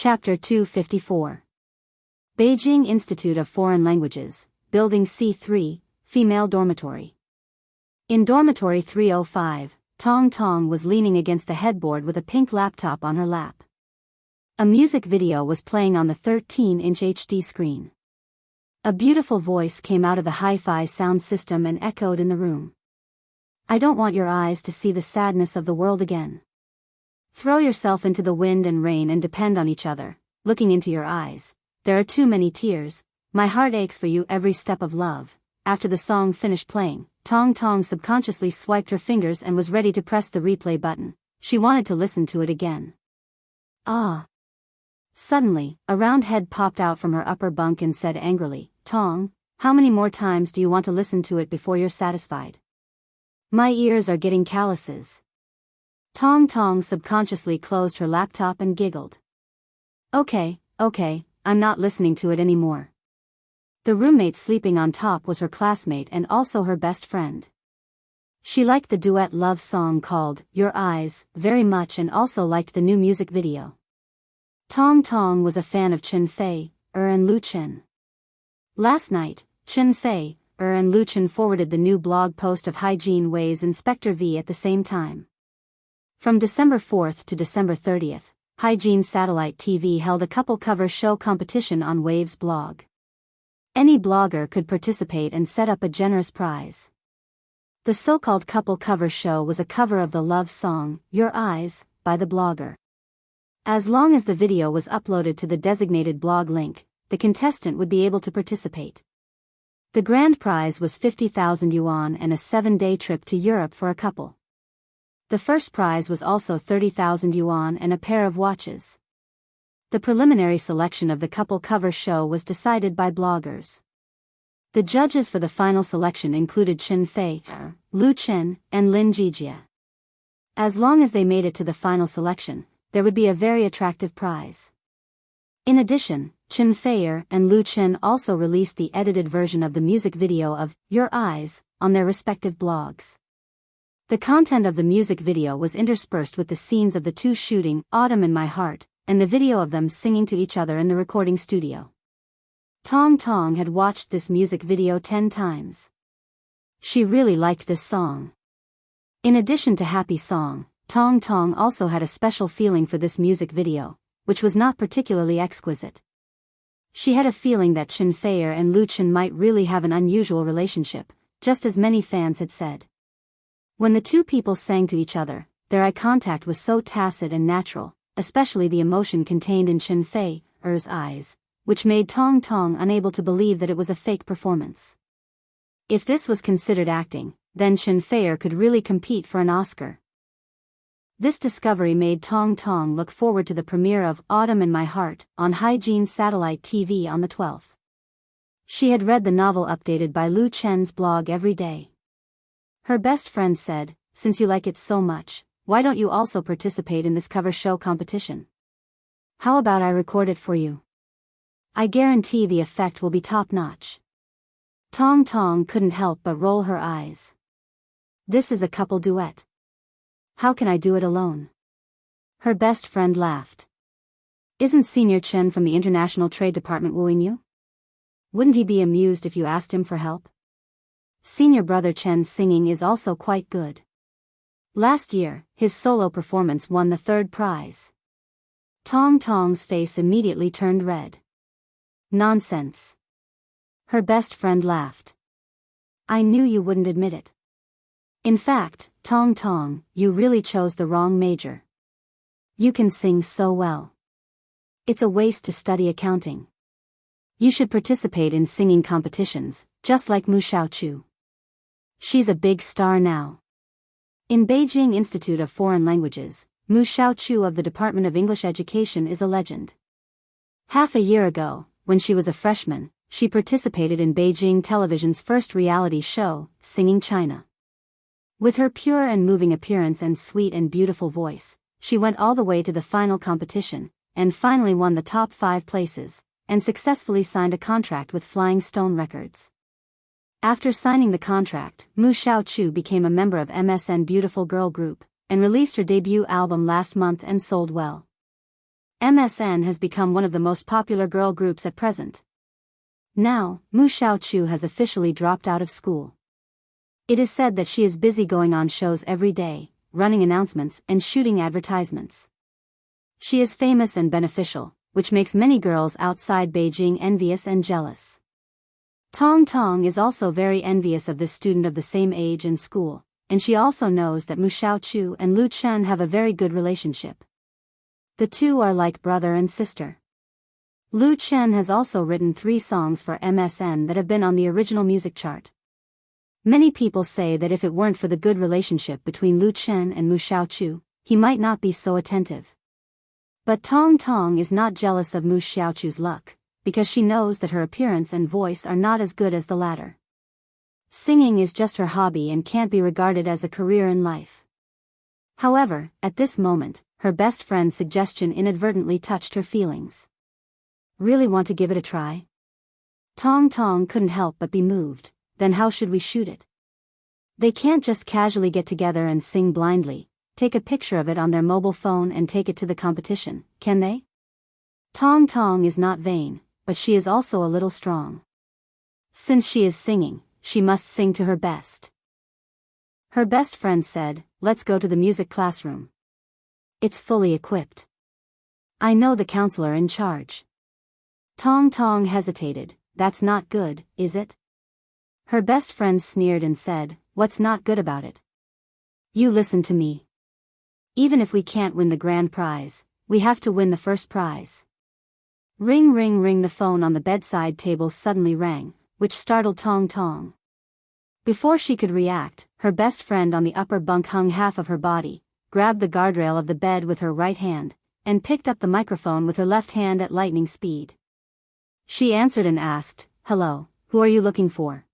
Chapter 254. Beijing Institute of Foreign Languages, Building C3, Female Dormitory. In Dormitory 305, Tong Tong was leaning against the headboard with a pink laptop on her lap. A music video was playing on the 13-inch HD screen. A beautiful voice came out of the hi-fi sound system and echoed in the room. I don't want your eyes to see the sadness of the world again. Throw yourself into the wind and rain and depend on each other, looking into your eyes. There are too many tears, my heart aches for you every step of love. After the song finished playing, Tong Tong subconsciously swiped her fingers and was ready to press the replay button. She wanted to listen to it again. Ah! Suddenly, a round head popped out from her upper bunk and said angrily, Tong, how many more times do you want to listen to it before you're satisfied? My ears are getting calluses. Tong Tong subconsciously closed her laptop and giggled. Okay, I'm not listening to it anymore. The roommate sleeping on top was her classmate and also her best friend. She liked the duet love song called Your Eyes very much and also liked the new music video. Tong Tong was a fan of Chen Fei, and Lu Chen. Last night, Chen Fei, and Lu Chen forwarded the new blog post of Hygiene Wei's Inspector V at the same time. From December 4th to December 30th, Hygiene Satellite TV held a couple cover show competition on Wave's blog. Any blogger could participate and set up a generous prize. The so-called couple cover show was a cover of the love song, Your Eyes, by the blogger. As long as the video was uploaded to the designated blog link, the contestant would be able to participate. The grand prize was 50,000 yuan and a 7-day trip to Europe for a couple. The first prize was also 30,000 yuan and a pair of watches. The preliminary selection of the couple cover show was decided by bloggers. The judges for the final selection included Chen Fei, Lu Chen, and Lin Jijia. As long as they made it to the final selection, there would be a very attractive prize. In addition, Chen Fei and Lu Chen also released the edited version of the music video of Your Eyes on their respective blogs. The content of the music video was interspersed with the scenes of the two shooting Autumn in My Heart, and the video of them singing to each other in the recording studio. Tong Tong had watched this music video 10 times. She really liked this song. In addition to Happy Song, Tong Tong also had a special feeling for this music video, which was not particularly exquisite. She had a feeling that Chen Fei and Lu Chen might really have an unusual relationship, just as many fans had said. When the two people sang to each other, their eye contact was so tacit and natural, especially the emotion contained in Chen Fei's eyes, which made Tong Tong unable to believe that it was a fake performance. If this was considered acting, then Chen Fei could really compete for an Oscar. This discovery made Tong Tong look forward to the premiere of Autumn in My Heart on Hygiene Satellite TV on the 12th. She had read the novel updated by Lu Chen's blog every day. Her best friend said, since you like it so much, why don't you also participate in this cover show competition? How about I record it for you? I guarantee the effect will be top-notch. Tong Tong couldn't help but roll her eyes. This is a couple duet. How can I do it alone? Her best friend laughed. Isn't Senior Chen from the International Trade Department wooing you? Wouldn't he be amused if you asked him for help? Senior brother Chen's singing is also quite good. Last year, his solo performance won the 3rd prize. Tong Tong's face immediately turned red. Nonsense. Her best friend laughed. I knew you wouldn't admit it. In fact, Tong Tong, you really chose the wrong major. You can sing so well. It's a waste to study accounting. You should participate in singing competitions, just like Mu Xiaochu. She's a big star now. In Beijing Institute of Foreign Languages, Mu Xiaochu of the Department of English Education is a legend. Half a year ago, when she was a freshman, she participated in Beijing Television's first reality show, Singing China. With her pure and moving appearance and sweet and beautiful voice, she went all the way to the final competition, and finally won the top 5 places, and successfully signed a contract with Flying Stone Records. After signing the contract, Mu Xiaochu became a member of MSN Beautiful Girl group, and released her debut album last month and sold well. MSN has become one of the most popular girl groups at present. Now, Mu Xiaochu has officially dropped out of school. It is said that she is busy going on shows every day, running announcements and shooting advertisements. She is famous and beneficial, which makes many girls outside Beijing envious and jealous. Tong Tong is also very envious of this student of the same age and school, and she also knows that Mu Xiaochu and Lu Chen have a very good relationship. The two are like brother and sister. Lu Chen has also written 3 songs for MSN that have been on the original music chart. Many people say that if it weren't for the good relationship between Lu Chen and Mu Xiaochu, he might not be so attentive. But Tong Tong is not jealous of Mu Xiaochu's luck, because she knows that her appearance and voice are not as good as the latter. Singing is just her hobby and can't be regarded as a career in life. However, at this moment, her best friend's suggestion inadvertently touched her feelings. Really want to give it a try? Tong Tong couldn't help but be moved. Then how should we shoot it? They can't just casually get together and sing blindly, take a picture of it on their mobile phone and take it to the competition, can they? Tong Tong is not vain, but she is also a little strong. Since she is singing, she must sing to her best. Her best friend said, "Let's go to the music classroom. It's fully equipped. I know the counselor in charge." Tong Tong hesitated. "That's not good, is it?" Her best friend sneered and said, "What's not good about it? You listen to me. Even if we can't win the grand prize, we have to win the first prize." Ring ring ring. The phone on the bedside table suddenly rang, which startled Tong Tong. Before she could react, her best friend on the upper bunk hung half of her body, grabbed the guardrail of the bed with her right hand, and picked up the microphone with her left hand at lightning speed. She answered and asked, "Hello, who are you looking for?"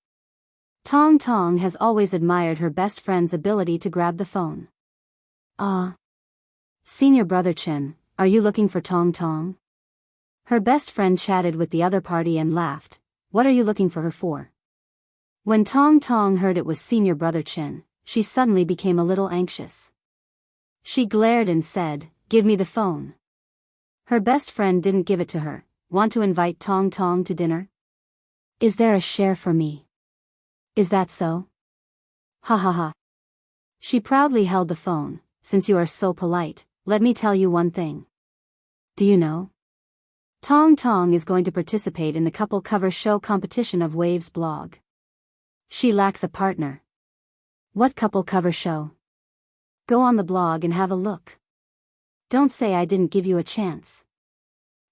Tong Tong has always admired her best friend's ability to grab the phone. Senior brother Chen, are you looking for Tong Tong?" Her best friend chatted with the other party and laughed. "What are you looking for her for?" When Tong Tong heard it was senior brother Chen, she suddenly became a little anxious. She glared and said, "Give me the phone." Her best friend didn't give it to her. "Want to invite Tong Tong to dinner? Is there a share for me? Is that so? Ha ha ha." She proudly held the phone. "Since you are so polite, let me tell you one thing. Do you know? Tong Tong is going to participate in the couple cover show competition of Wave's blog. She lacks a partner." "What couple cover show? Go on the blog and have a look. Don't say I didn't give you a chance."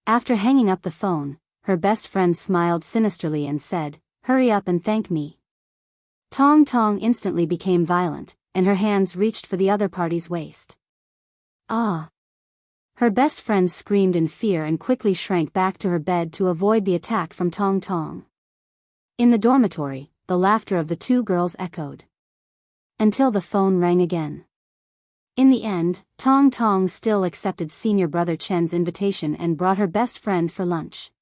After hanging up the phone, her best friend smiled sinisterly and said, "Hurry up and thank me." Tong Tong instantly became violent, and her hands reached for the other party's waist. "Ah!" Her best friend screamed in fear and quickly shrank back to her bed to avoid the attack from Tong Tong. In the dormitory, the laughter of the 2 girls echoed. Until the phone rang again. In the end, Tong Tong still accepted senior brother Chen's invitation and brought her best friend for lunch.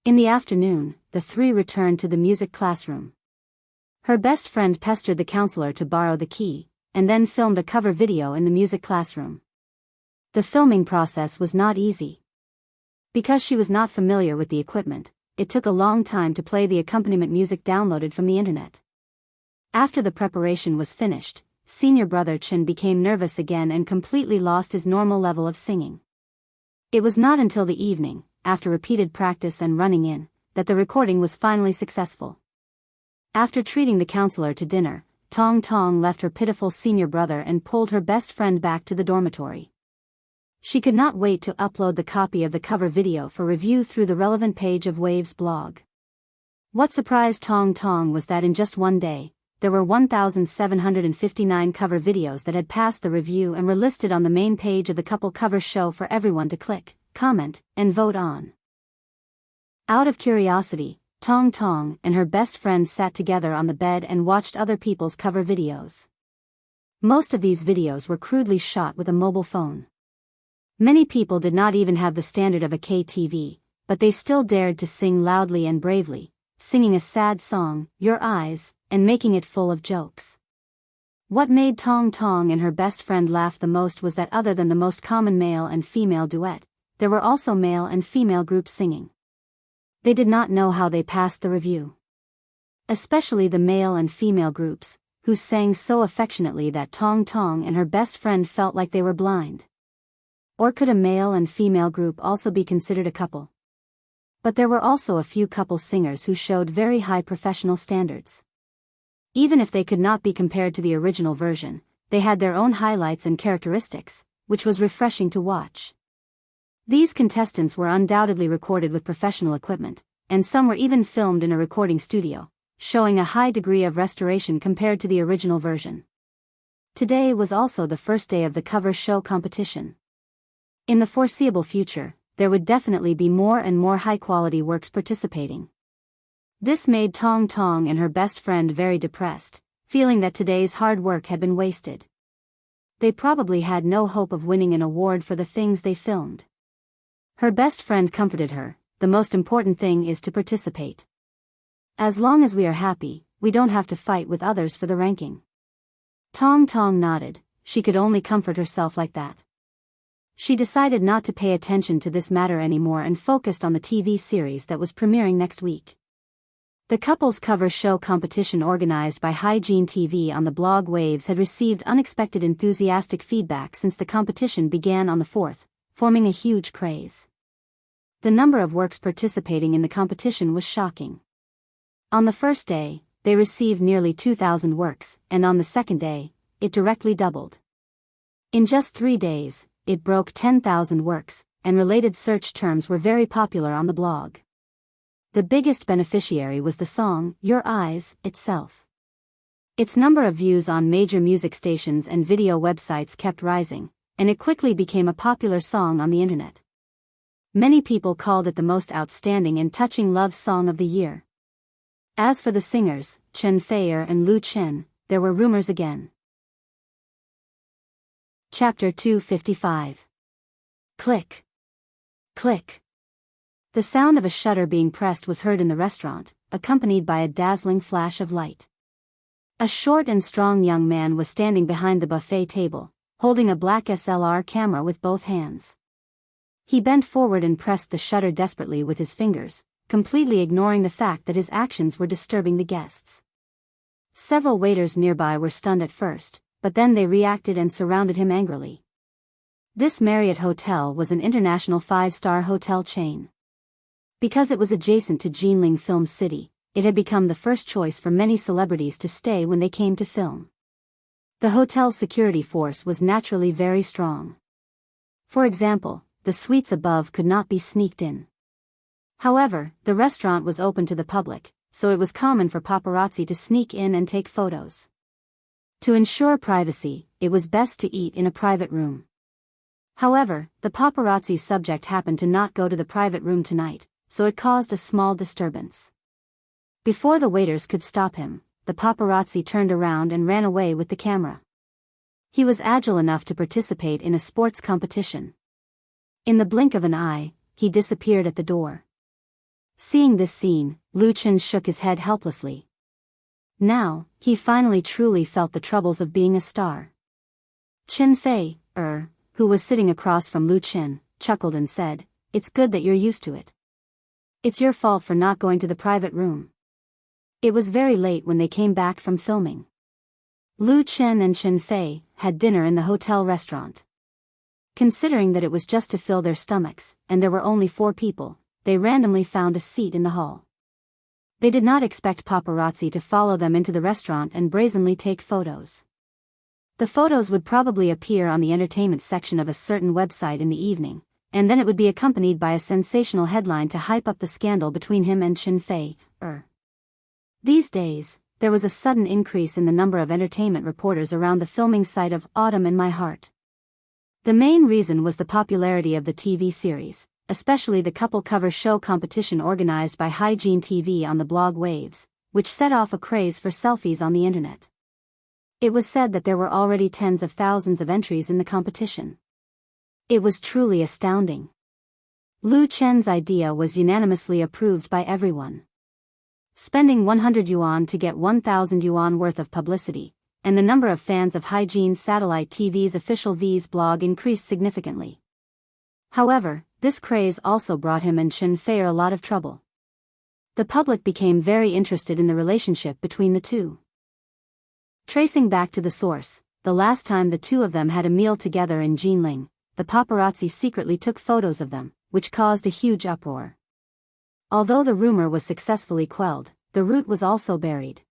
In the afternoon, the 3 returned to the music classroom. Her best friend pestered the counselor to borrow the key, and then filmed a cover video in the music classroom. The filming process was not easy. Because she was not familiar with the equipment, it took a long time to play the accompaniment music downloaded from the internet. After the preparation was finished, senior brother Chen became nervous again and completely lost his normal level of singing. It was not until the evening, after repeated practice and running in, that the recording was finally successful. After treating the counselor to dinner, Tong Tong left her pitiful senior brother and pulled her best friend back to the dormitory. She could not wait to upload the copy of the cover video for review through the relevant page of Wave's blog. What surprised Tong Tong was that in just one day, there were 1,759 cover videos that had passed the review and were listed on the main page of the couple cover show for everyone to click, comment, and vote on. Out of curiosity, Tong Tong and her best friend sat together on the bed and watched other people's cover videos. Most of these videos were crudely shot with a mobile phone. Many people did not even have the standard of a KTV, but they still dared to sing loudly and bravely, singing a sad song, Your Eyes, and making it full of jokes. What made Tong Tong and her best friend laugh the most was that other than the most common male and female duet, there were also male and female groups singing. They did not know how they passed the review. Especially the male and female groups, who sang so affectionately that Tong Tong and her best friend felt like they were blind. Or could a male and female group also be considered a couple? But there were also a few couple singers who showed very high professional standards. Even if they could not be compared to the original version, they had their own highlights and characteristics, which was refreshing to watch. These contestants were undoubtedly recorded with professional equipment, and some were even filmed in a recording studio, showing a high degree of restoration compared to the original version. Today was also the first day of the cover show competition. In the foreseeable future, there would definitely be more and more high-quality works participating. This made Tong Tong and her best friend very depressed, feeling that today's hard work had been wasted. They probably had no hope of winning an award for the things they filmed. Her best friend comforted her, "The most important thing is to participate. As long as we are happy, we don't have to fight with others for the ranking." Tong Tong nodded. She could only comfort herself like that. She decided not to pay attention to this matter anymore and focused on the TV series that was premiering next week. The couples cover show competition organized by Hygiene TV on the blog Waves had received unexpected enthusiastic feedback since the competition began on the 4th, forming a huge craze. The number of works participating in the competition was shocking. On the first day, they received nearly 2,000 works, and on the second day, it directly doubled. In just 3 days, it broke 10,000 works, and related search terms were very popular on the blog. The biggest beneficiary was the song, Your Eyes, itself. Its number of views on major music stations and video websites kept rising, and it quickly became a popular song on the internet. Many people called it the most outstanding and touching love song of the year. As for the singers, Chen Fei and Lu Chen, there were rumors again. Chapter 255. Click. Click. The sound of a shutter being pressed was heard in the restaurant, accompanied by a dazzling flash of light. A short and strong young man was standing behind the buffet table, holding a black SLR camera with both hands. He bent forward and pressed the shutter desperately with his fingers, completely ignoring the fact that his actions were disturbing the guests. Several waiters nearby were stunned at first, but then they reacted and surrounded him angrily. This Marriott Hotel was an international 5-star hotel chain. Because it was adjacent to Jinling Film City, it had become the first choice for many celebrities to stay when they came to film. The hotel's security force was naturally very strong. For example, the suites above could not be sneaked in. However, the restaurant was open to the public, so it was common for paparazzi to sneak in and take photos. To ensure privacy, it was best to eat in a private room. However, the paparazzi's subject happened to not go to the private room tonight, so it caused a small disturbance. Before the waiters could stop him, the paparazzi turned around and ran away with the camera. He was agile enough to participate in a sports competition. In the blink of an eye, he disappeared at the door. Seeing this scene, Lu Chen shook his head helplessly. Now, he finally truly felt the troubles of being a star. Chen Fei, who was sitting across from Lu Chen, chuckled and said, "It's good that you're used to it. It's your fault for not going to the private room." It was very late when they came back from filming. Lu Chen and Chen Fei had dinner in the hotel restaurant. Considering that it was just to fill their stomachs, and there were only 4 people, they randomly found a seat in the hall. They did not expect paparazzi to follow them into the restaurant and brazenly take photos. The photos would probably appear on the entertainment section of a certain website in the evening, and then it would be accompanied by a sensational headline to hype up the scandal between him and Chen Fei. These days, there was a sudden increase in the number of entertainment reporters around the filming site of Autumn in My Heart. The main reason was the popularity of the TV series, especially the couple cover show competition organized by Hygiene TV on the blog Waves, which set off a craze for selfies on the internet. It was said that there were already tens of thousands of entries in the competition. It was truly astounding. Lu Chen's idea was unanimously approved by everyone. Spending 100 yuan to get 1,000 yuan worth of publicity, and the number of fans of Hygiene Satellite TV's official V's blog increased significantly. However, this craze also brought him and Chen Fei a lot of trouble. The public became very interested in the relationship between the two. Tracing back to the source, the last time the two of them had a meal together in Jinling, the paparazzi secretly took photos of them, which caused a huge uproar. Although the rumor was successfully quelled, the root was also buried.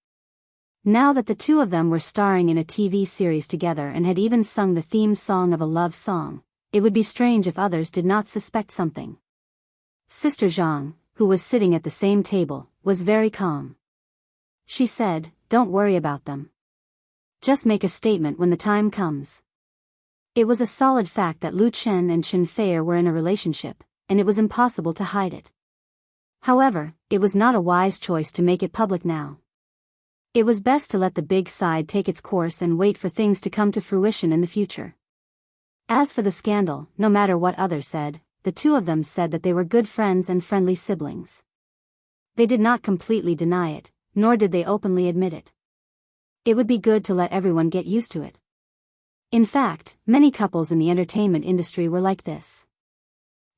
Now that the two of them were starring in a TV series together and had even sung the theme song of a love song, it would be strange if others did not suspect something. Sister Zhang, who was sitting at the same table, was very calm. She said, "Don't worry about them. Just make a statement when the time comes." It was a solid fact that Lu Chen and Chen Fei were in a relationship, and it was impossible to hide it. However, it was not a wise choice to make it public now. It was best to let the big side take its course and wait for things to come to fruition in the future. As for the scandal, no matter what others said, the two of them said that they were good friends and friendly siblings. They did not completely deny it, nor did they openly admit it. It would be good to let everyone get used to it. In fact, many couples in the entertainment industry were like this.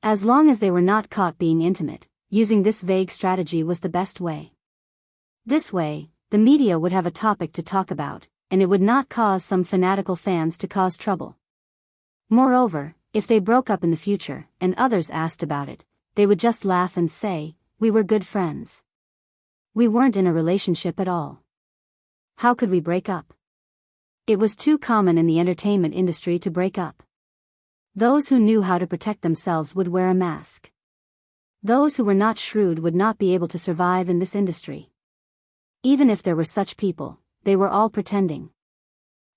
As long as they were not caught being intimate, using this vague strategy was the best way. This way, the media would have a topic to talk about, and it would not cause some fanatical fans to cause trouble. Moreover, if they broke up in the future, and others asked about it, they would just laugh and say, "We were good friends. We weren't in a relationship at all. How could we break up?" It was too common in the entertainment industry to break up. Those who knew how to protect themselves would wear a mask. Those who were not shrewd would not be able to survive in this industry. Even if there were such people, they were all pretending.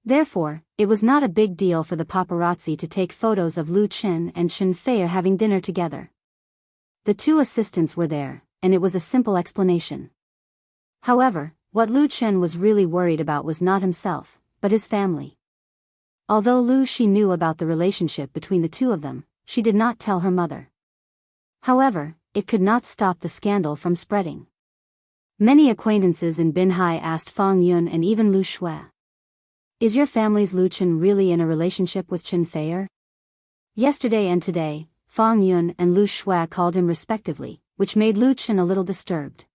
Therefore, it was not a big deal for the paparazzi to take photos of Lu Chen and Chen Fei having dinner together. The two assistants were there, and it was a simple explanation. However, what Lu Chen was really worried about was not himself, but his family. Although Lu Shi knew about the relationship between the two of them, she did not tell her mother. However, it could not stop the scandal from spreading. Many acquaintances in Binhai asked Fang Yun and even Lu Shui, "Is your family's Lu Chen really in a relationship with Chen Fei?" Yesterday and today, Fang Yun and Lu Shui called him respectively, which made Lu Chen a little disturbed.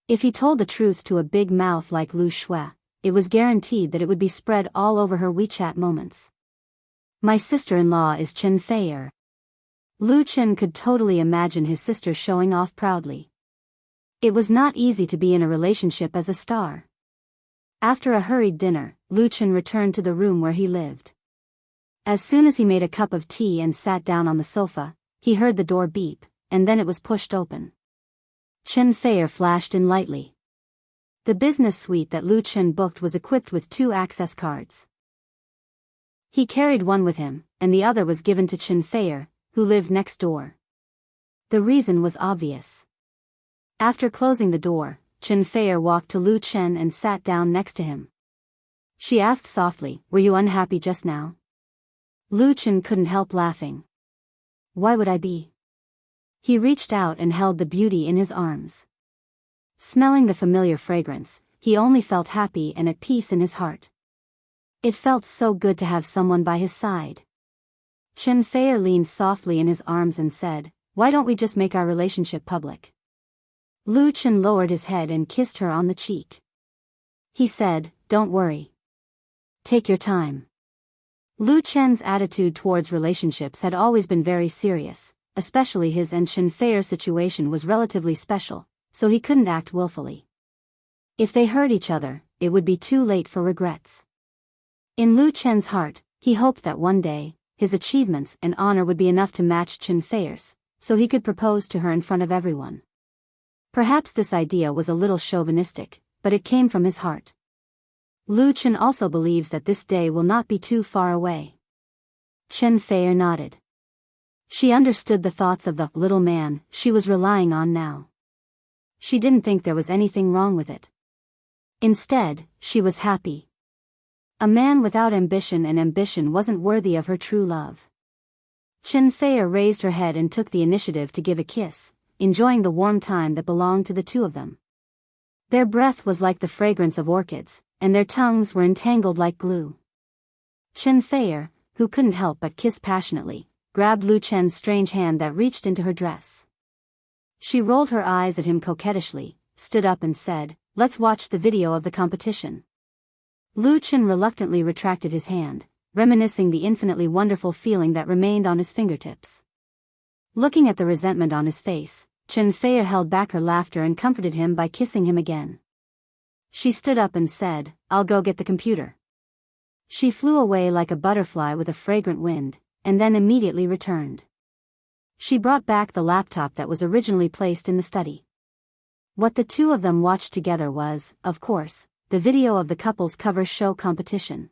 If he told the truth to a big mouth like Lu Shui, it was guaranteed that it would be spread all over her WeChat moments. "My sister-in-law is Chen Fei." Lu Chen could totally imagine his sister showing off proudly. It was not easy to be in a relationship as a star. After a hurried dinner, Lu Chen returned to the room where he lived. As soon as he made a cup of tea and sat down on the sofa, he heard the door beep, and then it was pushed open. Chen Fei flashed in lightly. The business suite that Lu Chen booked was equipped with 2 access cards. He carried one with him, and the other was given to Chen Fei, who lived next door. The reason was obvious. After closing the door, Chen Fei walked to Lu Chen and sat down next to him. She asked softly, "Were you unhappy just now?" Lu Chen couldn't help laughing. "Why would I be?" He reached out and held the beauty in his arms. Smelling the familiar fragrance, he only felt happy and at peace in his heart. It felt so good to have someone by his side. Chen Fei leaned softly in his arms and said, "Why don't we just make our relationship public?" Lu Chen lowered his head and kissed her on the cheek. He said, "Don't worry. Take your time." Lu Chen's attitude towards relationships had always been very serious, especially his and Chen Fei's situation was relatively special, so he couldn't act willfully. If they hurt each other, it would be too late for regrets. In Lu Chen's heart, he hoped that one day, his achievements and honor would be enough to match Chen Fei's, so he could propose to her in front of everyone. Perhaps this idea was a little chauvinistic, but it came from his heart. Lu Chen also believes that this day will not be too far away. Chen Fei nodded. She understood the thoughts of the little man she was relying on now. She didn't think there was anything wrong with it. Instead, she was happy. A man without ambition and ambition wasn't worthy of her true love. Chen Fei raised her head and took the initiative to give a kiss, enjoying the warm time that belonged to the two of them. Their breath was like the fragrance of orchids, and their tongues were entangled like glue. Chen Fei, who couldn't help but kiss passionately, grabbed Lu Chen's strange hand that reached into her dress. She rolled her eyes at him coquettishly, stood up and said, "Let's watch the video of the competition." Lu Chen reluctantly retracted his hand, reminiscing the infinitely wonderful feeling that remained on his fingertips. Looking at the resentment on his face, Chen Fei held back her laughter and comforted him by kissing him again. She stood up and said, "I'll go get the computer." She flew away like a butterfly with a fragrant wind, and then immediately returned. She brought back the laptop that was originally placed in the study. What the two of them watched together was, of course, the video of the couple's cover show competition.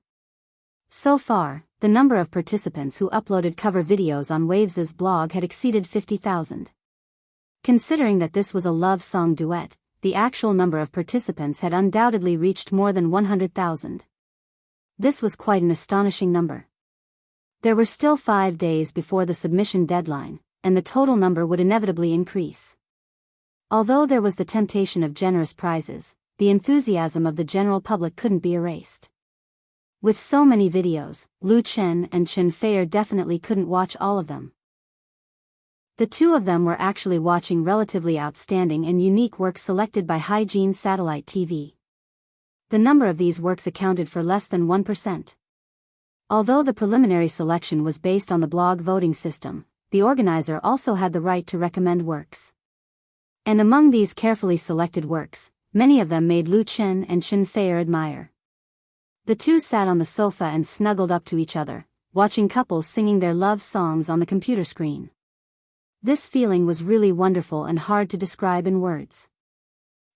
So far, the number of participants who uploaded cover videos on Waves's blog had exceeded 50,000. Considering that this was a love song duet, the actual number of participants had undoubtedly reached more than 100,000. This was quite an astonishing number. There were still 5 days before the submission deadline, and the total number would inevitably increase. Although there was the temptation of generous prizes, the enthusiasm of the general public couldn't be erased. With so many videos, Lu Chen and Chen Fei definitely couldn't watch all of them. The two of them were actually watching relatively outstanding and unique works selected by Hygiene Satellite TV. The number of these works accounted for less than 1%. Although the preliminary selection was based on the blog voting system, the organizer also had the right to recommend works. And among these carefully selected works, many of them made Lu Chen and Chen Fei admire. The two sat on the sofa and snuggled up to each other, watching couples singing their love songs on the computer screen. This feeling was really wonderful and hard to describe in words.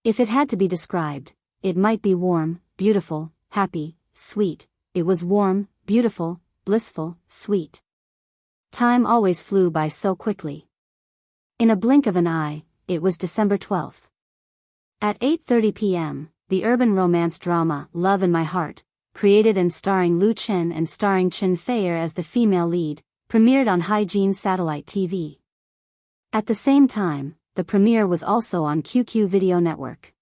If it had to be described, it might be warm, beautiful, happy, sweet. It was warm, beautiful, blissful, sweet. Time always flew by so quickly. In a blink of an eye, it was December 12th. At 8:30 p.m., the urban romance drama Love in My Heart, created and starring Lu Chen and starring Chen Fei as the female lead, premiered on Hygiene Satellite TV. At the same time, the premiere was also on QQ Video Network.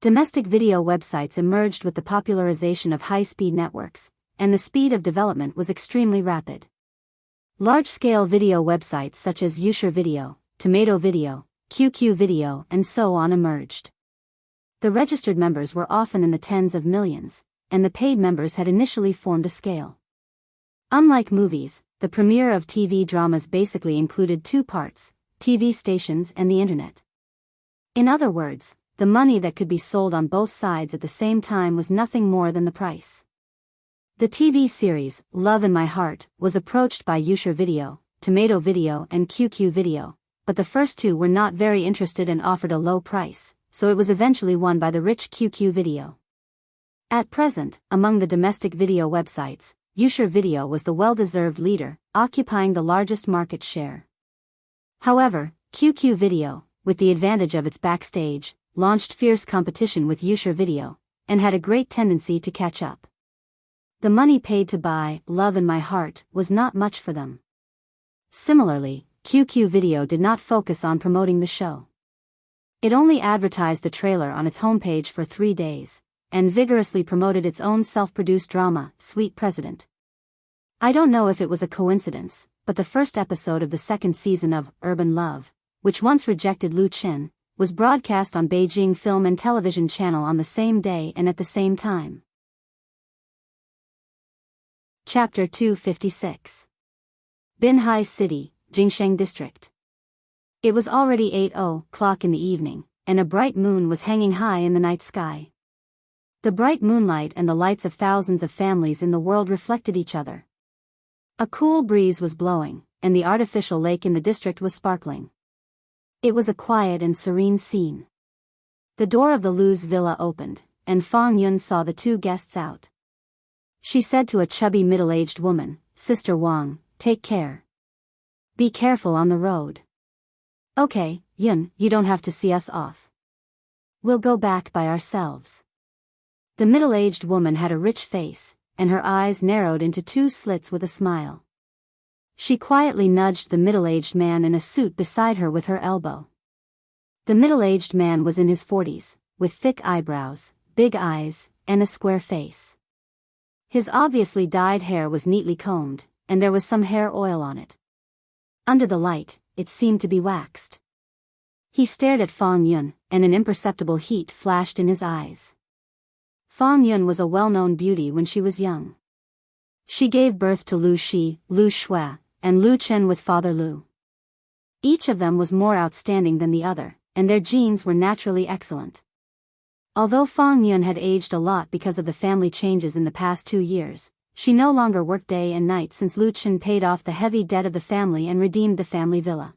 Domestic video websites emerged with the popularization of high-speed networks, and the speed of development was extremely rapid. Large-scale video websites such as Youshi Video, Tomato Video, QQ Video, and so on emerged. The registered members were often in the tens of millions, and the paid members had initially formed a scale. Unlike movies, the premiere of TV dramas basically included 2 parts: TV stations and the internet. In other words, the money that could be sold on both sides at the same time was nothing more than the price. The TV series, Love in My Heart, was approached by Youshi Video, Tomato Video and QQ Video, but the first two were not very interested and offered a low price, so it was eventually won by the rich QQ Video. At present, among the domestic video websites, Youshi Video was the well-deserved leader, occupying the largest market share. However, QQ Video, with the advantage of its backstage, launched fierce competition with Youshi Video, and had a great tendency to catch up. The money paid to buy Love in My Heart was not much for them. Similarly, QQ Video did not focus on promoting the show. It only advertised the trailer on its homepage for 3 days, and vigorously promoted its own self-produced drama, Sweet President. I don't know if it was a coincidence, but the first episode of the second season of Urban Love, which once rejected Lu Chen, was broadcast on Beijing Film and Television Channel on the same day and at the same time. Chapter 256. Binhai City, Jingsheng District. It was already 8:00 in the evening, and a bright moon was hanging high in the night sky. The bright moonlight and the lights of thousands of families in the world reflected each other. A cool breeze was blowing, and the artificial lake in the district was sparkling. It was a quiet and serene scene. The door of the Lu's villa opened, and Fang Yun saw the two guests out. She said to a chubby middle-aged woman, "Sister Wang, take care. Be careful on the road." "Okay, Yun, you don't have to see us off. We'll go back by ourselves." The middle-aged woman had a rich face, and her eyes narrowed into 2 slits with a smile. She quietly nudged the middle-aged man in a suit beside her with her elbow. The middle-aged man was in his 40s, with thick eyebrows, big eyes, and a square face. His obviously dyed hair was neatly combed, and there was some hair oil on it, Under the light, it seemed to be waxed. He stared at Fang Yun, and an imperceptible heat flashed in his eyes. Fang Yun was a well-known beauty when she was young. She gave birth to Lu Shi, Lu Shui, and Lu Chen with father Lu. Each of them was more outstanding than the other, and their genes were naturally excellent. Although Fang Yun had aged a lot because of the family changes in the past 2 years, she no longer worked day and night since Lu Chen paid off the heavy debt of the family and redeemed the family villa.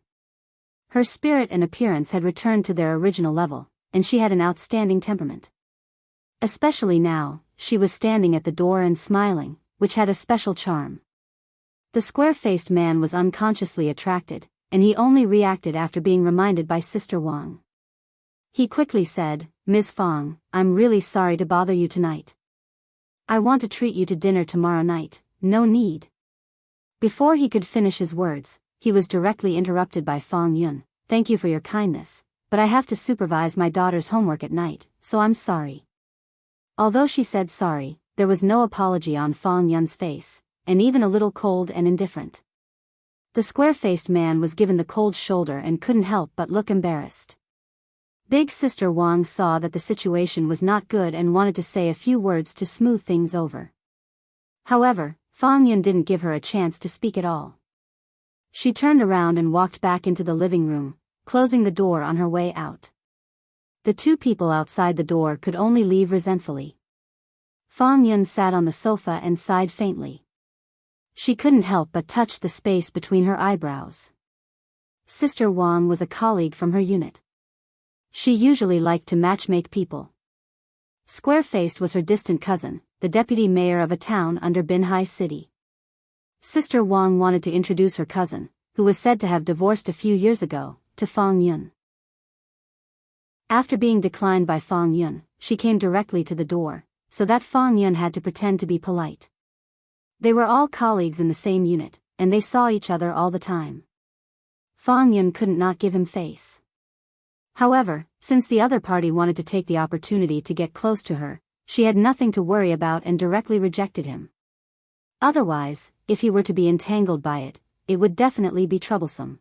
Her spirit and appearance had returned to their original level, and she had an outstanding temperament. Especially now, she was standing at the door and smiling, which had a special charm. The square-faced man was unconsciously attracted, and he only reacted after being reminded by Sister Wang. He quickly said, "Ms. Fang, I'm really sorry to bother you tonight. I want to treat you to dinner tomorrow night, no need." Before he could finish his words, he was directly interrupted by Fang Yun. "Thank you for your kindness, but I have to supervise my daughter's homework at night, so I'm sorry." Although she said sorry, there was no apology on Fang Yun's face, and even a little cold and indifferent. The square-faced man was given the cold shoulder and couldn't help but look embarrassed. Big Sister Wang saw that the situation was not good and wanted to say a few words to smooth things over. However, Fang Yun didn't give her a chance to speak at all. She turned around and walked back into the living room, closing the door on her way out. The two people outside the door could only leave resentfully. Fang Yun sat on the sofa and sighed faintly. She couldn't help but touch the space between her eyebrows. Sister Wang was a colleague from her unit. She usually liked to matchmake people. Square-faced was her distant cousin, the deputy mayor of a town under Binhai City. Sister Wang wanted to introduce her cousin, who was said to have divorced a few years ago, to Fang Yun. After being declined by Fang Yun, she came directly to the door, so that Fang Yun had to pretend to be polite. They were all colleagues in the same unit, and they saw each other all the time. Fang Yun couldn't not give him face. However, since the other party wanted to take the opportunity to get close to her, she had nothing to worry about and directly rejected him. Otherwise, if he were to be entangled by it, it would definitely be troublesome.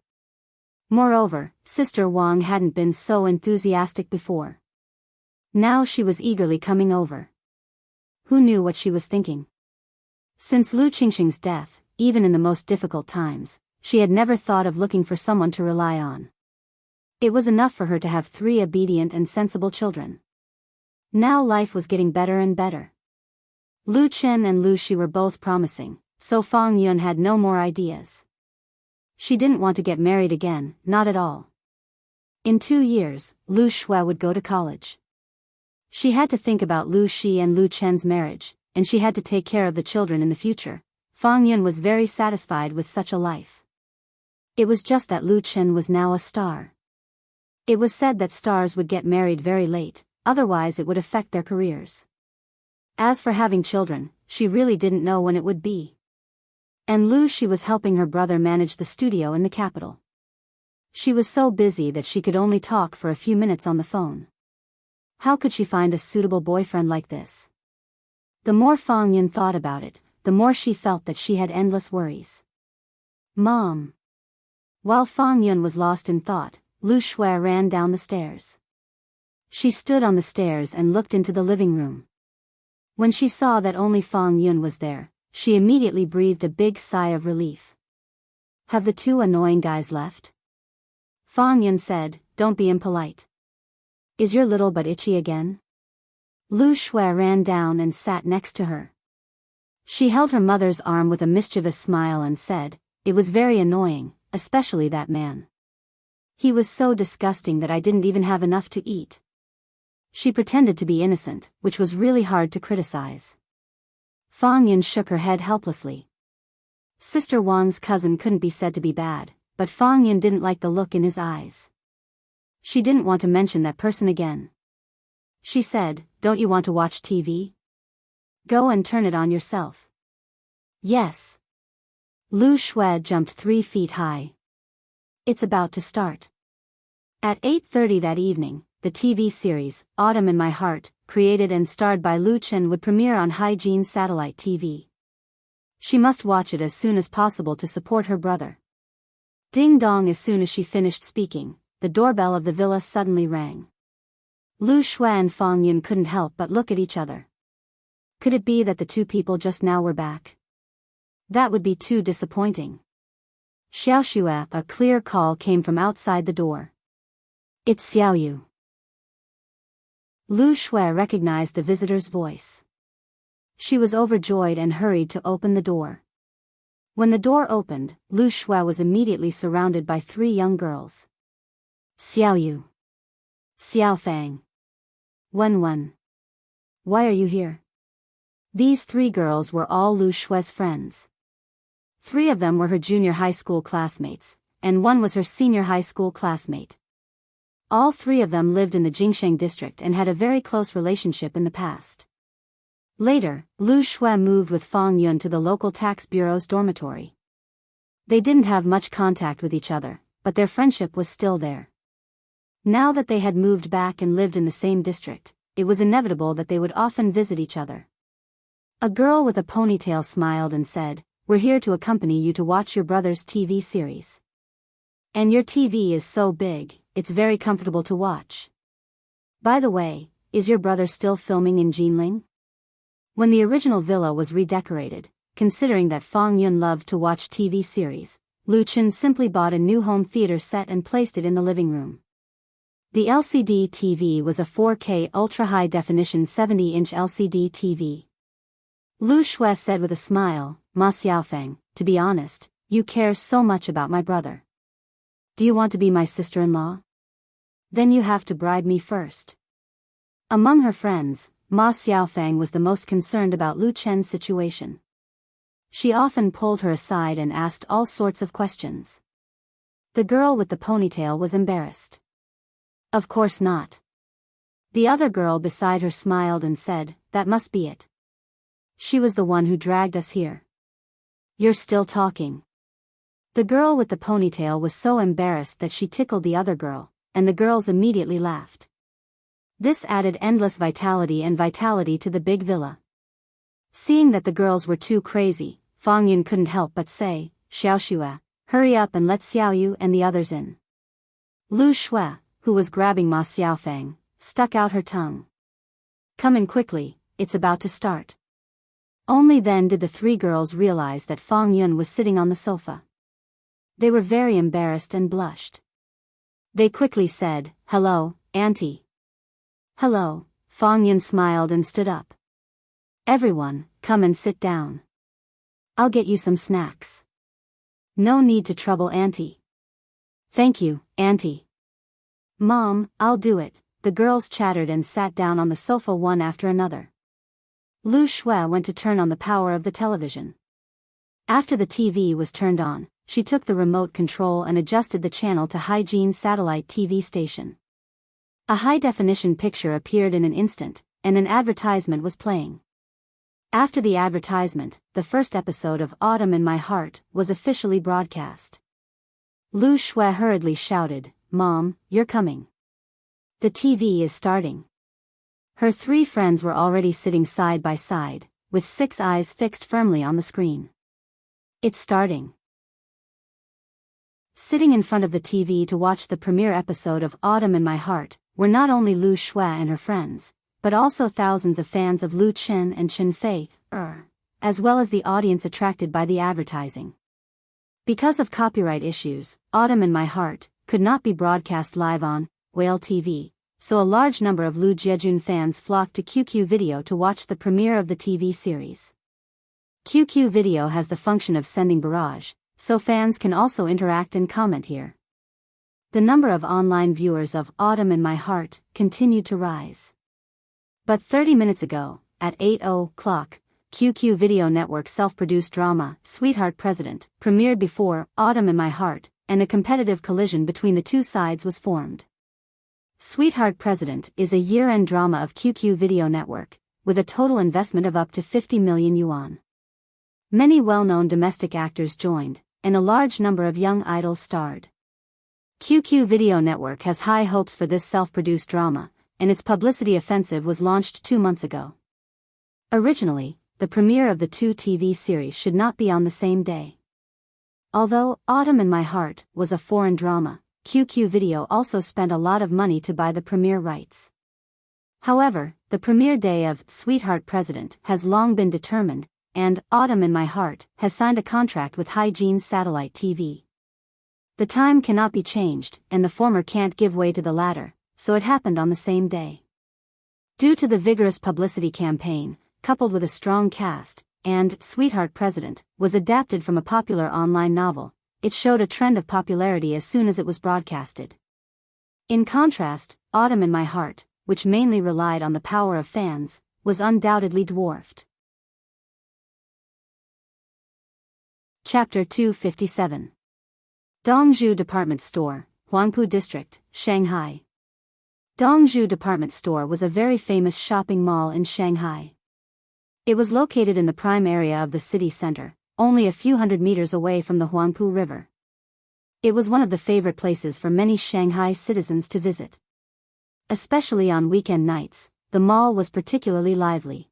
Moreover, Sister Wang hadn't been so enthusiastic before. Now she was eagerly coming over. Who knew what she was thinking? Since Lu Qingxing's death, even in the most difficult times, she had never thought of looking for someone to rely on. It was enough for her to have 3 obedient and sensible children. Now life was getting better and better. Lu Chen and Lu Shi were both promising, so Fang Yun had no more ideas. She didn't want to get married again, not at all. In 2 years, Lu Shui would go to college. She had to think about Lu Shi and Lu Chen's marriage, and she had to take care of the children in the future. Fang Yun was very satisfied with such a life. It was just that Lu Chen was now a star. It was said that stars would get married very late, otherwise it would affect their careers. As for having children, she really didn't know when it would be. And Lu Shi was helping her brother manage the studio in the capital. She was so busy that she could only talk for a few minutes on the phone. How could she find a suitable boyfriend like this? The more Fang Yun thought about it, the more she felt that she had endless worries. "Mom." While Fang Yun was lost in thought, Lu Shui ran down the stairs. She stood on the stairs and looked into the living room. When she saw that only Fang Yun was there, she immediately breathed a big sigh of relief. "Have the 2 annoying guys left?" Fang Yun said, "Don't be impolite. Is your little butt itchy again?" Lu Shui ran down and sat next to her. She held her mother's arm with a mischievous smile and said, "It was very annoying, especially that man. He was so disgusting that I didn't even have enough to eat." She pretended to be innocent, which was really hard to criticize. Fang Yun shook her head helplessly. Sister Wang's cousin couldn't be said to be bad, but Fang Yun didn't like the look in his eyes. She didn't want to mention that person again. She said, "Don't you want to watch TV? Go and turn it on yourself." "Yes." Lu Shui jumped 3 feet high. "It's about to start." At 8:30 that evening, the TV series, Autumn in My Heart, created and starred by Lu Chen would premiere on Hygiene Satellite TV. She must watch it as soon as possible to support her brother. Ding dong. As soon as she finished speaking, the doorbell of the villa suddenly rang. Lu Shui and Fang Yun couldn't help but look at each other. Could it be that the two people just now were back? That would be too disappointing. Xiao Xue, a clear call came from outside the door. It's Xiao Yu. Lu Shui recognized the visitor's voice. She was overjoyed and hurried to open the door. When the door opened, Lu Shui was immediately surrounded by three young girls. Xiao Yu. Xiao Fang. Wen. Why are you here? These three girls were all Lu Shui's friends. Three of them were her junior high school classmates, and one was her senior high school classmate. All three of them lived in the Jingsheng district and had a very close relationship in the past. Later, Lu Shui moved with Fang Yun to the local tax bureau's dormitory. They didn't have much contact with each other, but their friendship was still there. Now that they had moved back and lived in the same district, it was inevitable that they would often visit each other. A girl with a ponytail smiled and said, "We're here to accompany you to watch your brother's TV series. And your TV is so big, it's very comfortable to watch. By the way, is your brother still filming in Jinling?" When the original villa was redecorated, considering that Fang Yun loved to watch TV series, Lu Chen simply bought a new home theater set and placed it in the living room. The LCD TV was a 4K ultra-high definition 70-inch LCD TV. Lu Shui said with a smile, "Ma Xiaofeng, to be honest, you care so much about my brother. Do you want to be my sister-in-law? Then you have to bribe me first." Among her friends, Ma Xiaofeng was the most concerned about Lu Chen's situation. She often pulled her aside and asked all sorts of questions. The girl with the ponytail was embarrassed. "Of course not." The other girl beside her smiled and said, "That must be it. She was the one who dragged us here." "You're still talking." The girl with the ponytail was so embarrassed that she tickled the other girl, and the girls immediately laughed. This added endless vitality to the big villa. Seeing that the girls were too crazy, Fang Yun couldn't help but say, "Xiao Xue, hurry up and let Xiao Yu and the others in." Lu Shui, who was grabbing Ma Xiaofeng, stuck out her tongue. "Come in quickly, it's about to start." Only then did the three girls realize that Fang Yun was sitting on the sofa. They were very embarrassed and blushed. They quickly said, "Hello, Auntie." "Hello," Fang Yun smiled and stood up. "Everyone, come and sit down. I'll get you some snacks." "No need to trouble Auntie." "Thank you, Auntie." "Mom, I'll do it," the girls chattered and sat down on the sofa one after another. Lu Shui went to turn on the power of the television. After the TV was turned on, she took the remote control and adjusted the channel to Hygiene Satellite TV station. A high-definition picture appeared in an instant, and an advertisement was playing. After the advertisement, the first episode of Autumn in My Heart was officially broadcast. Lu Shui hurriedly shouted, "Mom, you're coming. The TV is starting." Her three friends were already sitting side by side, with 6 eyes fixed firmly on the screen. "It's starting." Sitting in front of the TV to watch the premiere episode of Autumn in My Heart were not only Lu Shui and her friends, but also thousands of fans of Lu Chen and Chen Fei, as well as the audience attracted by the advertising. Because of copyright issues, Autumn in My Heart could not be broadcast live on Whale TV, so a large number of Lu Jiejun fans flocked to QQ Video to watch the premiere of the TV series. QQ Video has the function of sending barrage, so fans can also interact and comment here. The number of online viewers of Autumn in My Heart continued to rise. But 30 minutes ago, at 8:00, QQ Video Network's self-produced drama, Sweetheart President, premiered before Autumn in My Heart, and a competitive collision between the two sides was formed. Sweetheart President is a year-end drama of QQ Video Network, with a total investment of up to 50 million yuan. Many well-known domestic actors joined, and a large number of young idols starred. QQ Video Network has high hopes for this self-produced drama, and its publicity offensive was launched 2 months ago. Originally, the premiere of the two TV series should not be on the same day. Although Autumn in My Heart was a foreign drama, QQ Video also spent a lot of money to buy the premiere rights. However, the premiere day of Sweetheart President has long been determined, and Autumn in My Heart has signed a contract with Hygiene Satellite TV. The time cannot be changed, and the former can't give way to the latter, so it happened on the same day. Due to the vigorous publicity campaign, coupled with a strong cast, and Sweetheart President was adapted from a popular online novel, it showed a trend of popularity as soon as it was broadcasted. In contrast, Autumn in My Heart, which mainly relied on the power of fans, was undoubtedly dwarfed. Chapter 257. Dongzhou Department Store, Huangpu District, Shanghai. Dongzhou Department Store was a very famous shopping mall in Shanghai. It was located in the prime area of the city center, only a few hundred meters away from the Huangpu River. It was one of the favorite places for many Shanghai citizens to visit. Especially on weekend nights, the mall was particularly lively.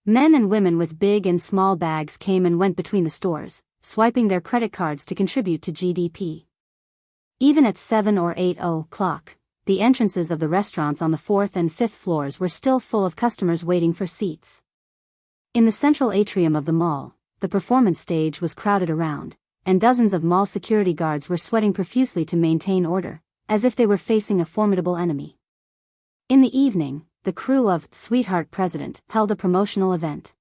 Men and women with big and small bags came and went between the stores, swiping their credit cards to contribute to GDP. Even at 7 or 8 o'clock, the entrances of the restaurants on the 4th and 5th floors were still full of customers waiting for seats. In the central atrium of the mall, the performance stage was crowded around, and dozens of mall security guards were sweating profusely to maintain order, as if they were facing a formidable enemy. In the evening, the crew of Sweetheart President held a promotional event.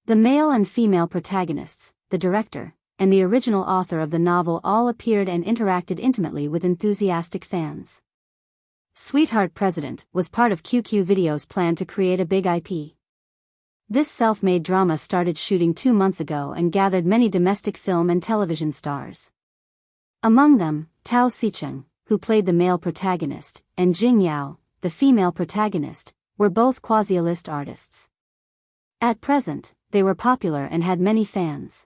The male and female protagonists, the director, and the original author of the novel all appeared and interacted intimately with enthusiastic fans. Sweetheart President was part of QQ Video's plan to create a big IP. This self-made drama started shooting 2 months ago and gathered many domestic film and television stars. Among them, Tao Xicheng, who played the male protagonist, and Jing Yao, the female protagonist, were both quasi-A-list artists. At present, they were popular and had many fans.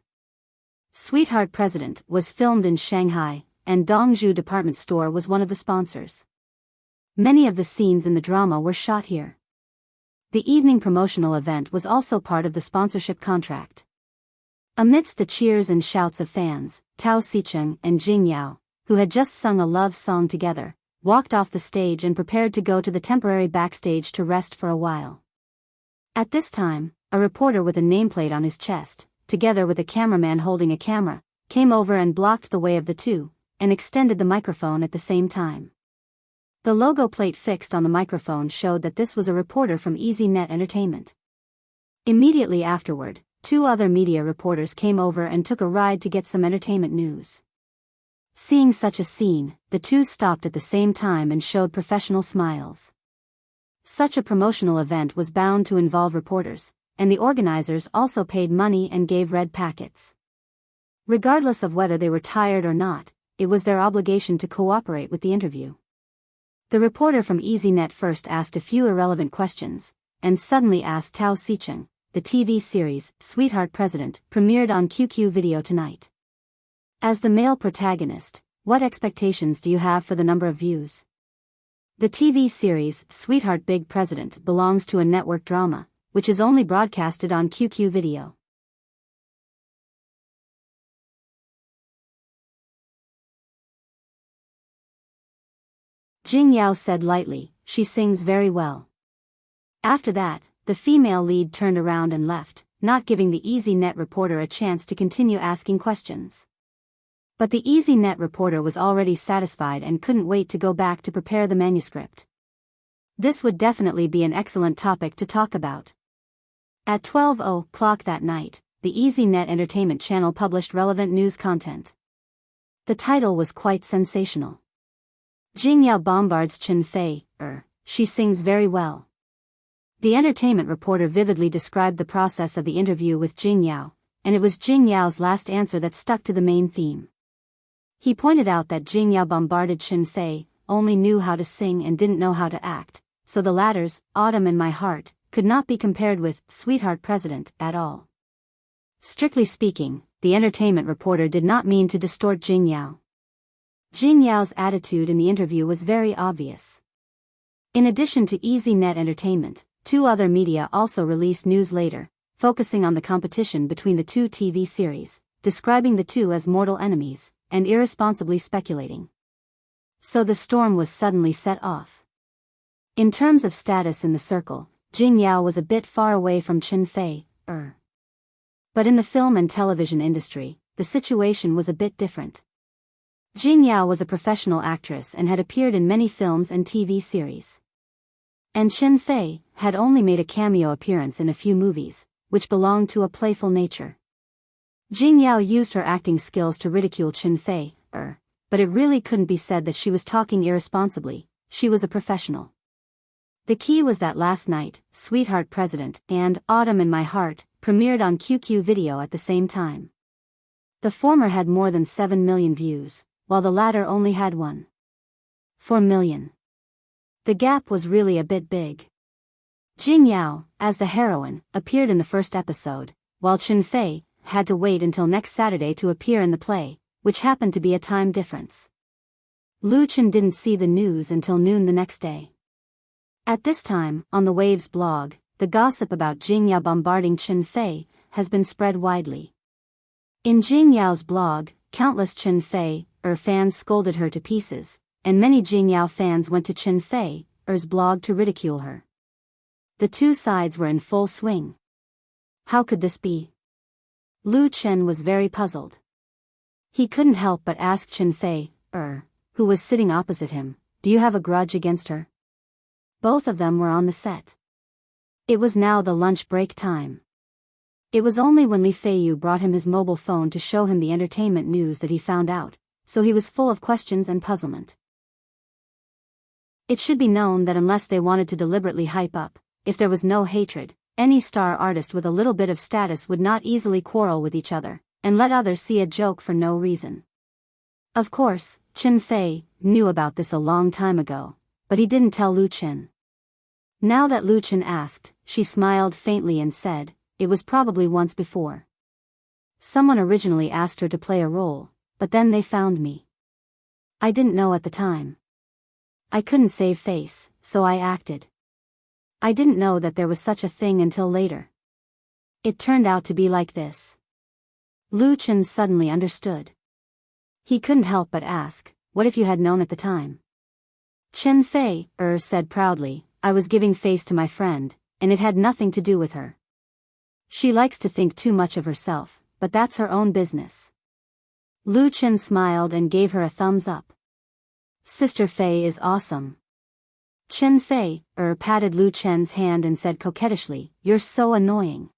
Sweetheart President was filmed in Shanghai, and Dongzhou Department Store was one of the sponsors. Many of the scenes in the drama were shot here. The evening promotional event was also part of the sponsorship contract. Amidst the cheers and shouts of fans, Tao Xicheng and Jing Yao, who had just sung a love song together, walked off the stage and prepared to go to the temporary backstage to rest for a while. At this time, a reporter with a nameplate on his chest, together with a cameraman holding a camera, came over and blocked the way of the two, and extended the microphone at the same time. The logo plate fixed on the microphone showed that this was a reporter from EasyNet Entertainment. Immediately afterward, 2 other media reporters came over and took a ride to get some entertainment news. Seeing such a scene, the two stopped at the same time and showed professional smiles. Such a promotional event was bound to involve reporters, and the organizers also paid money and gave red packets. Regardless of whether they were tired or not, it was their obligation to cooperate with the interview. The reporter from EasyNet first asked a few irrelevant questions, and suddenly asked Tao Xicheng, the TV series, Sweetheart President, premiered on QQ Video tonight. As the male protagonist, what expectations do you have for the number of views? The TV series, Sweetheart Big President, belongs to a network drama, which is only broadcasted on QQ Video. Jing Yao said lightly, "She sings very well." After that, the female lead turned around and left, not giving the EasyNet reporter a chance to continue asking questions. But the EasyNet reporter was already satisfied and couldn't wait to go back to prepare the manuscript. This would definitely be an excellent topic to talk about. At 12 o'clock that night, the EasyNet Entertainment channel published relevant news content. The title was quite sensational. Jing Yao bombards Chen Fei, she sings very well. The entertainment reporter vividly described the process of the interview with Jing Yao, and it was Jing Yao's last answer that stuck to the main theme. He pointed out that Jing Yao bombarded Chen Fei, only knew how to sing and didn't know how to act, so the latter's Autumn in My Heart could not be compared with Sweetheart President at all. Strictly speaking, the entertainment reporter did not mean to distort Jing Yao. Jing Yao's attitude in the interview was very obvious. In addition to EasyNet Entertainment, 2 other media also released news later, focusing on the competition between the 2 TV series, describing the two as mortal enemies, and irresponsibly speculating. So the storm was suddenly set off. In terms of status in the circle, Jing Yao was a bit far away from Chen Fei. But in the film and television industry, the situation was a bit different. Jing Yao was a professional actress and had appeared in many films and TV series. And Chen Fei had only made a cameo appearance in a few movies, which belonged to a playful nature. Jing Yao used her acting skills to ridicule Chen Fei, but it really couldn't be said that she was talking irresponsibly. She was a professional. The key was that last night, Sweetheart President and Autumn in My Heart premiered on QQ Video at the same time. The former had more than 7 million views, while the latter only had 1.4 million. The gap was really a bit big. Jing Yao, as the heroine, appeared in the first episode, while Chen Fei had to wait until next Saturday to appear in the play, which happened to be a time difference. Lu Chen didn't see the news until noon the next day. At this time, on the Waves blog, the gossip about Jing Yao bombarding Chen Fei has been spread widely. In Jing Yao's blog, countless Chen Fei fans scolded her to pieces, and many Jing Yao fans went to Chen Fei's blog to ridicule her. The two sides were in full swing. How could this be? Lu Chen was very puzzled. He couldn't help but ask Chen Fei, who was sitting opposite him, "Do you have a grudge against her?" Both of them were on the set. It was now the lunch break time. It was only when Li Feiyu brought him his mobile phone to show him the entertainment news that he found out, so he was full of questions and puzzlement. It should be known that unless they wanted to deliberately hype up, if there was no hatred, any star artist with a little bit of status would not easily quarrel with each other, and let others see a joke for no reason. Of course, Chen Fei knew about this a long time ago, but he didn't tell Lu Chen. Now that Lu Chen asked, she smiled faintly and said, "It was probably once before. Someone originally asked her to play a role, but then they found me. I didn't know at the time. I couldn't save face, so I acted. I didn't know that there was such a thing until later. It turned out to be like this." Lu Chen suddenly understood. He couldn't help but ask, "What if you had known at the time?" Chen Fei said proudly, "I was giving face to my friend, and it had nothing to do with her. She likes to think too much of herself, but that's her own business." Lu Chen smiled and gave her a thumbs up. "Sister Fei is awesome." Chen Fei patted Lu Chen's hand and said coquettishly, "You're so annoying."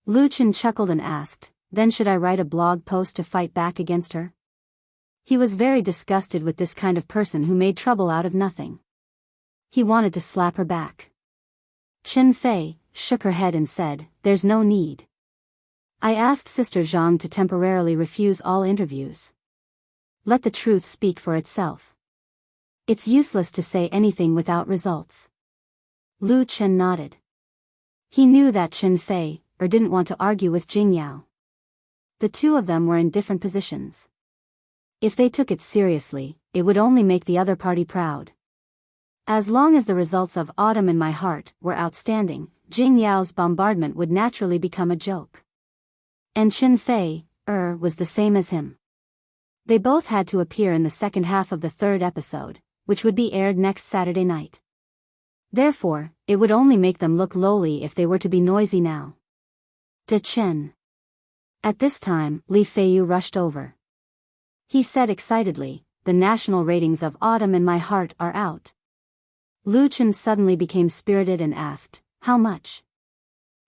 Lu Chen chuckled and asked, "Then should I write a blog post to fight back against her?" He was very disgusted with this kind of person who made trouble out of nothing. He wanted to slap her back. Chen Fei shook her head and said, "There's no need. I asked Sister Zhang to temporarily refuse all interviews. Let the truth speak for itself. It's useless to say anything without results." Lu Chen nodded. He knew that Chen Fei didn't want to argue with Jing Yao. The two of them were in different positions. If they took it seriously, it would only make the other party proud. As long as the results of Autumn in My Heart were outstanding, Jing Yao's bombardment would naturally become a joke. And Chen Fei was the same as him. They both had to appear in the second half of the third episode, which would be aired next Saturday night. Therefore, it would only make them look lowly if they were to be noisy now. De Chen. At this time, Li Feiyu rushed over. He said excitedly, "The national ratings of Autumn in My Heart are out." Lu Chen suddenly became spirited and asked, "How much?"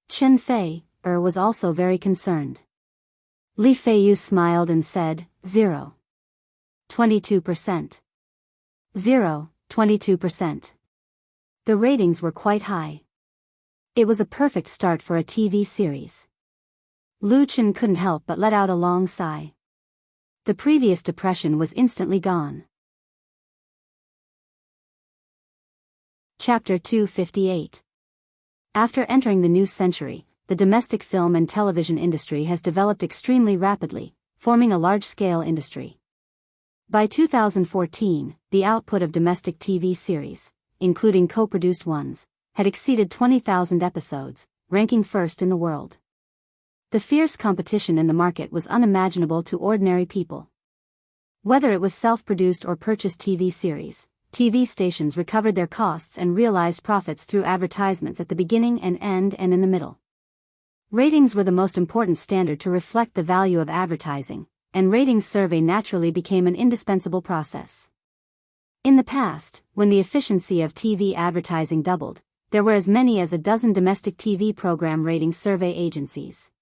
Chen Fei was also very concerned. Li Feiyu smiled and said, 0.22%. 0.22%. The ratings were quite high. It was a perfect start for a TV series. Lu Chen couldn't help but let out a long sigh. The previous depression was instantly gone. Chapter 258. After entering the new century, the domestic film and television industry has developed extremely rapidly, forming a large-scale industry. By 2014, the output of domestic TV series, including co-produced ones, had exceeded 20,000 episodes, ranking first in the world. The fierce competition in the market was unimaginable to ordinary people. Whether it was self-produced or purchased TV series, TV stations recovered their costs and realized profits through advertisements at the beginning and end and in the middle. Ratings were the most important standard to reflect the value of advertising, and ratings survey naturally became an indispensable process. In the past, when the efficiency of TV advertising doubled, there were as many as a dozen domestic TV program rating survey agencies.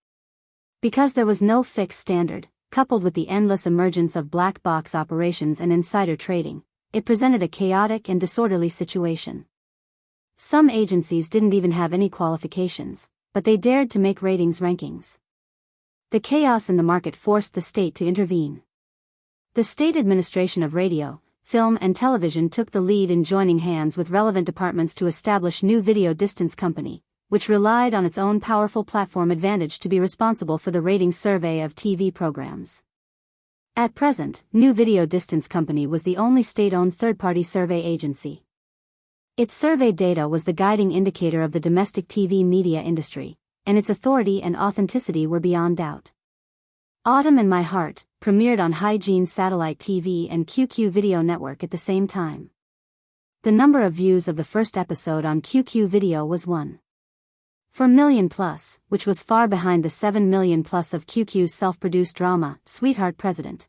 Because there was no fixed standard, coupled with the endless emergence of black box operations and insider trading, it presented a chaotic and disorderly situation. Some agencies didn't even have any qualifications, but they dared to make ratings rankings. The chaos in the market forced the state to intervene. The State Administration of Radio, Film and Television took the lead in joining hands with relevant departments to establish New Video Distance Company, which relied on its own powerful platform advantage to be responsible for the rating survey of TV programs. At present, New Video Distance Company was the only state-owned third-party survey agency. Its survey data was the guiding indicator of the domestic TV media industry, and its authority and authenticity were beyond doubt. Autumn in My Heart premiered on Hygiene Satellite TV and QQ Video Network at the same time. The number of views of the first episode on QQ Video was 1.4 million plus, which was far behind the 7 million plus of QQ's self-produced drama, Sweetheart President.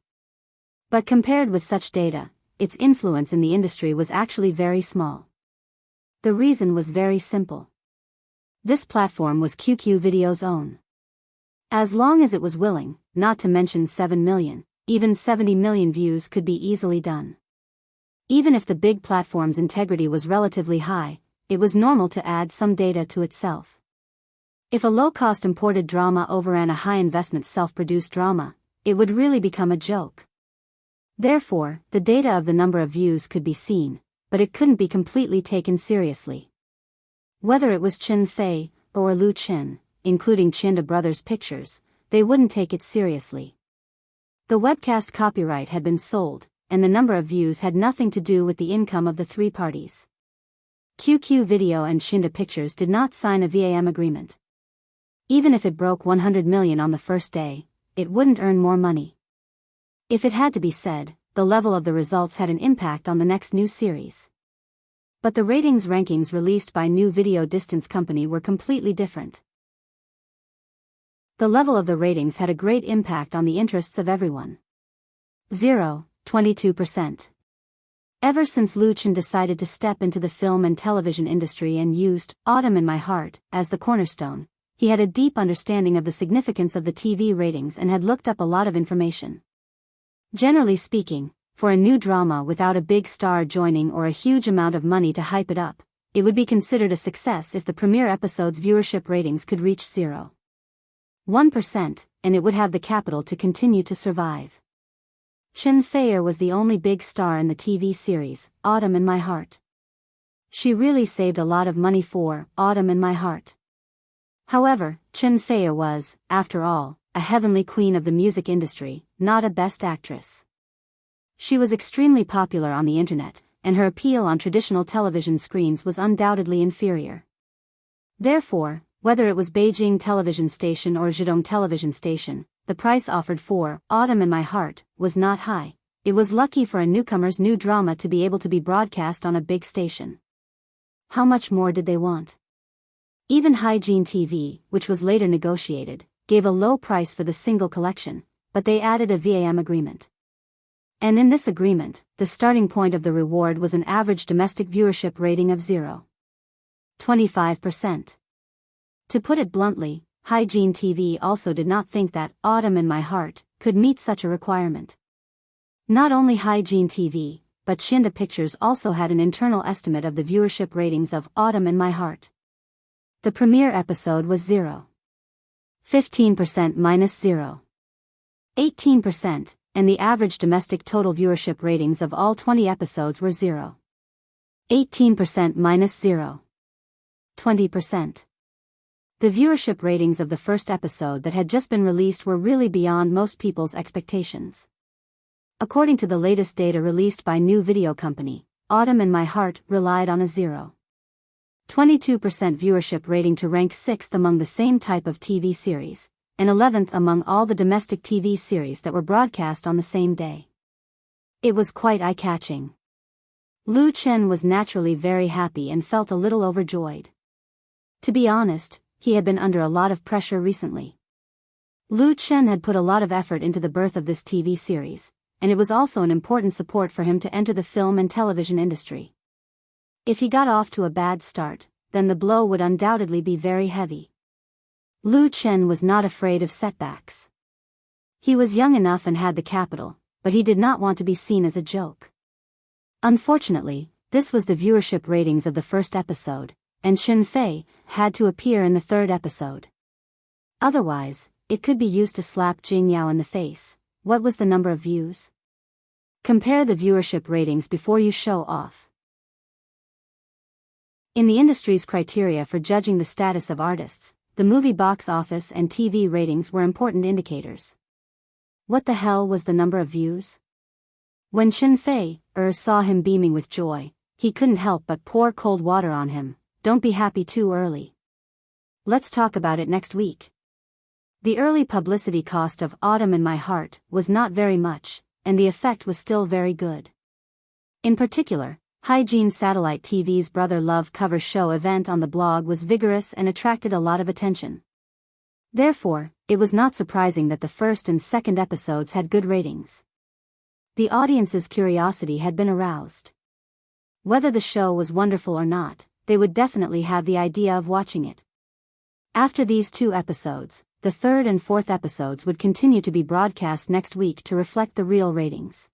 But compared with such data, its influence in the industry was actually very small. The reason was very simple. This platform was QQ Video's own. As long as it was willing, not to mention 7 million, even 70 million views could be easily done. Even if the big platform's integrity was relatively high, it was normal to add some data to itself. If a low-cost imported drama overran a high-investment self-produced drama, it would really become a joke. Therefore, the data of the number of views could be seen, but it couldn't be completely taken seriously. Whether it was Chin Fei or Lu Chin, including Chinda Brothers Pictures, they wouldn't take it seriously. The webcast copyright had been sold, and the number of views had nothing to do with the income of the three parties. QQ Video and Chinda Pictures did not sign a VAM agreement. Even if it broke 100 million on the first day, it wouldn't earn more money. If it had to be said, the level of the results had an impact on the next new series. But the ratings rankings released by New Video Distance Company were completely different. The level of the ratings had a great impact on the interests of everyone. 22%. Ever since Lu Chen decided to step into the film and television industry and used Autumn in My Heart as the cornerstone, he had a deep understanding of the significance of the TV ratings and had looked up a lot of information. Generally speaking, for a new drama without a big star joining or a huge amount of money to hype it up, it would be considered a success if the premiere episode's viewership ratings could reach 0.1%, and it would have the capital to continue to survive. Chen Feier was the only big star in the TV series, Autumn in My Heart. She really saved a lot of money for Autumn in My Heart. However, Chen Feier was, after all, a heavenly queen of the music industry, not a best actress. She was extremely popular on the internet, and her appeal on traditional television screens was undoubtedly inferior. Therefore, whether it was Beijing Television Station or Zhejiang Television Station, the price offered for Autumn in My Heart was not high. It was lucky for a newcomer's new drama to be able to be broadcast on a big station. How much more did they want? Even Hygiene TV, which was later negotiated, gave a low price for the single collection, but they added a VAM agreement. And in this agreement, the starting point of the reward was an average domestic viewership rating of 0.25%. To put it bluntly, Hygiene TV also did not think that Autumn in My Heart could meet such a requirement. Not only Hygiene TV, but Chinda Pictures also had an internal estimate of the viewership ratings of Autumn in My Heart. The premiere episode was 0.15% minus 0.18%, and the average domestic total viewership ratings of all 20 episodes were 0.18% minus 0.20%. The viewership ratings of the first episode that had just been released were really beyond most people's expectations. According to the latest data released by New Video Company, Autumn in My Heart relied on a 0.22% viewership rating to rank 6th among the same type of TV series, and 11th among all the domestic TV series that were broadcast on the same day. It was quite eye-catching. Lu Chen was naturally very happy and felt a little overjoyed. To be honest, he had been under a lot of pressure recently. Lu Chen had put a lot of effort into the birth of this TV series, and it was also an important support for him to enter the film and television industry. If he got off to a bad start, then the blow would undoubtedly be very heavy. Lu Chen was not afraid of setbacks. He was young enough and had the capital, but he did not want to be seen as a joke. Unfortunately, this was the viewership ratings of the first episode, and Chen Fei had to appear in the third episode. Otherwise, it could be used to slap Jing Yao in the face. What was the number of views? Compare the viewership ratings before you show off. In the industry's criteria for judging the status of artists, the movie box office and TV ratings were important indicators. What the hell was the number of views? When Chen Fei saw him beaming with joy, he couldn't help but pour cold water on him. Don't be happy too early. Let's talk about it next week. The early publicity cost of Autumn in My Heart was not very much, and the effect was still very good. In particular, Hygiene Satellite TV's Brother Love cover show event on the blog was vigorous and attracted a lot of attention. Therefore, it was not surprising that the first and second episodes had good ratings. The audience's curiosity had been aroused. Whether the show was wonderful or not, they would definitely have the idea of watching it. After these two episodes, the third and fourth episodes would continue to be broadcast next week to reflect the real ratings.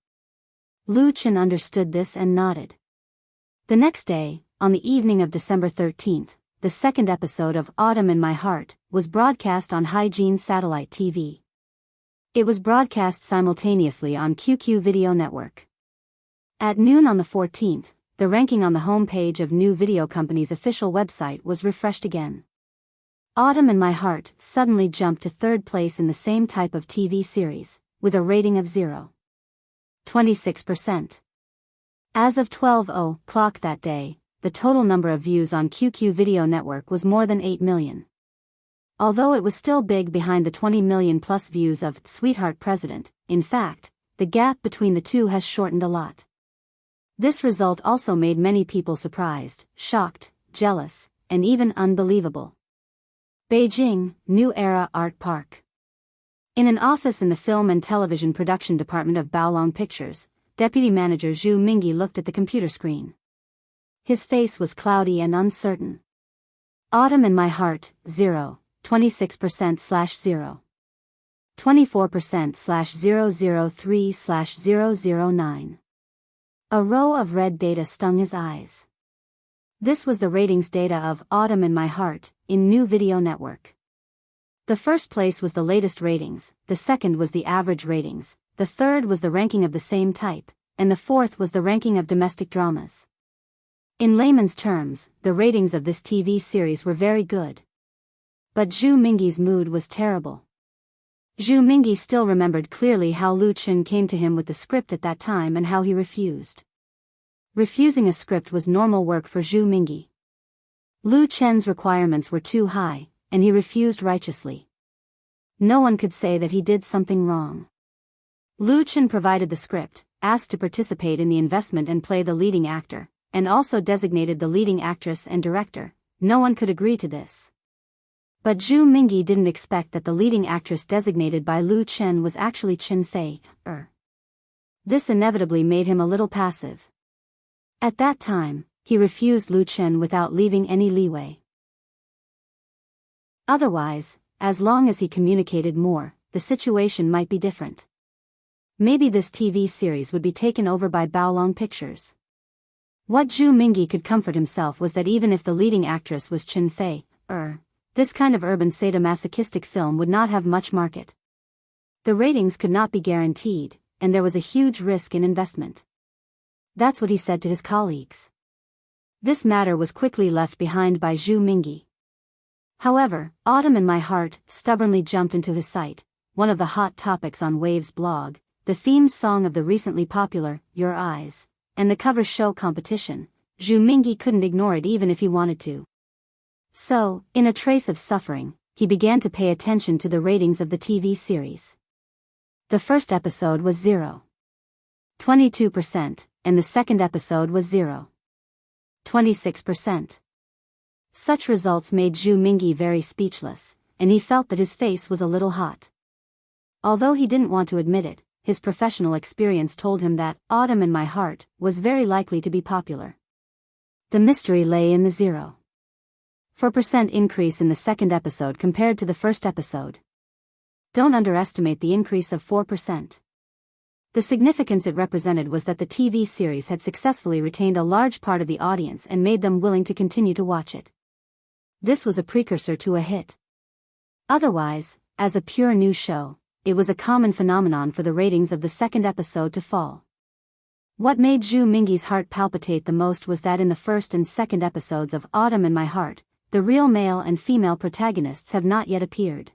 Lu Chen understood this and nodded. The next day, on the evening of December 13th, the second episode of Autumn in My Heart was broadcast on Hygiene Satellite TV. It was broadcast simultaneously on QQ Video Network. At noon on the 14th, the ranking on the home page of New Video Company's official website was refreshed again. Autumn in My Heart suddenly jumped to third place in the same type of TV series, with a rating of 0.26%. As of 12:00 that day, the total number of views on QQ Video Network was more than 8 million. Although it was still big behind the 20 million plus views of Sweetheart President, in fact, the gap between the two has shortened a lot. This result also made many people surprised, shocked, jealous, and even unbelievable. Beijing, New Era Art Park. In an office in the Film and Television Production Department of Baolong Pictures, Deputy Manager Zhu Mingyi looked at the computer screen. His face was cloudy and uncertain. Autumn in My Heart, 0.26%/0. 24%/003/009. A row of red data stung his eyes. This was the ratings data of Autumn in My Heart, in New Video Network. The first place was the latest ratings, the second was the average ratings, the third was the ranking of the same type, and the fourth was the ranking of domestic dramas. In layman's terms, the ratings of this TV series were very good. But Zhu Mingyi's mood was terrible. Zhu Mingyi still remembered clearly how Lu Chen came to him with the script at that time and how he refused. Refusing a script was normal work for Zhu Mingyi. Lu Chen's requirements were too high, and he refused righteously. No one could say that he did something wrong. Lu Chen provided the script, asked to participate in the investment and play the leading actor, and also designated the leading actress and director. No one could agree to this. But Zhu Mingyi didn't expect that the leading actress designated by Lu Chen was actually Chen Fei. This inevitably made him a little passive. At that time, he refused Lu Chen without leaving any leeway. Otherwise, as long as he communicated more, the situation might be different. Maybe this TV series would be taken over by Baolong Pictures. What Zhu Mingyi could comfort himself was that even if the leading actress was Chen Fei, this kind of urban sadomasochistic film would not have much market. The ratings could not be guaranteed, and there was a huge risk in investment. That's what he said to his colleagues. This matter was quickly left behind by Zhu Mingyi. However, Autumn in My Heart stubbornly jumped into his sight, one of the hot topics on Wave's blog, the theme song of the recently popular Your Eyes, and the cover show competition. Zhu Mingyi couldn't ignore it even if he wanted to. So, in a trace of suffering, he began to pay attention to the ratings of the TV series. The first episode was 0.22%, and the second episode was 0.26%. Such results made Zhu Mingyi very speechless, and he felt that his face was a little hot. Although he didn't want to admit it, his professional experience told him that Autumn in My Heart was very likely to be popular. The mystery lay in the 0.4% increase in the second episode compared to the first episode. Don't underestimate the increase of 4%. The significance it represented was that the TV series had successfully retained a large part of the audience and made them willing to continue to watch it. This was a precursor to a hit. Otherwise, as a pure new show, it was a common phenomenon for the ratings of the second episode to fall. What made Zhu Mingyi's heart palpitate the most was that in the first and second episodes of Autumn in My Heart, the real male and female protagonists have not yet appeared.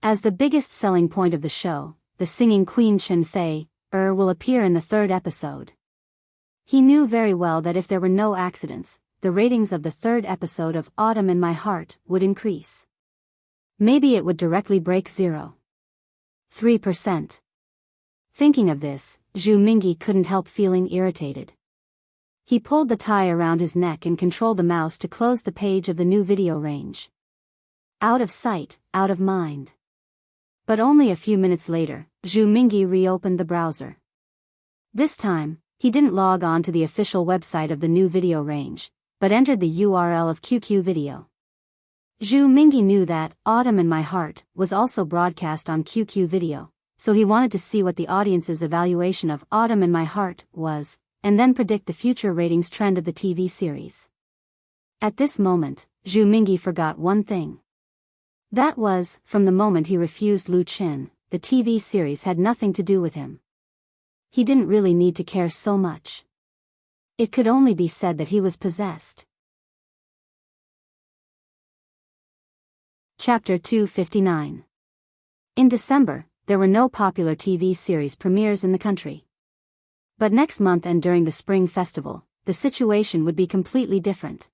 As the biggest selling point of the show, the singing queen Chen Fei will appear in the third episode. He knew very well that if there were no accidents, the ratings of the third episode of Autumn in My Heart would increase. Maybe it would directly break 0.3%. Thinking of this, Zhu Mingyi couldn't help feeling irritated. He pulled the tie around his neck and controlled the mouse to close the page of the new video range. Out of sight, out of mind. But only a few minutes later, Zhu Mingyi reopened the browser. This time, he didn't log on to the official website of the new video range, but entered the URL of QQ Video. Zhu Mingyi knew that Autumn in My Heart was also broadcast on QQ Video, so he wanted to see what the audience's evaluation of Autumn in My Heart was, and then predict the future ratings trend of the TV series. At this moment, Zhu Mingyi forgot one thing. That was, from the moment he refused Lu Qin, the TV series had nothing to do with him. He didn't really need to care so much. It could only be said that he was possessed. Chapter 259. In December, there were no popular TV series premieres in the country. But next month and during the Spring Festival, the situation would be completely different.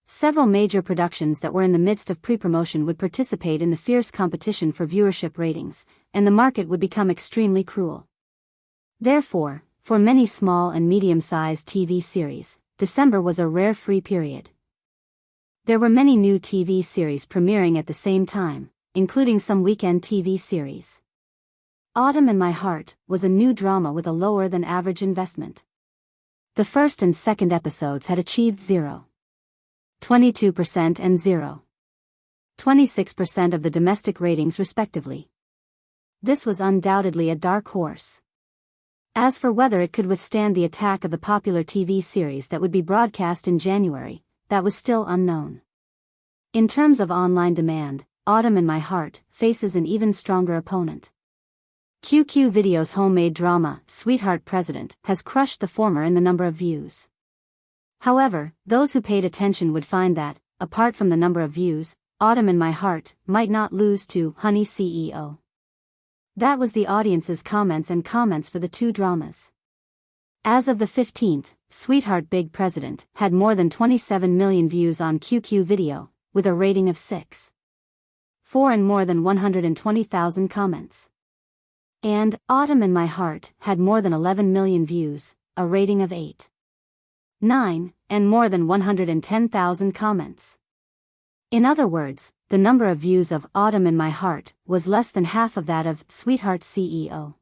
Several major productions that were in the midst of pre-promotion would participate in the fierce competition for viewership ratings, and the market would become extremely cruel. Therefore, for many small and medium-sized TV series, December was a rare free period. There were many new TV series premiering at the same time, including some weekend TV series. Autumn in My Heart was a new drama with a lower-than-average investment. The first and second episodes had achieved 0.22% and 0.26% of the domestic ratings respectively. This was undoubtedly a dark horse. As for whether it could withstand the attack of the popular TV series that would be broadcast in January, that was still unknown. In terms of online demand, Autumn in My Heart faces an even stronger opponent. QQ Video's homemade drama, Sweetheart President, has crushed the former in the number of views. However, those who paid attention would find that, apart from the number of views, Autumn in My Heart might not lose to Honey CEO. That was the audience's comments for the two dramas. As of the 15th, Sweetheart Big President had more than 27 million views on QQ Video, with a rating of 6.4 and more than 120,000 comments. And Autumn in My Heart had more than 11 million views, a rating of 8.9, and more than 110,000 comments. In other words, the number of views of Autumn in My Heart was less than half of that of Sweetheart CEO.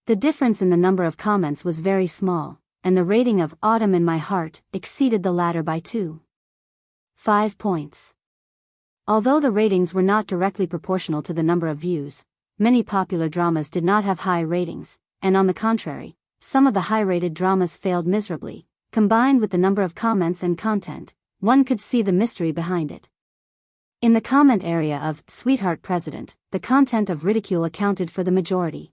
The difference in the number of comments was very small, and the rating of Autumn in My Heart exceeded the latter by 2.5 points. Although the ratings were not directly proportional to the number of views, many popular dramas did not have high ratings, and on the contrary, some of the high-rated dramas failed miserably. Combined with the number of comments and content, one could see the mystery behind it. In the comment area of Sweetheart President, the content of ridicule accounted for the majority.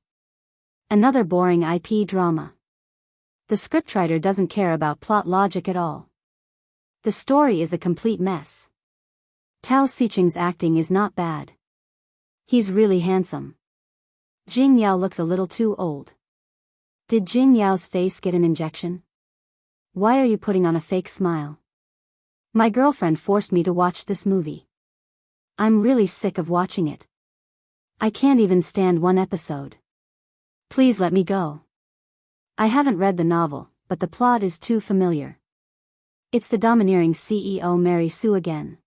Another boring IP drama. The scriptwriter doesn't care about plot logic at all. The story is a complete mess. Tao Xiqing's acting is not bad. He's really handsome. Jing Yao looks a little too old. Did Jing Yao's face get an injection? Why are you putting on a fake smile? My girlfriend forced me to watch this movie. I'm really sick of watching it. I can't even stand one episode. Please let me go. I haven't read the novel, but the plot is too familiar. It's the domineering CEO Mary Sue again.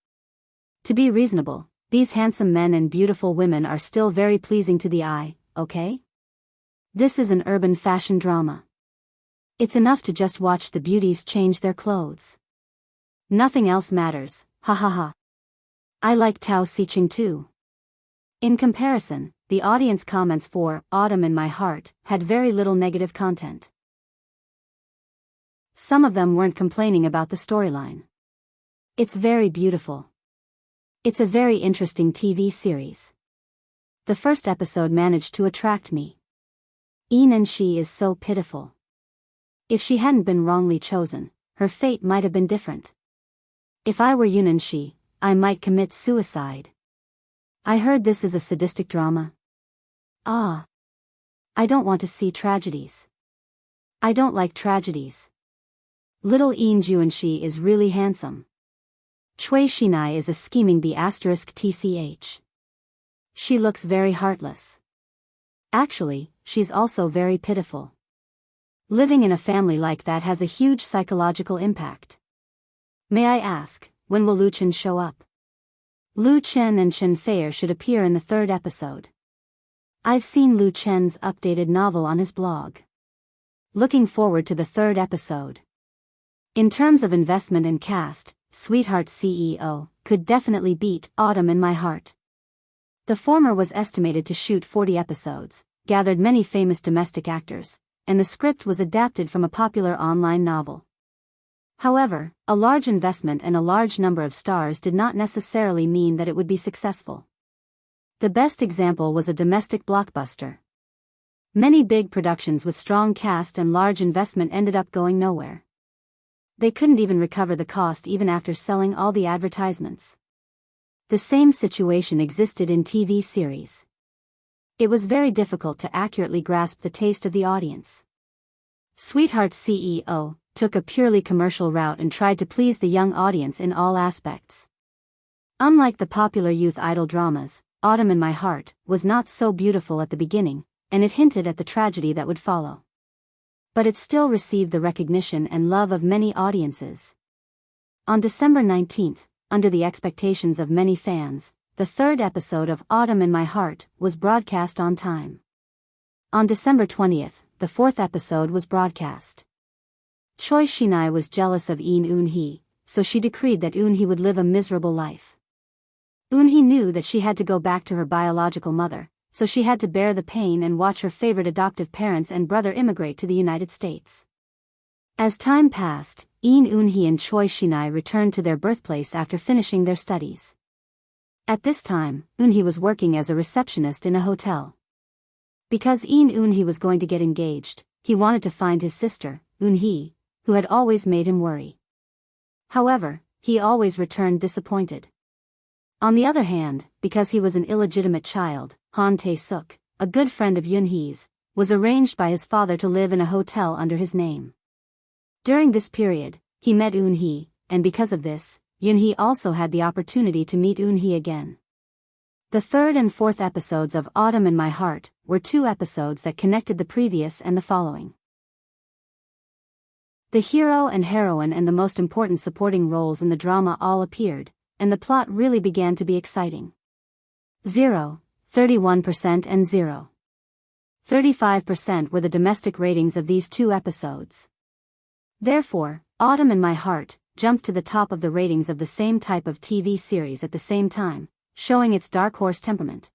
To be reasonable, these handsome men and beautiful women are still very pleasing to the eye, okay? This is an urban fashion drama. It's enough to just watch the beauties change their clothes. Nothing else matters, ha ha ha. I like Tao Siching too. In comparison, the audience comments for Autumn in My Heart had very little negative content. Some of them weren't complaining about the storyline. It's very beautiful. It's a very interesting TV series. The first episode managed to attract me. And she is so pitiful. If she hadn't been wrongly chosen, her fate might have been different. If I were and she, I might commit suicide. I heard this is a sadistic drama. Ah. I don't want to see tragedies. I don't like tragedies. Little and she is really handsome. Chui Shinai is a scheming B*tch. She looks very heartless. Actually, she's also very pitiful. Living in a family like that has a huge psychological impact. May I ask, when will Lu Chen show up? Lu Chen and Chen Feier should appear in the third episode. I've seen Lu Chen's updated novel on his blog. Looking forward to the third episode. In terms of investment and cast, Sweetheart CEO could definitely beat Autumn in My Heart. The former was estimated to shoot 40 episodes, gathered many famous domestic actors, and the script was adapted from a popular online novel. However, a large investment and a large number of stars did not necessarily mean that it would be successful. The best example was a domestic blockbuster. Many big productions with strong cast and large investment ended up going nowhere. They couldn't even recover the cost even after selling all the advertisements. The same situation existed in TV series. It was very difficult to accurately grasp the taste of the audience. Sweetheart CEO took a purely commercial route and tried to please the young audience in all aspects. Unlike the popular youth idol dramas, Autumn in My Heart was not so beautiful at the beginning, and it hinted at the tragedy that would follow. But it still received the recognition and love of many audiences. On December 19th, under the expectations of many fans, the third episode of Autumn in My Heart was broadcast on time. On December 20th, the fourth episode was broadcast. Choi Shinai was jealous of Eun-hee, so she decreed that Eun-hee would live a miserable life. Eun-hee knew that she had to go back to her biological mother, so she had to bear the pain and watch her favorite adoptive parents and brother immigrate to the United States. As time passed, Eun-hee and Choi Shinai returned to their birthplace after finishing their studies. At this time, Eun-hee was working as a receptionist in a hotel. Because Eun-hee was going to get engaged, he wanted to find his sister, Eun-hee, who had always made him worry. However, he always returned disappointed. On the other hand, because he was an illegitimate child, Han Tae-suk, a good friend of Eun-hee's, was arranged by his father to live in a hotel under his name. During this period, he met Eun-hee, and because of this, Eun-hee also had the opportunity to meet Eun-hee again. The third and fourth episodes of Autumn in My Heart were two episodes that connected the previous and the following. The hero and heroine and the most important supporting roles in the drama all appeared, and the plot really began to be exciting. 0, 31% and 0. 35% were the domestic ratings of these two episodes. Therefore, Autumn in My Heart jumped to the top of the ratings of the same type of TV series at the same time, showing its dark horse temperament.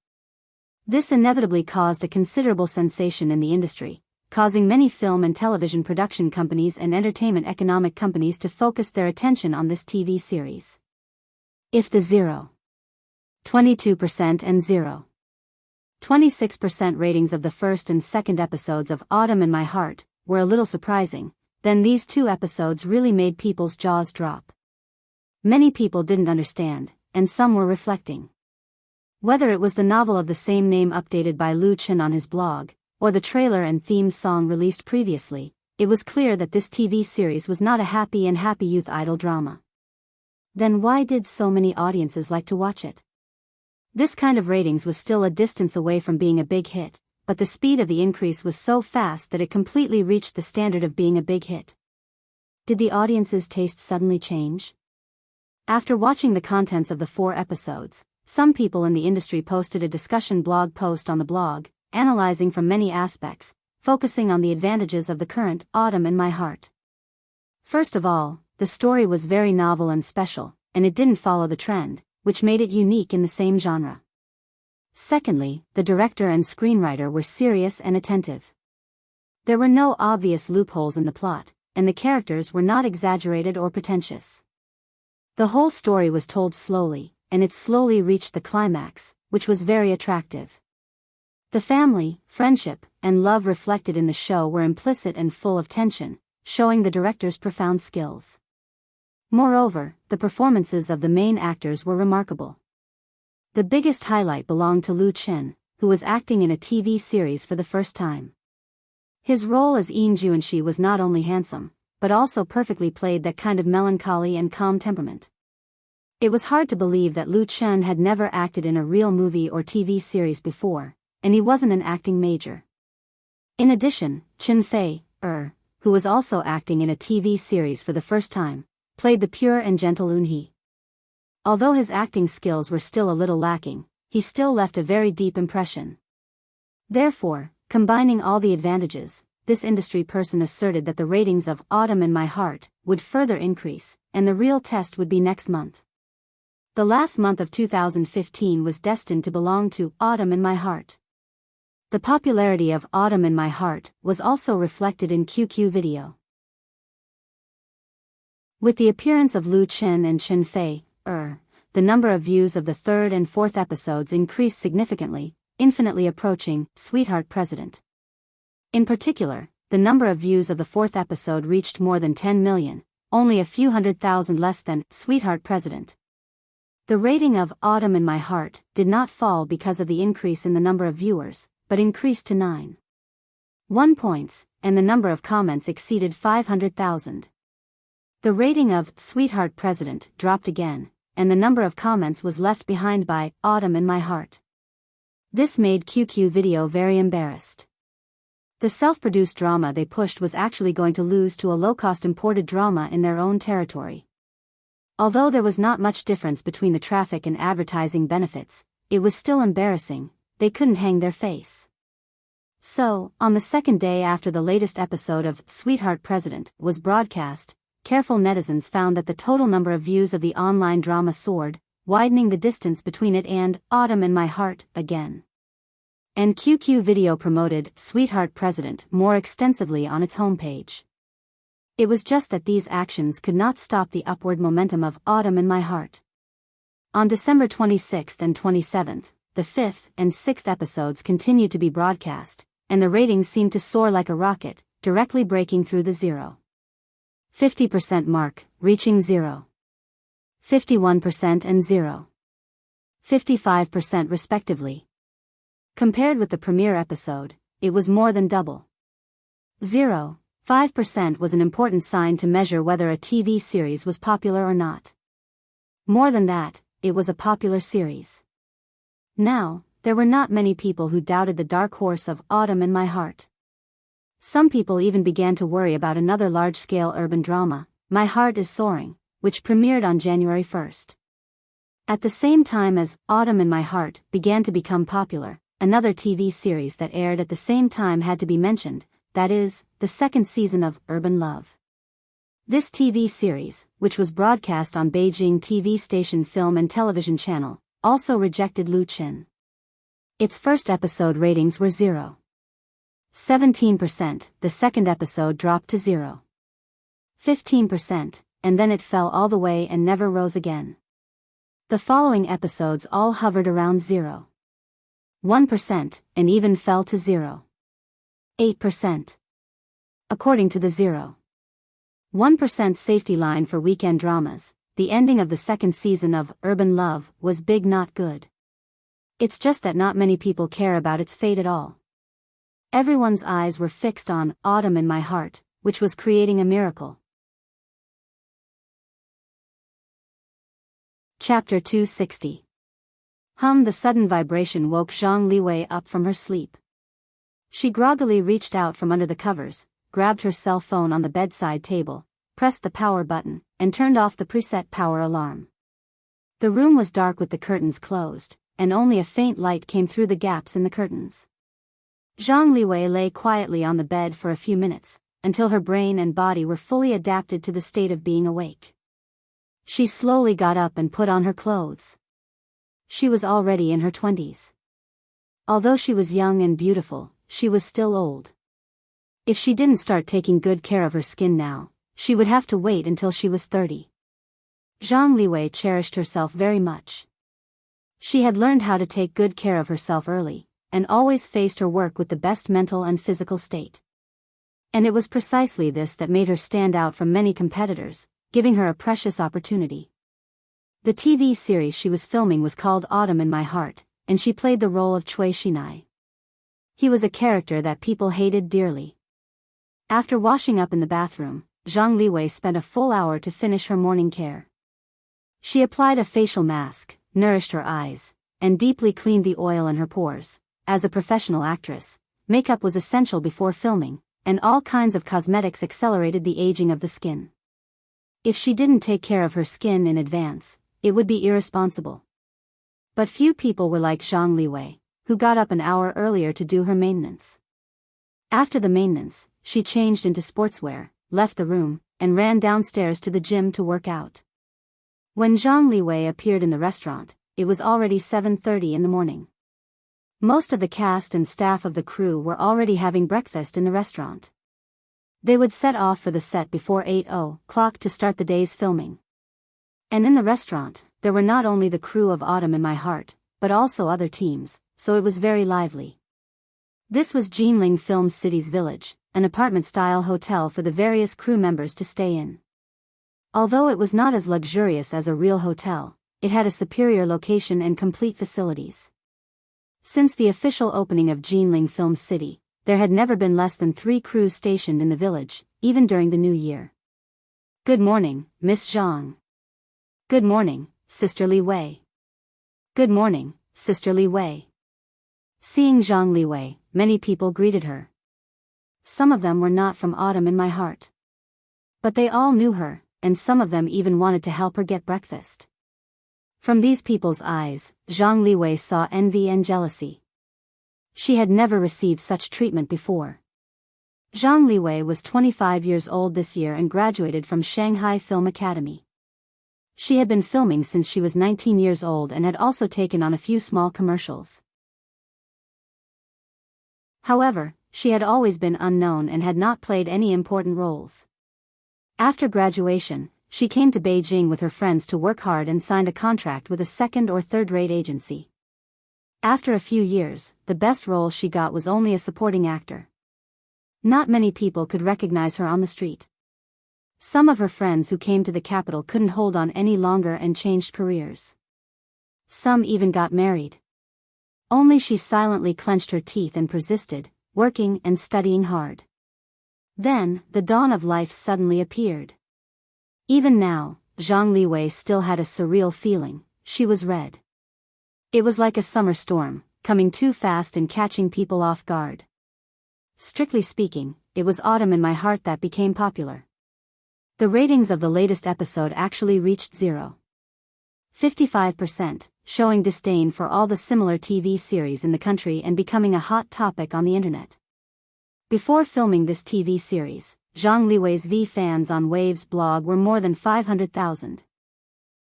This inevitably caused a considerable sensation in the industry, causing many film and television production companies and entertainment economic companies to focus their attention on this TV series. If the 0, 22% and 0, 26% ratings of the first and second episodes of Autumn in My Heart were a little surprising, then these two episodes really made people's jaws drop. Many people didn't understand, and some were reflecting. Whether it was the novel of the same name updated by Lu Chen on his blog, or the trailer and theme song released previously, it was clear that this TV series was not a happy youth idol drama. Then why did so many audiences like to watch it? This kind of ratings was still a distance away from being a big hit, but the speed of the increase was so fast that it completely reached the standard of being a big hit. Did the audience's taste suddenly change? After watching the contents of the 4 episodes, some people in the industry posted a discussion blog post on the blog, analyzing from many aspects, focusing on the advantages of the current Autumn in My Heart. First of all, the story was very novel and special, and it didn't follow the trend, which made it unique in the same genre. Secondly, the director and screenwriter were serious and attentive. There were no obvious loopholes in the plot, and the characters were not exaggerated or pretentious. The whole story was told slowly, and it slowly reached the climax, which was very attractive. The family, friendship, and love reflected in the show were implicit and full of tension, showing the director's profound skills. Moreover, the performances of the main actors were remarkable. The biggest highlight belonged to Lu Chen, who was acting in a TV series for the first time. His role as Yin Juanxi was not only handsome, but also perfectly played that kind of melancholy and calm temperament. It was hard to believe that Lu Chen had never acted in a real movie or TV series before, and he wasn't an acting major. In addition, Chen Fei, who was also acting in a TV series for the first time, played the pure and gentle Eunhee. Although his acting skills were still a little lacking, he still left a very deep impression. Therefore, combining all the advantages, this industry person asserted that the ratings of Autumn in My Heart would further increase, and the real test would be next month. The last month of 2015 was destined to belong to Autumn in My Heart. The popularity of Autumn in My Heart was also reflected in QQ Video. With the appearance of Lu Chen and Chen Fei, the number of views of the 3rd and 4th episodes increased significantly, infinitely approaching Sweetheart President. In particular, the number of views of the 4th episode reached more than 10 million, only a few 100,000 less than Sweetheart President. The rating of Autumn in My Heart did not fall because of the increase in the number of viewers, but increased to 9.1 points, and the number of comments exceeded 500,000. The rating of Sweetheart President dropped again, and the number of comments was left behind by Autumn in My Heart. This made QQ Video very embarrassed. The self-produced drama they pushed was actually going to lose to a low-cost imported drama in their own territory. Although there was not much difference between the traffic and advertising benefits, it was still embarrassing. They couldn't hang their face. So, on the second day after the latest episode of Sweetheart President was broadcast, careful netizens found that the total number of views of the online drama soared, widening the distance between it and Autumn in My Heart again. And QQ Video promoted Sweetheart President more extensively on its homepage. It was just that these actions could not stop the upward momentum of Autumn in My Heart. On December 26th and 27th, the 5th and 6th episodes continued to be broadcast, and the ratings seemed to soar like a rocket, directly breaking through the 0.50% mark, reaching 0.51% and 0.55% respectively. Compared with the premiere episode, it was more than double. 0.5% was an important sign to measure whether a TV series was popular or not. More than that, it was a popular series. Now, there were not many people who doubted the dark horse of Autumn in My Heart. Some people even began to worry about another large-scale urban drama, My Heart is Soaring, which premiered on January 1st. At the same time as Autumn in My Heart began to become popular, another TV series that aired at the same time had to be mentioned, that is, the 2nd season of Urban Love. This TV series, which was broadcast on Beijing TV station Film and Television Channel, also rejected Lu Chen. Its first episode ratings were 0.17%, the second episode dropped to 0.15%, and then it fell all the way and never rose again. The following episodes all hovered around 0.1% and even fell to 0.8%. According to the 0.1% safety line for weekend dramas, the ending of the 2nd season of Urban Love was big not good. It's just that not many people care about its fate at all. Everyone's eyes were fixed on Autumn in My Heart, which was creating a miracle. Chapter 260. The sudden vibration woke Zhang Liwei up from her sleep. She groggily reached out from under the covers, grabbed her cell phone on the bedside table, pressed the power button, and turned off the preset power alarm. The room was dark with the curtains closed, and only a faint light came through the gaps in the curtains. Zhang Liwei lay quietly on the bed for a few minutes, until her brain and body were fully adapted to the state of being awake. She slowly got up and put on her clothes. She was already in her 20s. Although she was young and beautiful, she was still old. If she didn't start taking good care of her skin now, she would have to wait until she was 30. Zhang Liwei cherished herself very much. She had learned how to take good care of herself early, and always faced her work with the best mental and physical state. And it was precisely this that made her stand out from many competitors, giving her a precious opportunity. The TV series she was filming was called Autumn in My Heart, and she played the role of Cui Xinai. He was a character that people hated dearly. After washing up in the bathroom, Zhang Liwei spent a full hour to finish her morning care. She applied a facial mask, nourished her eyes, and deeply cleaned the oil in her pores. As a professional actress, makeup was essential before filming, and all kinds of cosmetics accelerated the aging of the skin. If she didn't take care of her skin in advance, it would be irresponsible. But few people were like Zhang Liwei, who got up an hour earlier to do her maintenance. After the maintenance, she changed into sportswear, left the room, and ran downstairs to the gym to work out. When Zhang Liwei appeared in the restaurant, it was already 7:30 in the morning. Most of the cast and staff of the crew were already having breakfast in the restaurant. They would set off for the set before 8:00 to start the day's filming. And in the restaurant, there were not only the crew of Autumn in My Heart, but also other teams, so it was very lively. This was Jinling Film City's village, an apartment-style hotel for the various crew members to stay in. Although it was not as luxurious as a real hotel, it had a superior location and complete facilities. Since the official opening of Jinling Film City, there had never been less than 3 crews stationed in the village, even during the New Year. "Good morning, Miss Zhang." "Good morning, Sister Li Wei." "Good morning, Sister Li Wei." Seeing Zhang Liwei, many people greeted her. Some of them were not from Autumn in My Heart. But they all knew her, and some of them even wanted to help her get breakfast. From these people's eyes, Zhang Liwei saw envy and jealousy. She had never received such treatment before. Zhang Liwei was 25 years old this year and graduated from Shanghai Film Academy. She had been filming since she was 19 years old and had also taken on a few small commercials. However, she had always been unknown and had not played any important roles. After graduation, she came to Beijing with her friends to work hard and signed a contract with a second- or third-rate agency. After a few years, the best role she got was only a supporting actor. Not many people could recognize her on the street. Some of her friends who came to the capital couldn't hold on any longer and changed careers. Some even got married. Only she silently clenched her teeth and persisted, working and studying hard. Then, the dawn of life suddenly appeared. Even now, Zhang Liwei still had a surreal feeling. She was red. It was like a summer storm, coming too fast and catching people off guard. Strictly speaking, it was Autumn in My Heart that became popular. The ratings of the latest episode actually reached 0.55%, showing disdain for all the similar TV series in the country and becoming a hot topic on the internet. Before filming this TV series, Zhang Liwei's V fans on Wave's blog were more than 500,000.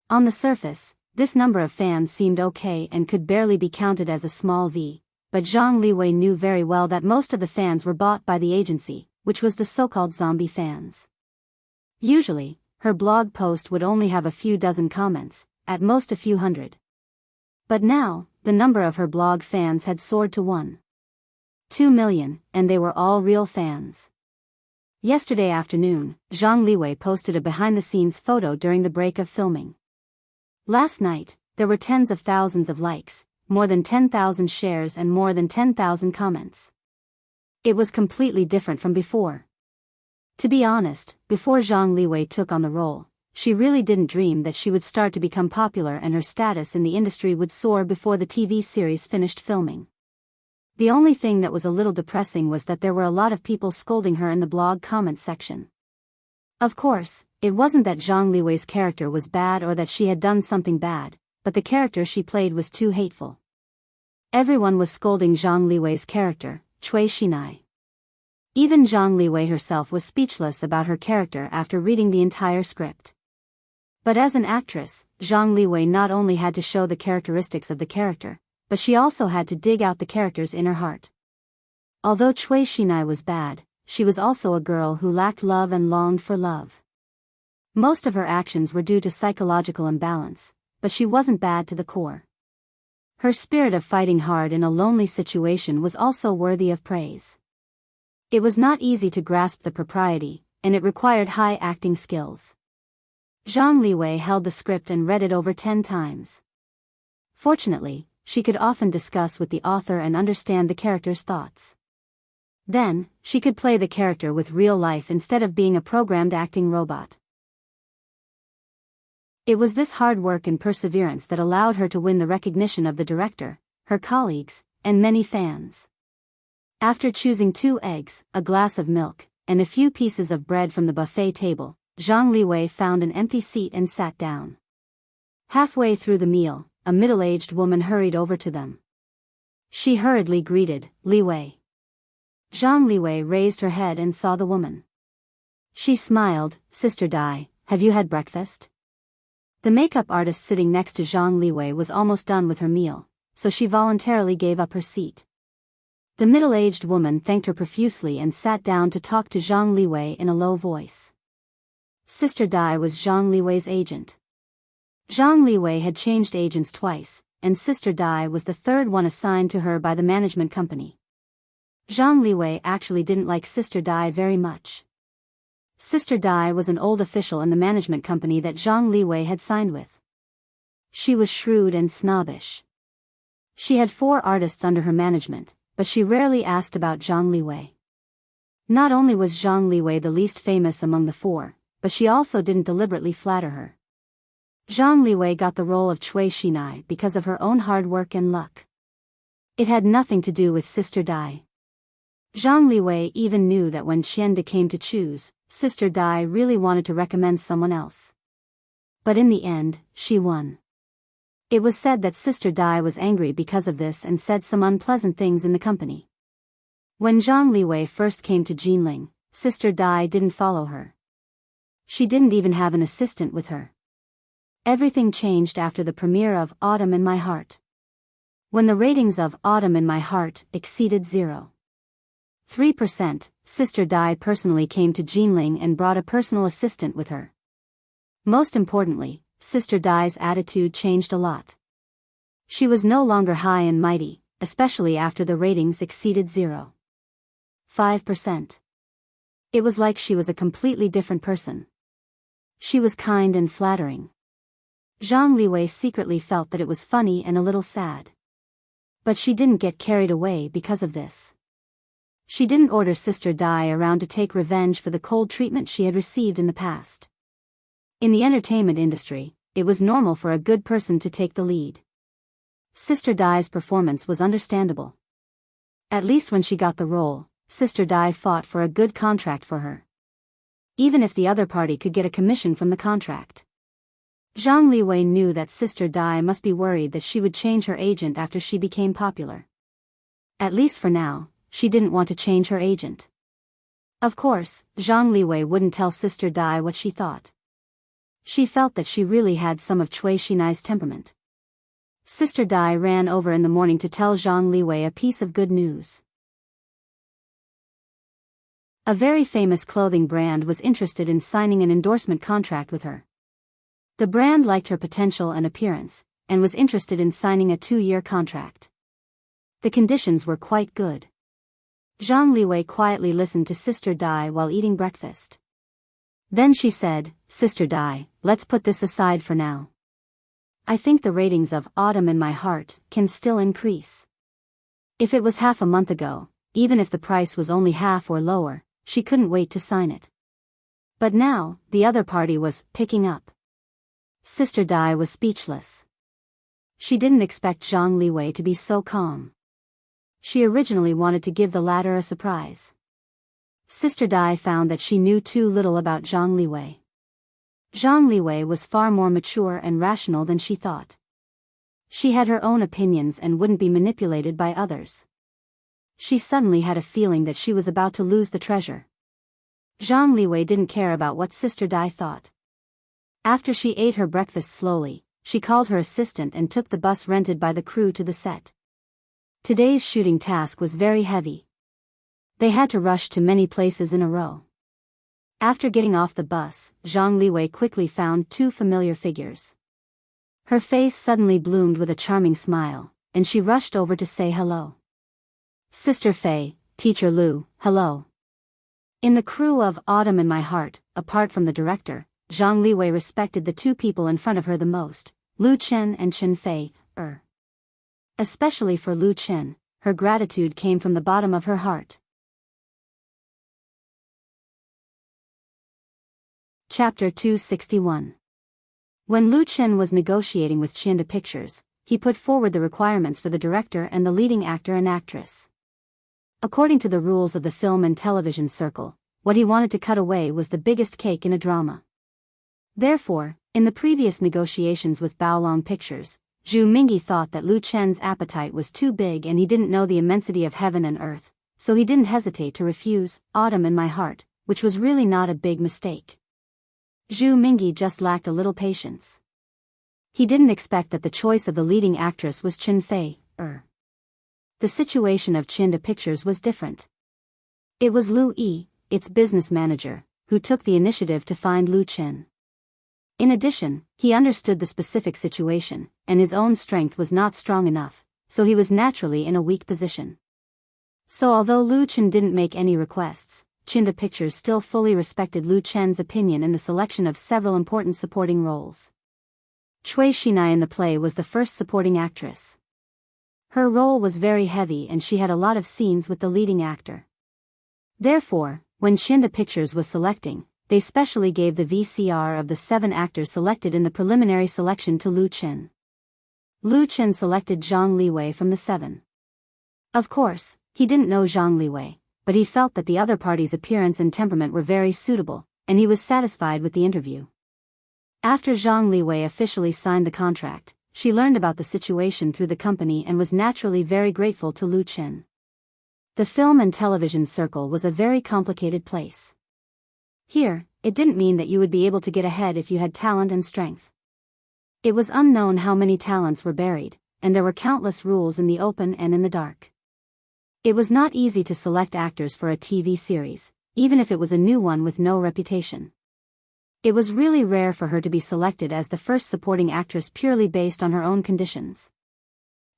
On the surface, this number of fans seemed okay and could barely be counted as a small V, but Zhang Liwei knew very well that most of the fans were bought by the agency, which was the so-called zombie fans. Usually, her blog post would only have a few dozen comments, at most a few hundred. But now, the number of her blog fans had soared to 1.2 million, and they were all real fans. Yesterday afternoon, Zhang Liwei posted a behind-the-scenes photo during the break of filming. Last night, there were tens of thousands of likes, more than 10,000 shares and more than 10,000 comments. It was completely different from before. To be honest, before Zhang Liwei took on the role, she really didn't dream that she would start to become popular and her status in the industry would soar before the TV series finished filming. The only thing that was a little depressing was that there were a lot of people scolding her in the blog comment section. Of course, it wasn't that Zhang Liwei's character was bad or that she had done something bad, but the character she played was too hateful. Everyone was scolding Zhang Liwei's character, Cui Xinai. Even Zhang Liwei herself was speechless about her character after reading the entire script. But as an actress, Zhang Liwei not only had to show the characteristics of the character, but she also had to dig out the character's inner heart. Although Cui Xinai was bad, she was also a girl who lacked love and longed for love. Most of her actions were due to psychological imbalance, but she wasn't bad to the core. Her spirit of fighting hard in a lonely situation was also worthy of praise. It was not easy to grasp the propriety, and it required high acting skills. Zhang Liwei held the script and read it over 10 times. Fortunately, she could often discuss with the author and understand the character's thoughts. Then, she could play the character with real life instead of being a programmed acting robot. It was this hard work and perseverance that allowed her to win the recognition of the director, her colleagues, and many fans. After choosing 2 eggs, a glass of milk, and a few pieces of bread from the buffet table, Zhang Liwei found an empty seat and sat down. Halfway through the meal, a middle-aged woman hurried over to them. She hurriedly greeted, "Liwei." Zhang Liwei raised her head and saw the woman. She smiled, "Sister Dai, have you had breakfast?" The makeup artist sitting next to Zhang Liwei was almost done with her meal, so she voluntarily gave up her seat. The middle-aged woman thanked her profusely and sat down to talk to Zhang Liwei in a low voice. Sister Dai was Zhang Liwei's agent. Zhang Liwei had changed agents twice, and Sister Dai was the third one assigned to her by the management company. Zhang Liwei actually didn't like Sister Dai very much. Sister Dai was an old official in the management company that Zhang Liwei had signed with. She was shrewd and snobbish. She had 4 artists under her management, but she rarely asked about Zhang Liwei. Not only was Zhang Liwei the least famous among the 4, but she also didn't deliberately flatter her. Zhang Liwei got the role of Cui Xinai because of her own hard work and luck. It had nothing to do with Sister Dai. Zhang Liwei even knew that when Qiande came to choose, Sister Dai really wanted to recommend someone else. But in the end, she won. It was said that Sister Dai was angry because of this and said some unpleasant things in the company. When Zhang Liwei first came to Jinling, Sister Dai didn't follow her. She didn't even have an assistant with her. Everything changed after the premiere of Autumn in My Heart. When the ratings of Autumn in My Heart exceeded 0.3%, Sister Dai personally came to Jinling and brought a personal assistant with her. Most importantly, Sister Dai's attitude changed a lot. She was no longer high and mighty, especially after the ratings exceeded 0.5%. It was like she was a completely different person. She was kind and flattering. Zhang Liwei secretly felt that it was funny and a little sad. But she didn't get carried away because of this. She didn't order Sister Dai around to take revenge for the cold treatment she had received in the past. In the entertainment industry, it was normal for a good person to take the lead. Sister Dai's performance was understandable. At least when she got the role, Sister Dai fought for a good contract for her. Even if the other party could get a commission from the contract. Zhang Liwei knew that Sister Dai must be worried that she would change her agent after she became popular. At least for now, she didn't want to change her agent. Of course, Zhang Liwei wouldn't tell Sister Dai what she thought. She felt that she really had some of Cui Xinai's temperament. Sister Dai ran over in the morning to tell Zhang Liwei a piece of good news. A very famous clothing brand was interested in signing an endorsement contract with her. The brand liked her potential and appearance, and was interested in signing a 2-year contract. The conditions were quite good. Zhang Liwei quietly listened to Sister Dai while eating breakfast. Then she said, "Sister Dai, let's put this aside for now. I think the ratings of Autumn in My Heart can still increase. If it was half a month ago, even if the price was only half or lower, she couldn't wait to sign it. But now, the other party was picking up. Sister Dai was speechless. She didn't expect Zhang Liwei to be so calm. She originally wanted to give the latter a surprise. Sister Dai found that she knew too little about Zhang Liwei. Zhang Liwei was far more mature and rational than she thought. She had her own opinions and wouldn't be manipulated by others. She suddenly had a feeling that she was about to lose the treasure. Zhang Liwei didn't care about what Sister Dai thought. After she ate her breakfast slowly, she called her assistant and took the bus rented by the crew to the set. Today's shooting task was very heavy. They had to rush to many places in a row. After getting off the bus, Zhang Liwei quickly found two familiar figures. Her face suddenly bloomed with a charming smile, and she rushed over to say hello. Sister Fei, Teacher Lu, hello. In the crew of Autumn in My Heart, apart from the director, Zhang Liwei respected the two people in front of her the most, Lu Chen and Chen Fei, Especially for Lu Chen, her gratitude came from the bottom of her heart. Chapter 261. When Lu Chen was negotiating with Chinda Pictures, he put forward the requirements for the director and the leading actor and actress. According to the rules of the film and television circle, what he wanted to cut away was the biggest cake in a drama. Therefore, in the previous negotiations with Baolong Pictures, Zhu Mingyi thought that Lu Chen's appetite was too big and he didn't know the immensity of heaven and earth, so he didn't hesitate to refuse Autumn in My Heart, which was really not a big mistake. Zhu Mingyi just lacked a little patience. He didn't expect that the choice of the leading actress was Chen Fei. The situation of Chinda Pictures was different. It was Lu Yi, its business manager, who took the initiative to find Lu Chen. In addition, he understood the specific situation, and his own strength was not strong enough, so he was naturally in a weak position. So although Lu Chen didn't make any requests, Chinda Pictures still fully respected Lu Chen's opinion in the selection of several important supporting roles. Cui Xinai in the play was the first supporting actress. Her role was very heavy and she had a lot of scenes with the leading actor. Therefore, when Chinda Pictures was selecting, they specially gave the VCR of the 7 actors selected in the preliminary selection to Lu Chen. Lu Chen selected Zhang Liwei from the 7. Of course, he didn't know Zhang Liwei, but he felt that the other party's appearance and temperament were very suitable, and he was satisfied with the interview. After Zhang Liwei officially signed the contract, she learned about the situation through the company and was naturally very grateful to Lu Chen. The film and television circle was a very complicated place. Here, it didn't mean that you would be able to get ahead if you had talent and strength. It was unknown how many talents were buried, and there were countless rules in the open and in the dark. It was not easy to select actors for a TV series, even if it was a new one with no reputation. It was really rare for her to be selected as the first supporting actress purely based on her own conditions.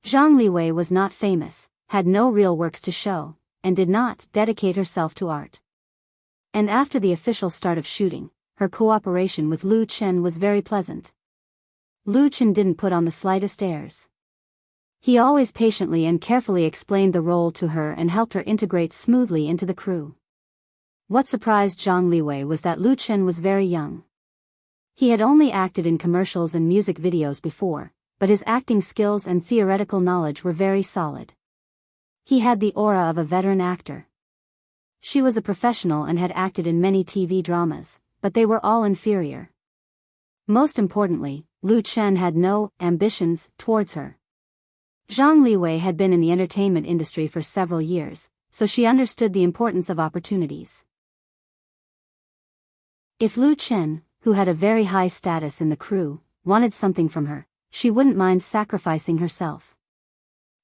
Zhang Liwei was not famous, had no real works to show, and did not dedicate herself to art. And after the official start of shooting, her cooperation with Lu Chen was very pleasant. Lu Chen didn't put on the slightest airs. He always patiently and carefully explained the role to her and helped her integrate smoothly into the crew. What surprised Zhang Liwei was that Lu Chen was very young. He had only acted in commercials and music videos before, but his acting skills and theoretical knowledge were very solid. He had the aura of a veteran actor. She was a professional and had acted in many TV dramas, but they were all inferior. Most importantly, Lu Chen had no ambitions towards her. Zhang Liwei had been in the entertainment industry for several years, so she understood the importance of opportunities. If Lu Chen, who had a very high status in the crew, wanted something from her, she wouldn't mind sacrificing herself.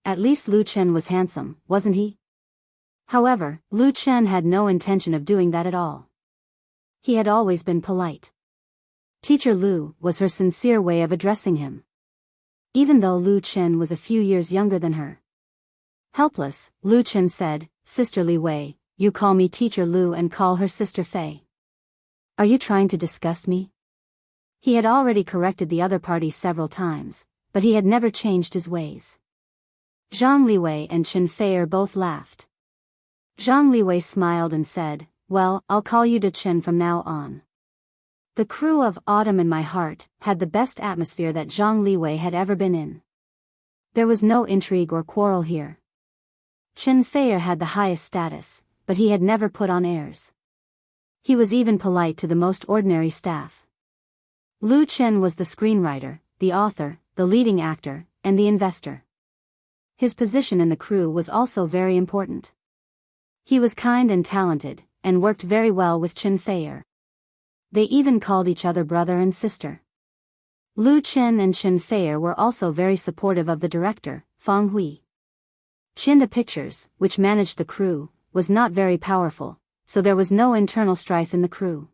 At least Lu Chen was handsome, wasn't he? However, Lu Chen had no intention of doing that at all. He had always been polite. Teacher Lu was her sincere way of addressing him. Even though Lu Chen was a few years younger than her. Helpless, Lu Chen said, "Sister Li Wei, you call me Teacher Lu and call her Sister Fei. Are you trying to disgust me?" He had already corrected the other party several times, but he had never changed his ways. Zhang Liwei and Chen Fei both laughed. Zhang Liwei smiled and said, "Well, I'll call you De Chen from now on." The crew of Autumn in My Heart had the best atmosphere that Zhang Liwei had ever been in. There was no intrigue or quarrel here. Chen Feier had the highest status, but he had never put on airs. He was even polite to the most ordinary staff. Lu Chen was the screenwriter, the author, the leading actor, and the investor. His position in the crew was also very important. He was kind and talented, and worked very well with Chen Feier. They even called each other brother and sister. Lu Chen and Chen Feier were also very supportive of the director, Fang Hui. Chinda Pictures, which managed the crew, was not very powerful, so there was no internal strife in the crew.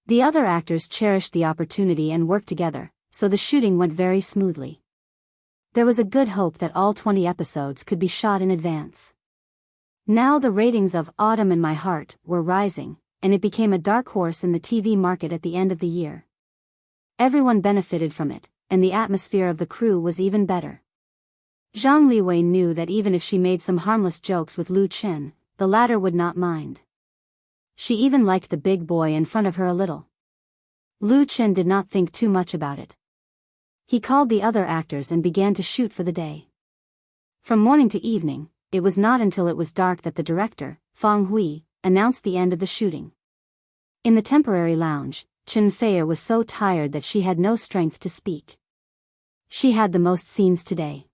The other actors cherished the opportunity and worked together, so the shooting went very smoothly. There was a good hope that all 20 episodes could be shot in advance. Now the ratings of Autumn in My Heart were rising, and it became a dark horse in the TV market at the end of the year. Everyone benefited from it, and the atmosphere of the crew was even better. Zhang Liwei knew that even if she made some harmless jokes with Lu Chen, the latter would not mind. She even liked the big boy in front of her a little. Lu Chen did not think too much about it. He called the other actors and began to shoot for the day. From morning to evening, it was not until it was dark that the director, Fang Hui, announced the end of the shooting. In the temporary lounge, Chen Feier was so tired that she had no strength to speak. She had the most scenes today.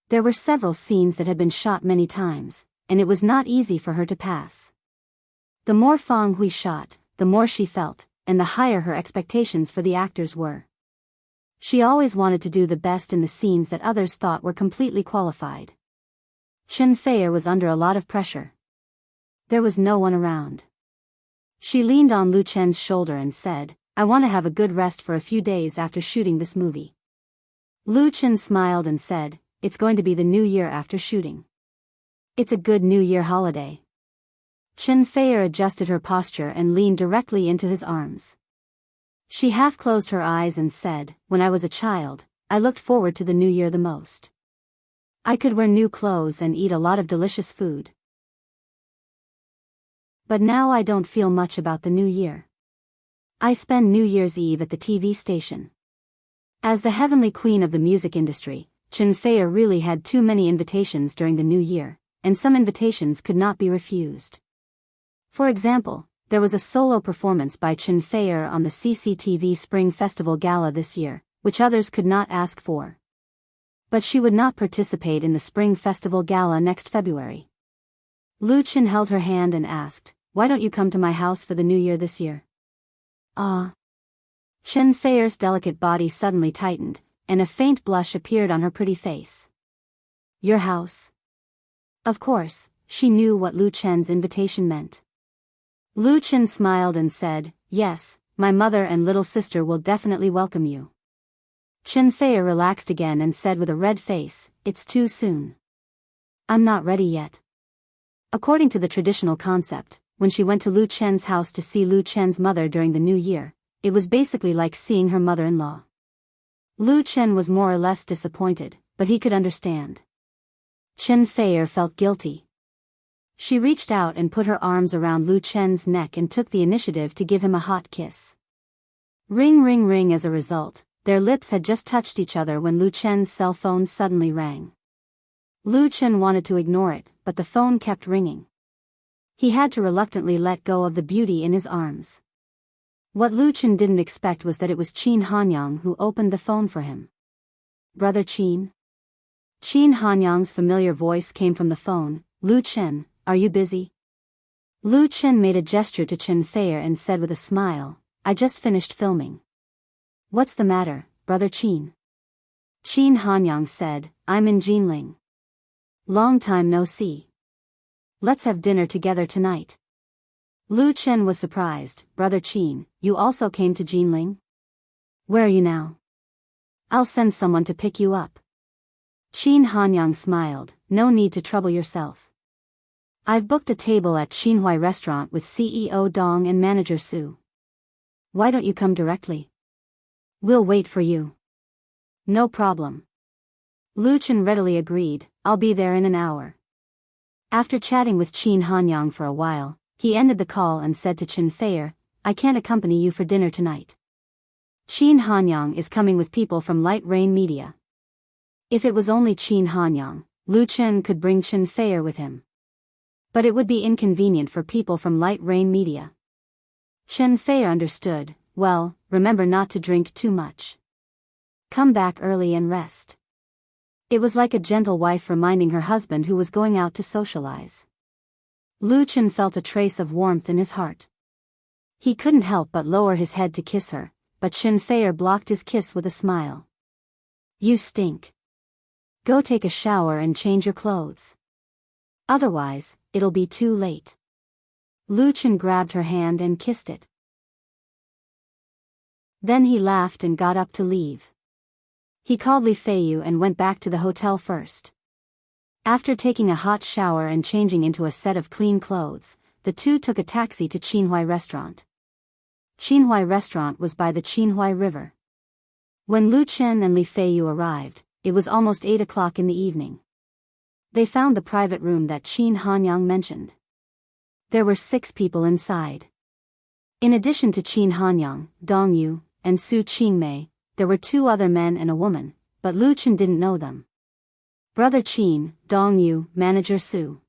There were several scenes that had been shot many times, and it was not easy for her to pass. The more Fang Hui shot, the more she felt, and the higher her expectations for the actors were. She always wanted to do the best in the scenes that others thought were completely qualified. Chen Feier was under a lot of pressure. There was no one around. She leaned on Lu Chen's shoulder and said, "I want to have a good rest for a few days after shooting this movie." Lu Chen smiled and said, "It's going to be the new year after shooting. It's a good New Year holiday." Chen Feier adjusted her posture and leaned directly into his arms. She half closed her eyes and said, "When I was a child, I looked forward to the new year the most. I could wear new clothes and eat a lot of delicious food. But now I don't feel much about the new year. I spend New Year's Eve at the TV station." As the heavenly queen of the music industry, Chen Feier really had too many invitations during the new year, and some invitations could not be refused. For example, there was a solo performance by Chen Feier on the CCTV Spring Festival Gala this year, which others could not ask for. But she would not participate in the Spring Festival Gala next February. Lu Chen held her hand and asked, "Why don't you come to my house for the new year this year?" "Ah." Chen Feier's delicate body suddenly tightened, and a faint blush appeared on her pretty face. "Your house?" Of course, she knew what Lu Chen's invitation meant. Lu Chen smiled and said, "Yes, my mother and little sister will definitely welcome you." Chen Feier relaxed again and said with a red face, "It's too soon. I'm not ready yet." According to the traditional concept, when she went to Lu Chen's house to see Lu Chen's mother during the new year, it was basically like seeing her mother-in-law. Lu Chen was more or less disappointed, but he could understand. Chen Feier felt guilty. She reached out and put her arms around Lu Chen's neck and took the initiative to give him a hot kiss. Ring ring ring. As a result, their lips had just touched each other when Lu Chen's cell phone suddenly rang. Lu Chen wanted to ignore it, but the phone kept ringing. He had to reluctantly let go of the beauty in his arms. What Lu Chen didn't expect was that it was Qin Hanyang who opened the phone for him. "Brother Qin?" Qin Hanyang's familiar voice came from the phone. "Lu Chen, are you busy?" Lu Chen made a gesture to Chen Feier and said with a smile, "I just finished filming." "What's the matter, Brother Qin?" Qin Hanyang said, "I'm in Jinling. Long time no see. Let's have dinner together tonight." Lu Chen was surprised. "Brother Qin, you also came to Jinling? Where are you now?" "I'll send someone to pick you up." Qin Hanyang smiled, "No need to trouble yourself. I've booked a table at Xinhuai restaurant with CEO Dong and manager Su. Why don't you come directly? We'll wait for you." "No problem." Lu Chen readily agreed, "I'll be there in an hour." After chatting with Qin Hanyang for a while, he ended the call and said to Chen Feier, I can't accompany you for dinner tonight. Qin Hanyang is coming with people from Light Rain Media. If it was only Qin Hanyang, Lu Chen could bring Chen Feier with him. But it would be inconvenient for people from Light Rain Media. Chen Feier understood. Well, remember not to drink too much. Come back early and rest. It was like a gentle wife reminding her husband who was going out to socialize. Lu Chen felt a trace of warmth in his heart. He couldn't help but lower his head to kiss her, but Chen Feier blocked his kiss with a smile. You stink. Go take a shower and change your clothes. Otherwise, it'll be too late. Lu Chen grabbed her hand and kissed it. Then he laughed and got up to leave. He called Li Feiyu and went back to the hotel first. After taking a hot shower and changing into a set of clean clothes, the two took a taxi to Qinhuai Restaurant. Qinhuai Restaurant was by the Qinhuai River. When Lu Chen and Li Feiyu arrived, it was almost 8 o'clock in the evening. They found the private room that Qin Hanyang mentioned. There were 6 people inside. In addition to Qin Hanyang, Dong Yu, and Su Qingmei, there were 2 other men and a woman, but Lu Chen didn't know them. Brother Qin, Dong Yu, Manager Su.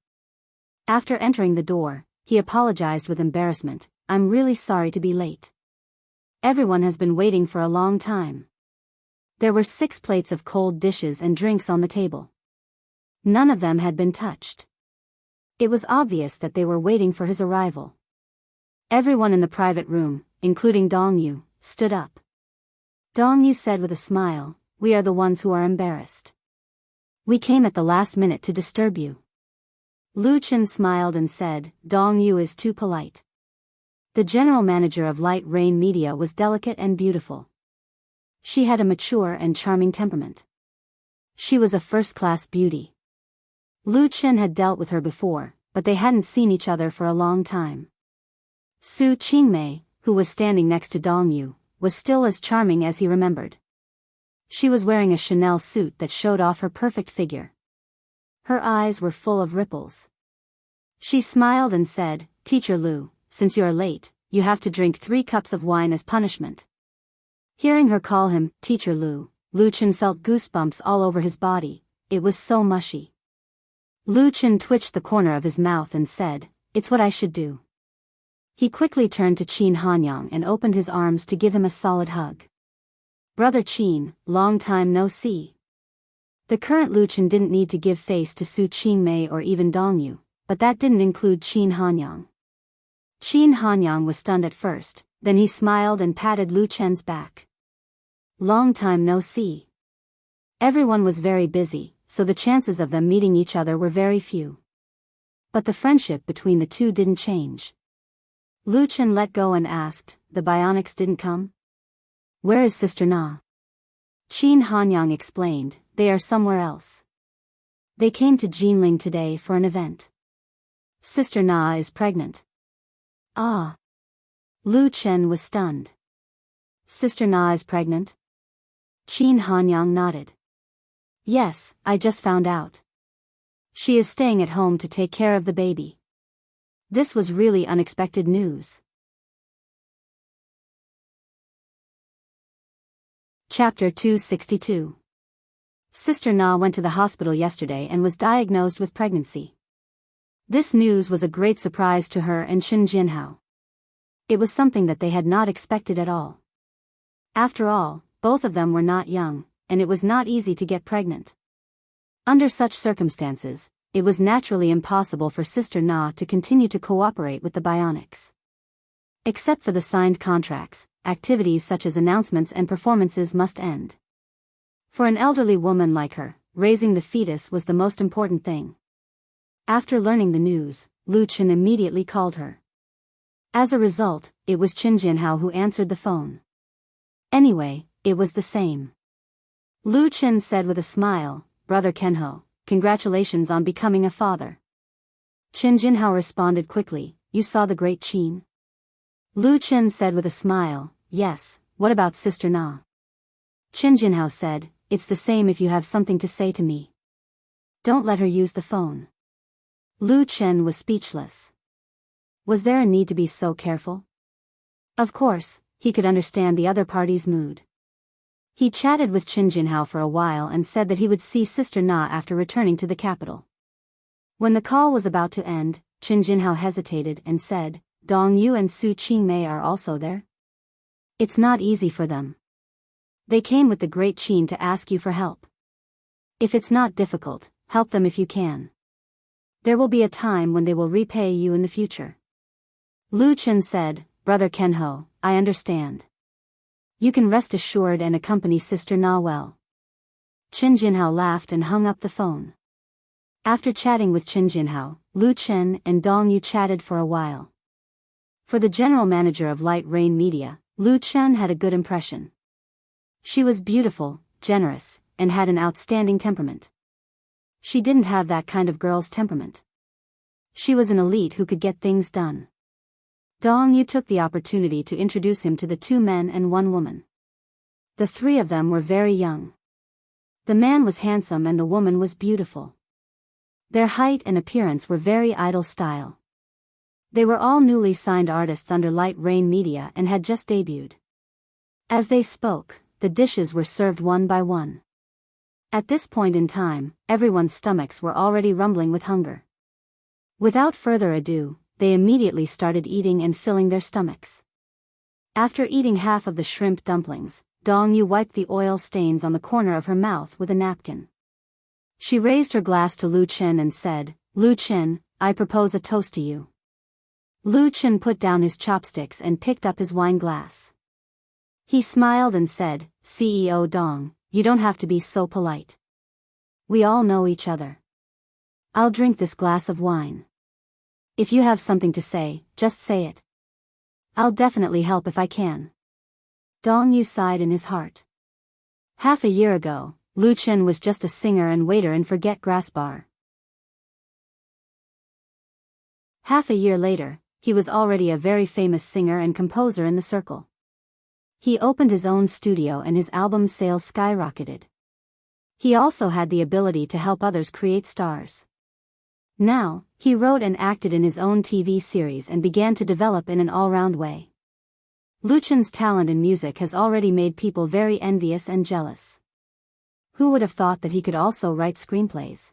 After entering the door, he apologized with embarrassment. I'm really sorry to be late. Everyone has been waiting for a long time. There were 6 plates of cold dishes and drinks on the table. None of them had been touched. It was obvious that they were waiting for his arrival. Everyone in the private room, including Dong Yu, stood up. Dong Yu said with a smile, we are the ones who are embarrassed. We came at the last minute to disturb you. Lu Chen smiled and said, Dong Yu is too polite. The general manager of Light Rain Media was delicate and beautiful. She had a mature and charming temperament. She was a first-class beauty. Lu Chen had dealt with her before, but they hadn't seen each other for a long time. Su Qingmei, who was standing next to Dong Yu, was still as charming as he remembered. She was wearing a Chanel suit that showed off her perfect figure. Her eyes were full of ripples. She smiled and said, Teacher Lu, since you are late, you have to drink 3 cups of wine as punishment. Hearing her call him, Teacher Lu, Lu Chen felt goosebumps all over his body. It was so mushy. Lu Chen twitched the corner of his mouth and said, it's what I should do. He quickly turned to Qin Hanyang and opened his arms to give him a solid hug. Brother Qin, long time no see. The current Lu Chen didn't need to give face to Su Qingmei or even Dong Yu, but that didn't include Qin Hanyang. Qin Hanyang was stunned at first, then he smiled and patted Lu Chen's back. Long time no see. Everyone was very busy, so the chances of them meeting each other were very few. But the friendship between the two didn't change. Lu Chen let go and asked, the bionics didn't come? Where is Sister Na? Qin Hanyang explained, they are somewhere else. They came to Jinling today for an event. Sister Na is pregnant. Ah. Lu Chen was stunned. Sister Na is pregnant? Qin Hanyang nodded. Yes, I just found out. She is staying at home to take care of the baby. This was really unexpected news. Chapter 262. Sister Na went to the hospital yesterday and was diagnosed with pregnancy. This news was a great surprise to her and Chen Jinhao. It was something that they had not expected at all. After all, both of them were not young, and it was not easy to get pregnant. Under such circumstances, it was naturally impossible for Sister Na to continue to cooperate with the bionics. Except for the signed contracts, activities such as announcements and performances must end. For an elderly woman like her, raising the fetus was the most important thing. After learning the news, Lu Chen immediately called her. As a result, it was Chen Jinhao who answered the phone. Anyway, it was the same. Lu Chen said with a smile, Brother Kenho, congratulations on becoming a father. Chen Jinhao responded quickly, you saw the great Qin? Lu Chen said with a smile, yes, what about Sister Na? Chen Jinhao said, it's the same if you have something to say to me. Don't let her use the phone. Lu Chen was speechless. Was there a need to be so careful? Of course, he could understand the other party's mood. He chatted with Qin Jinhao for a while and said that he would see Sister Na after returning to the capital. When the call was about to end, Qin Jinhao hesitated and said, Dong Yu and Su Qingmei are also there? It's not easy for them. They came with the great Qin to ask you for help. If it's not difficult, help them if you can. There will be a time when they will repay you in the future. Lu Chen said, Brother Kenho, I understand. You can rest assured and accompany Sister Na well. Qin Jinhao laughed and hung up the phone. After chatting with Qin Jinhao, Lu Chen and Dong Yu chatted for a while. For the general manager of Light Rain Media, Lu Chen had a good impression. She was beautiful, generous, and had an outstanding temperament. She didn't have that kind of girl's temperament. She was an elite who could get things done. Dong Yu took the opportunity to introduce him to the 2 men and 1 woman. The 3 of them were very young. The man was handsome and the woman was beautiful. Their height and appearance were very idol style. They were all newly signed artists under Light Rain Media and had just debuted. As they spoke, the dishes were served one by one. At this point in time, everyone's stomachs were already rumbling with hunger. Without further ado, they immediately started eating and filling their stomachs. After eating half of the shrimp dumplings, Dong Yu wiped the oil stains on the corner of her mouth with a napkin. She raised her glass to Lu Chen and said, Lu Chen, I propose a toast to you. Lu Chen put down his chopsticks and picked up his wine glass. He smiled and said, CEO Dong, you don't have to be so polite. We all know each other. I'll drink this glass of wine. If you have something to say, just say it. I'll definitely help if I can. Dong Yu sighed in his heart. Half a year ago, Lu Chen was just a singer and waiter in Forget Grass Bar. Half a year later, he was already a very famous singer and composer in the circle. He opened his own studio and his album sales skyrocketed. He also had the ability to help others create stars. Now, he wrote and acted in his own TV series and began to develop in an all-round way. Lu Chen's talent in music has already made people very envious and jealous. Who would have thought that he could also write screenplays?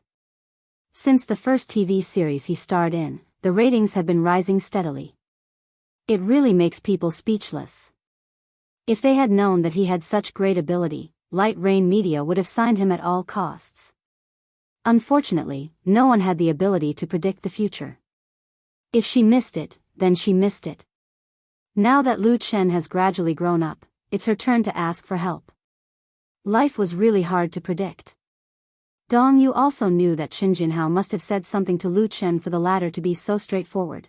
Since the first TV series he starred in, the ratings have been rising steadily. It really makes people speechless. If they had known that he had such great ability, Light Rain Media would have signed him at all costs. Unfortunately, no one had the ability to predict the future. If she missed it, then she missed it. Now that Lu Chen has gradually grown up, it's her turn to ask for help. Life was really hard to predict. Dong Yu also knew that Qin Jinhao must have said something to Lu Chen for the latter to be so straightforward.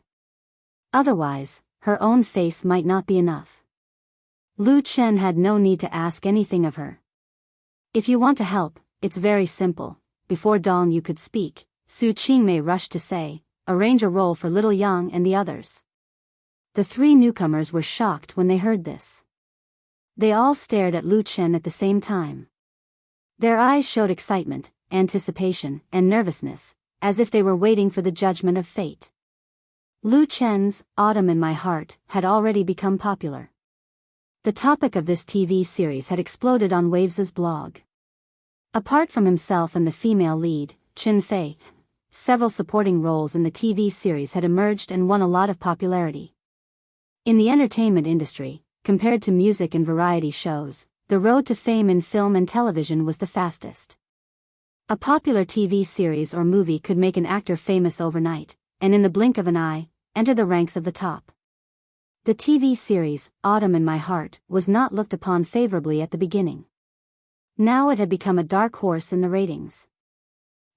Otherwise, her own face might not be enough. Lu Chen had no need to ask anything of her. If you want to help, it's very simple. Before Dong Yu could speak, Su Qingmei rushed to say, arrange a role for Little Yang and the others. The 3 newcomers were shocked when they heard this. They all stared at Lu Chen at the same time. Their eyes showed excitement, anticipation, and nervousness, as if they were waiting for the judgment of fate. Lu Chen's Autumn in My Heart had already become popular. The topic of this TV series had exploded on Waves's blog. Apart from himself and the female lead, Chen Fei, several supporting roles in the TV series had emerged and won a lot of popularity. In the entertainment industry, compared to music and variety shows, the road to fame in film and television was the fastest. A popular TV series or movie could make an actor famous overnight, and in the blink of an eye, enter the ranks of the top. The TV series, Autumn in My Heart, was not looked upon favorably at the beginning. Now it had become a dark horse in the ratings.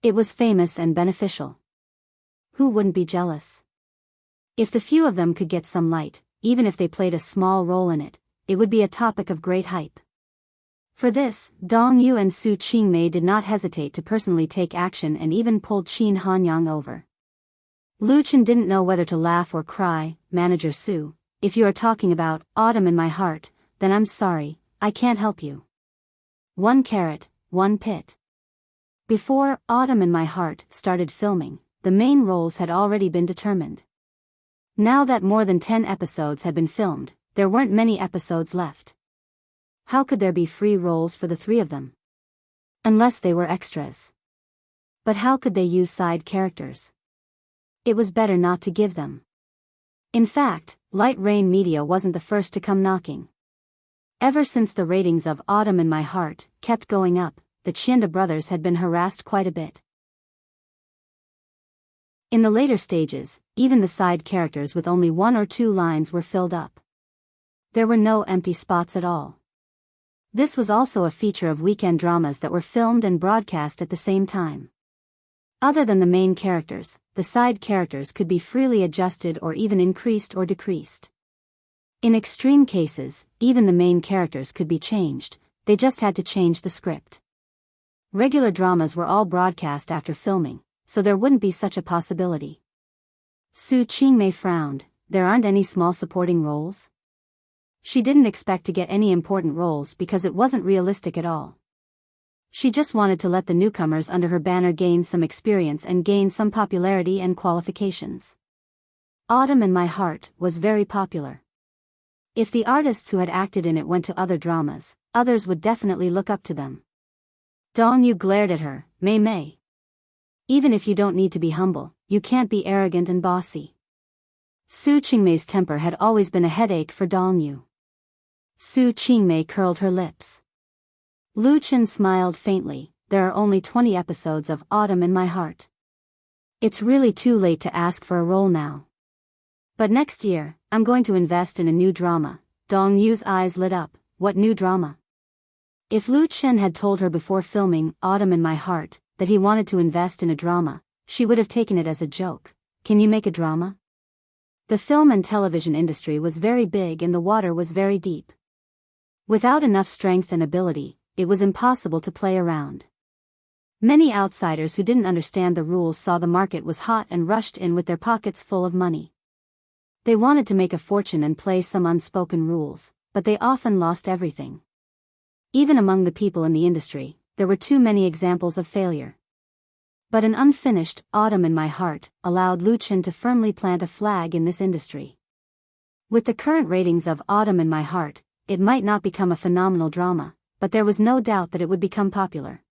It was famous and beneficial. Who wouldn't be jealous? If the few of them could get some light, even if they played a small role in it, it would be a topic of great hype. For this, Dong Yu and Su Qingmei did not hesitate to personally take action and even pulled Qin Hanyang over. Lu Chen didn't know whether to laugh or cry. Manager Su, if you are talking about Autumn in My Heart, then I'm sorry, I can't help you. 1 carrot, 1 pit. Before Autumn in My Heart started filming, the main roles had already been determined. Now that more than 10 episodes had been filmed, there weren't many episodes left. How could there be free roles for the three of them? Unless they were extras. But how could they use side characters? It was better not to give them. In fact, Light Rain Media wasn't the first to come knocking. Ever since the ratings of Autumn in My Heart kept going up, the Chienda brothers had been harassed quite a bit. In the later stages, even the side characters with only 1 or 2 lines were filled up. There were no empty spots at all. This was also a feature of weekend dramas that were filmed and broadcast at the same time. Other than the main characters, the side characters could be freely adjusted or even increased or decreased. In extreme cases, even the main characters could be changed, they just had to change the script. Regular dramas were all broadcast after filming, so there wouldn't be such a possibility. Su Qingmei frowned. There aren't any small supporting roles? She didn't expect to get any important roles because it wasn't realistic at all. She just wanted to let the newcomers under her banner gain some experience and gain some popularity and qualifications. Autumn in My Heart was very popular. If the artists who had acted in it went to other dramas, others would definitely look up to them. Dong Yu glared at her. Mei Mei. Even if you don't need to be humble, you can't be arrogant and bossy. Su Qingmei's temper had always been a headache for Dong Yu. Su Qingmei curled her lips. Lu Chen smiled faintly. There are only 20 episodes of Autumn in My Heart. It's really too late to ask for a role now. But next year, I'm going to invest in a new drama. Dong Yu's eyes lit up. What new drama? If Lu Chen had told her before filming Autumn in My Heart that he wanted to invest in a drama, she would have taken it as a joke. Can you make a drama? The film and television industry was very big and the water was very deep. Without enough strength and ability, it was impossible to play around. Many outsiders who didn't understand the rules saw the market was hot and rushed in with their pockets full of money. They wanted to make a fortune and play some unspoken rules, but they often lost everything. Even among the people in the industry, there were too many examples of failure. But an unfinished Autumn in My Heart allowed Lu Chen to firmly plant a flag in this industry. With the current ratings of Autumn in My Heart, it might not become a phenomenal drama, but there was no doubt that it would become popular.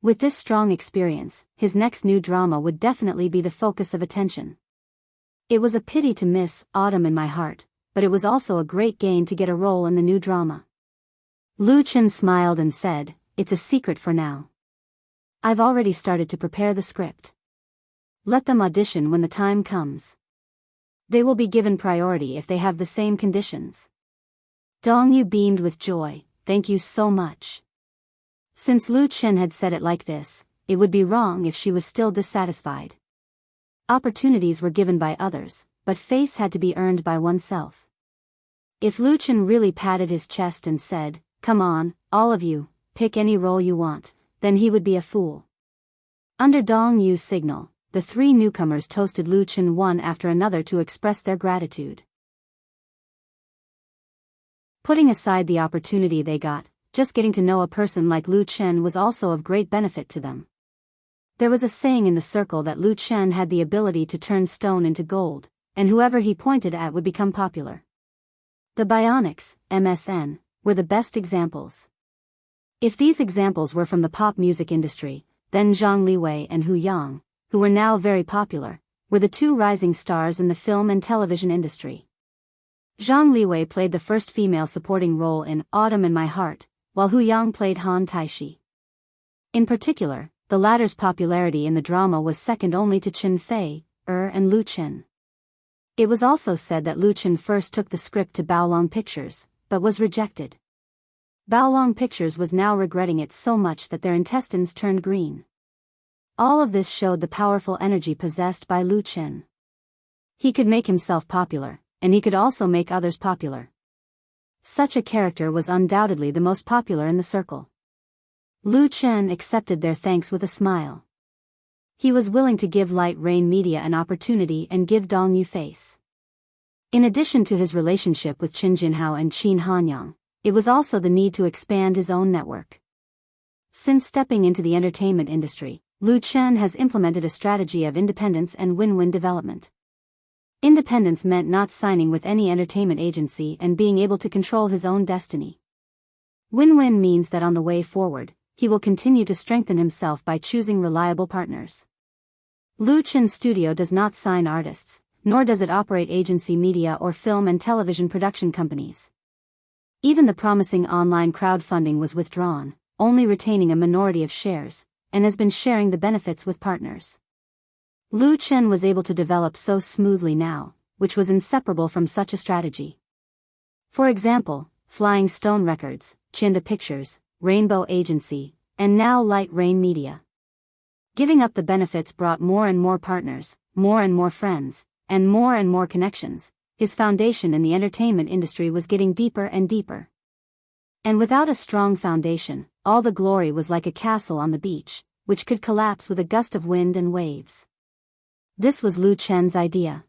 With this strong experience, his next new drama would definitely be the focus of attention. It was a pity to miss Autumn in My Heart, but it was also a great gain to get a role in the new drama. Lu Chen smiled and said, "It's a secret for now. I've already started to prepare the script. Let them audition when the time comes. They will be given priority if they have the same conditions." Dong Yu beamed with joy. "Thank you so much." Since Lu Chen had said it like this, it would be wrong if she was still dissatisfied. Opportunities were given by others, but face had to be earned by oneself. If Lu Chen really patted his chest and said, "Come on, all of you, pick any role you want," then he would be a fool. Under Dong Yu's signal, the 3 newcomers toasted Lu Chen one after another to express their gratitude. Putting aside the opportunity they got, just getting to know a person like Lu Chen was also of great benefit to them. There was a saying in the circle that Lu Chen had the ability to turn stone into gold, and whoever he pointed at would become popular. The Bionics, MSN, were the best examples. If these examples were from the pop music industry, then Zhang Liwei and Hu Yang, who were now very popular, were the 2 rising stars in the film and television industry. Zhang Liwei played the first female supporting role in Autumn in My Heart, while Hu Yang played Han Taishi. In particular, the latter's popularity in the drama was second only to Chen Fei, and Lu Chen. It was also said that Lu Chen first took the script to Baolong Pictures, but was rejected. Baolong Pictures was now regretting it so much that their intestines turned green. All of this showed the powerful energy possessed by Lu Chen. He could make himself popular, and he could also make others popular. Such a character was undoubtedly the most popular in the circle. Lu Chen accepted their thanks with a smile. He was willing to give Light Rain Media an opportunity and give Dong Yu face. In addition to his relationship with Qin Jinhao and Qin Hanyang, it was also the need to expand his own network. Since stepping into the entertainment industry, Lu Chen has implemented a strategy of independence and win-win development. Independence meant not signing with any entertainment agency and being able to control his own destiny. Win-win means that on the way forward, he will continue to strengthen himself by choosing reliable partners. Lu Chen's studio does not sign artists, nor does it operate agency media or film and television production companies. Even the promising online crowdfunding was withdrawn, only retaining a minority of shares, and has been sharing the benefits with partners. Lu Chen was able to develop so smoothly now, which was inseparable from such a strategy. For example, Flying Stone Records, Chinda Pictures, Rainbow Agency, and now Light Rain Media. Giving up the benefits brought more and more partners, more and more friends, and more connections. His foundation in the entertainment industry was getting deeper and deeper. And without a strong foundation, all the glory was like a castle on the beach, which could collapse with a gust of wind and waves. This was Lu Chen's idea.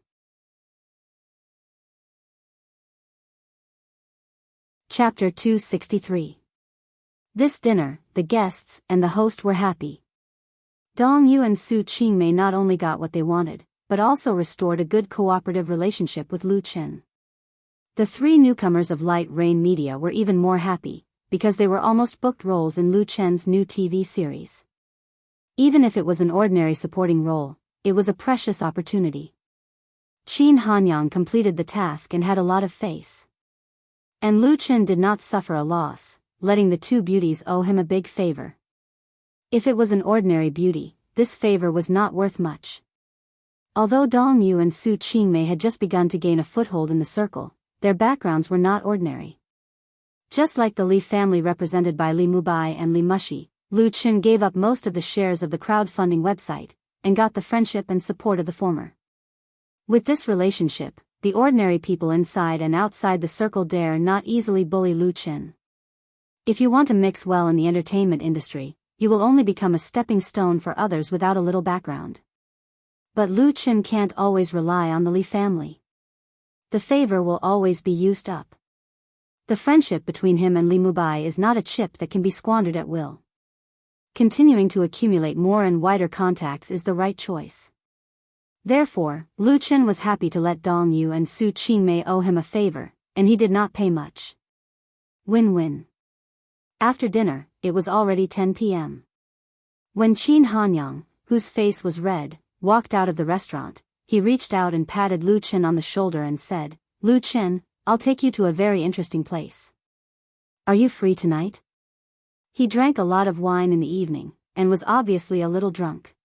Chapter 263. This dinner, the guests and the host were happy. Dong Yu and Su Qingmei not only got what they wanted, but also restored a good cooperative relationship with Lu Chen. The three newcomers of Light Rain Media were even more happy, because they were almost booked roles in Lu Chen's new TV series. Even if it was an ordinary supporting role, it was a precious opportunity. Qin Hanyang completed the task and had a lot of face. And Lu Chen did not suffer a loss, letting the two beauties owe him a big favor. If it was an ordinary beauty, this favor was not worth much. Although Dong Yu and Su Qingmei had just begun to gain a foothold in the circle, their backgrounds were not ordinary. Just like the Li family represented by Li Mubai and Li Mushi, Lu Chen gave up most of the shares of the crowdfunding website, and got the friendship and support of the former. With this relationship, the ordinary people inside and outside the circle dare not easily bully Lu Chen. If you want to mix well in the entertainment industry, you will only become a stepping stone for others without a little background. But Lu Chen can't always rely on the Li family. The favor will always be used up. The friendship between him and Li Mubai is not a chip that can be squandered at will. Continuing to accumulate more and wider contacts is the right choice. Therefore, Lu Chen was happy to let Dong Yu and Su Qingmei owe him a favor, and he did not pay much. Win-win. After dinner, it was already 10 p.m. When Qin Hanyang, whose face was red, walked out of the restaurant, he reached out and patted Lu Chen on the shoulder and said, "Lu Chen, I'll take you to a very interesting place. Are you free tonight?" He drank a lot of wine in the evening, and was obviously a little drunk.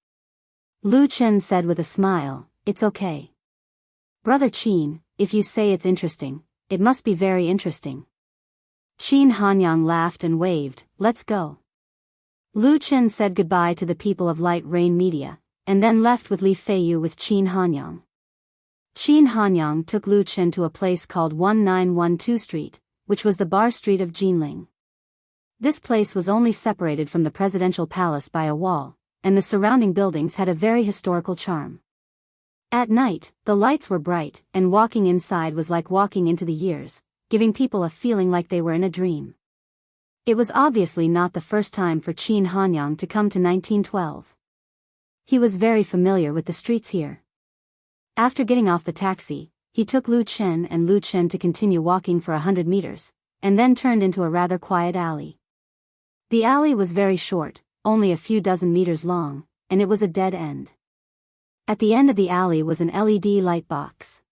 Lu Chen said with a smile, "It's okay. Brother Qin, if you say it's interesting, it must be very interesting." Qin Hanyang laughed and waved, "Let's go." Lu Chen said goodbye to the people of Light Rain Media, and then left with Li Feiyu with Qin Hanyang. Qin Hanyang took Lu Chen to a place called 1912 Street, which was the bar street of Jinling. This place was only separated from the presidential palace by a wall, and the surrounding buildings had a very historical charm. At night, the lights were bright, and walking inside was like walking into the years, giving people a feeling like they were in a dream. It was obviously not the first time for Qin Hanyang to come to 1912. He was very familiar with the streets here. After getting off the taxi, he took Lu Chen to continue walking for 100 meters, and then turned into a rather quiet alley. The alley was very short, only a few dozen meters long, and it was a dead end. At the end of the alley was an LED light box.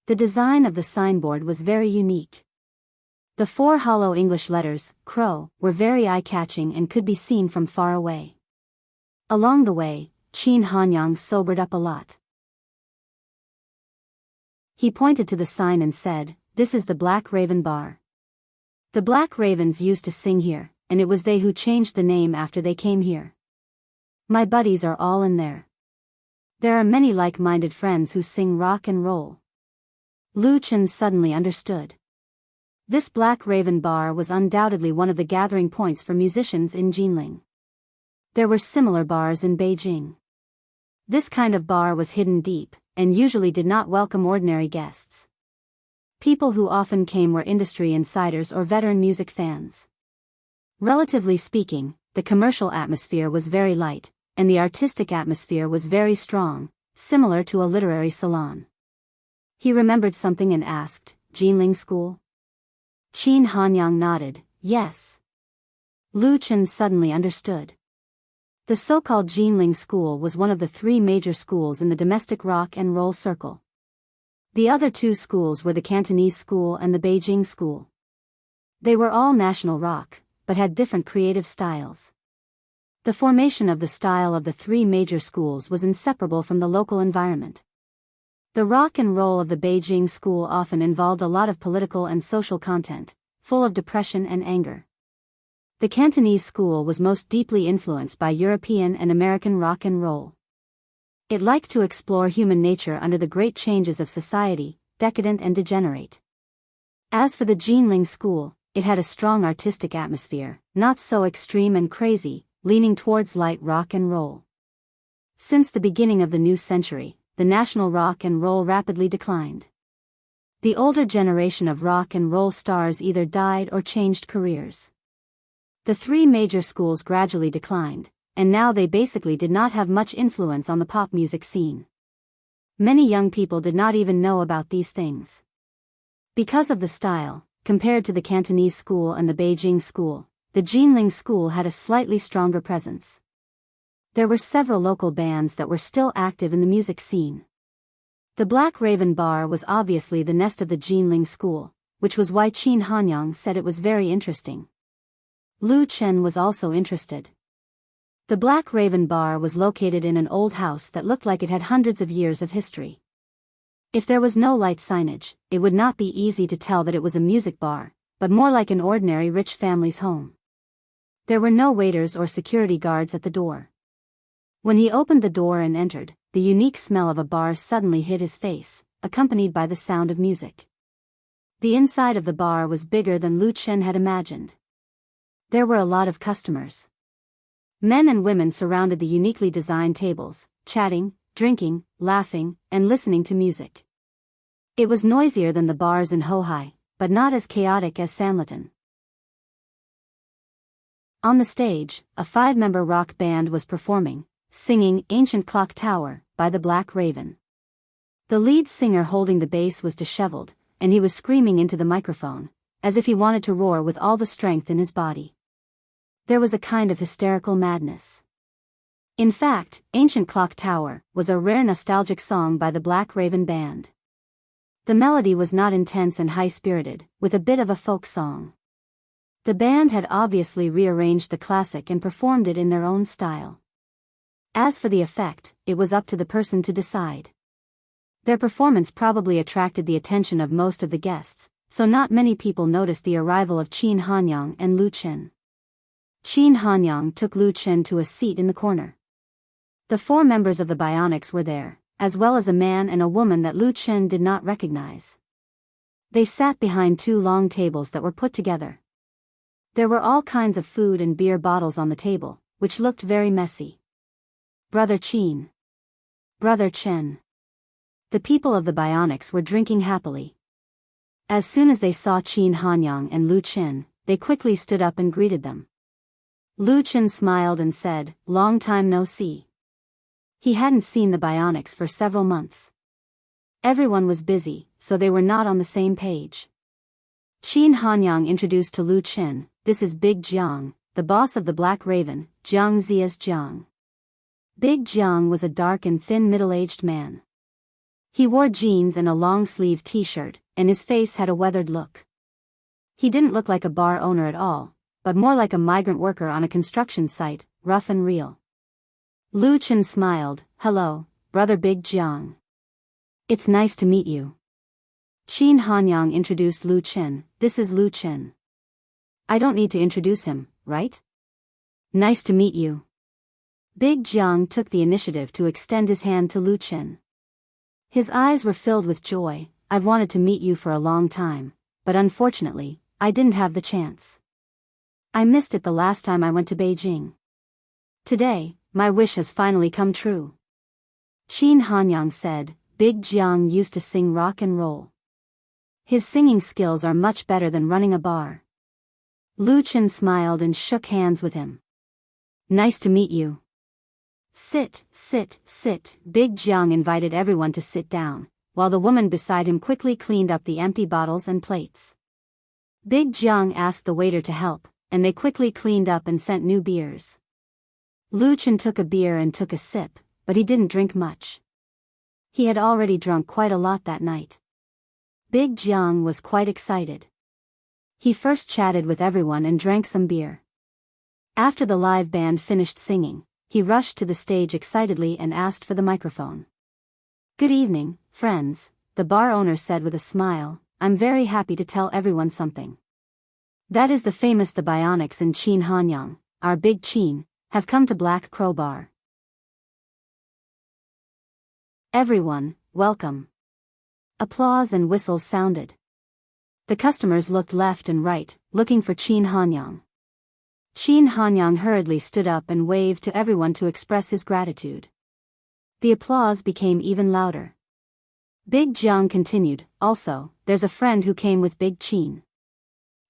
The design of the signboard was very unique. The 4 hollow English letters, Crow, were very eye-catching and could be seen from far away. Along the way, Qin Hanyang sobered up a lot. He pointed to the sign and said, "This is the Black Raven Bar. The Black Ravens used to sing here, and it was they who changed the name after they came here. My buddies are all in there. There are many like-minded friends who sing rock and roll." Lu Chen suddenly understood. This Black Raven Bar was undoubtedly one of the gathering points for musicians in Jinling. There were similar bars in Beijing. This kind of bar was hidden deep, and usually did not welcome ordinary guests. People who often came were industry insiders or veteran music fans. Relatively speaking, the commercial atmosphere was very light, and the artistic atmosphere was very strong, similar to a literary salon. He remembered something and asked, Jinling School? Qin Hanyang nodded, yes. Lu Chen suddenly understood. The so-called Jinling School was one of the 3 major schools in the domestic rock and roll circle. The other 2 schools were the Cantonese School and the Beijing School. They were all national rock, but had different creative styles. The formation of the style of the 3 major schools was inseparable from the local environment. The rock and roll of the Beijing School often involved a lot of political and social content, full of depression and anger. The Cantonese School was most deeply influenced by European and American rock and roll. It liked to explore human nature under the great changes of society, decadent and degenerate. As for the Jinling School, it had a strong artistic atmosphere, not so extreme and crazy, leaning towards light rock and roll. Since the beginning of the new century, the national rock and roll rapidly declined. The older generation of rock and roll stars either died or changed careers. The 3 major schools gradually declined, and now they basically did not have much influence on the pop music scene. Many young people did not even know about these things. Because of the style, compared to the Cantonese School and the Beijing School, the Jinling School had a slightly stronger presence. There were several local bands that were still active in the music scene. The Black Raven Bar was obviously the nest of the Jinling School, which was why Qin Hanyang said it was very interesting. Lu Chen was also interested. The Black Raven Bar was located in an old house that looked like it had hundreds of years of history. If there was no light signage, it would not be easy to tell that it was a music bar, but more like an ordinary rich family's home. There were no waiters or security guards at the door. When he opened the door and entered, the unique smell of a bar suddenly hit his face, accompanied by the sound of music. The inside of the bar was bigger than Lu Chen had imagined. There were a lot of customers. Men and women surrounded the uniquely designed tables, chatting, drinking, laughing, and listening to music. It was noisier than the bars in Hohai, but not as chaotic as Sanlitun. On the stage, a 5-member rock band was performing, singing Ancient Clock Tower by the Black Raven. The lead singer holding the bass was disheveled, and he was screaming into the microphone, as if he wanted to roar with all the strength in his body. There was a kind of hysterical madness. In fact, Ancient Clock Tower was a rare nostalgic song by the Black Raven Band. The melody was not intense and high-spirited, with a bit of a folk song. The band had obviously rearranged the classic and performed it in their own style. As for the effect, it was up to the person to decide. Their performance probably attracted the attention of most of the guests, so not many people noticed the arrival of Qin Hanyang and Lu Chen. Qin Hanyang took Lu Chen to a seat in the corner. The 4 members of the Bionics were there, as well as a man and a woman that Lu Chen did not recognize. They sat behind 2 long tables that were put together. There were all kinds of food and beer bottles on the table, which looked very messy. Brother Qin. Brother Chen. The people of the Bionics were drinking happily. As soon as they saw Qin Hanyang and Lu Chen, they quickly stood up and greeted them. Lu Chen smiled and said, "Long time no see." He hadn't seen the Bionics for several months. Everyone was busy, so they were not on the same page. Qin Hanyang introduced to Lu Chen, "This is Big Jiang, the boss of the Black Raven, Jiang Zia's Jiang." Big Jiang was a dark and thin middle-aged man. He wore jeans and a long-sleeved t-shirt, and his face had a weathered look. He didn't look like a bar owner at all, but more like a migrant worker on a construction site, rough and real. Lu Chen smiled, "Hello, Brother Big Jiang. It's nice to meet you." Qin Hanyang introduced Lu Chen, "This is Lu Chen. I don't need to introduce him, right? Nice to meet you." Big Jiang took the initiative to extend his hand to Lu Chen. His eyes were filled with joy. "I've wanted to meet you for a long time, but unfortunately, I didn't have the chance. I missed it the last time I went to Beijing. Today, my wish has finally come true." Qin Hanyang said, "Big Jiang used to sing rock and roll. His singing skills are much better than running a bar." Lu Chen smiled and shook hands with him. "Nice to meet you. Sit, sit, sit." Big Jiang invited everyone to sit down, while the woman beside him quickly cleaned up the empty bottles and plates. Big Jiang asked the waiter to help, and they quickly cleaned up and sent new beers. Lu Chen took a beer and took a sip, but he didn't drink much. He had already drunk quite a lot that night. Big Jiang was quite excited. He first chatted with everyone and drank some beer. After the live band finished singing, he rushed to the stage excitedly and asked for the microphone. "Good evening, friends," the bar owner said with a smile. "I'm very happy to tell everyone something. That is the famous The Bionics in Qin Hanyang, our big Qin, have come to Black Crow Bar. Everyone, welcome." Applause and whistles sounded. The customers looked left and right, looking for Qin Hanyang. Qin Hanyang hurriedly stood up and waved to everyone to express his gratitude. The applause became even louder. Big Jiang continued, "Also, there's a friend who came with Big Qin.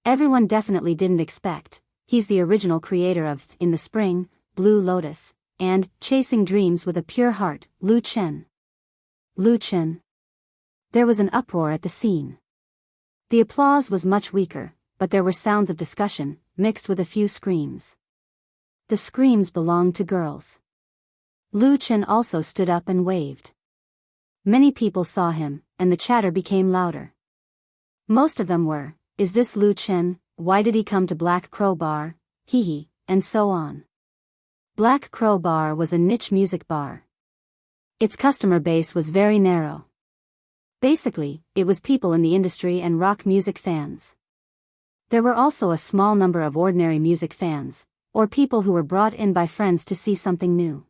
Everyone definitely didn't expect, he's the original creator of In the Spring, Blue Lotus, and Chasing Dreams with a Pure Heart, Lu Chen." Lu Chen. There was an uproar at the scene. The applause was much weaker, but there were sounds of discussion, mixed with a few screams. The screams belonged to girls. Lu Chen also stood up and waved. Many people saw him, and the chatter became louder. Most of them were, "Is this Lu Chen? Why did he come to Black Crow Bar? Hee hee," and so on. Black Crow Bar was a niche music bar. Its customer base was very narrow. Basically, it was people in the industry and rock music fans. There were also a small number of ordinary music fans, or people who were brought in by friends to see something new.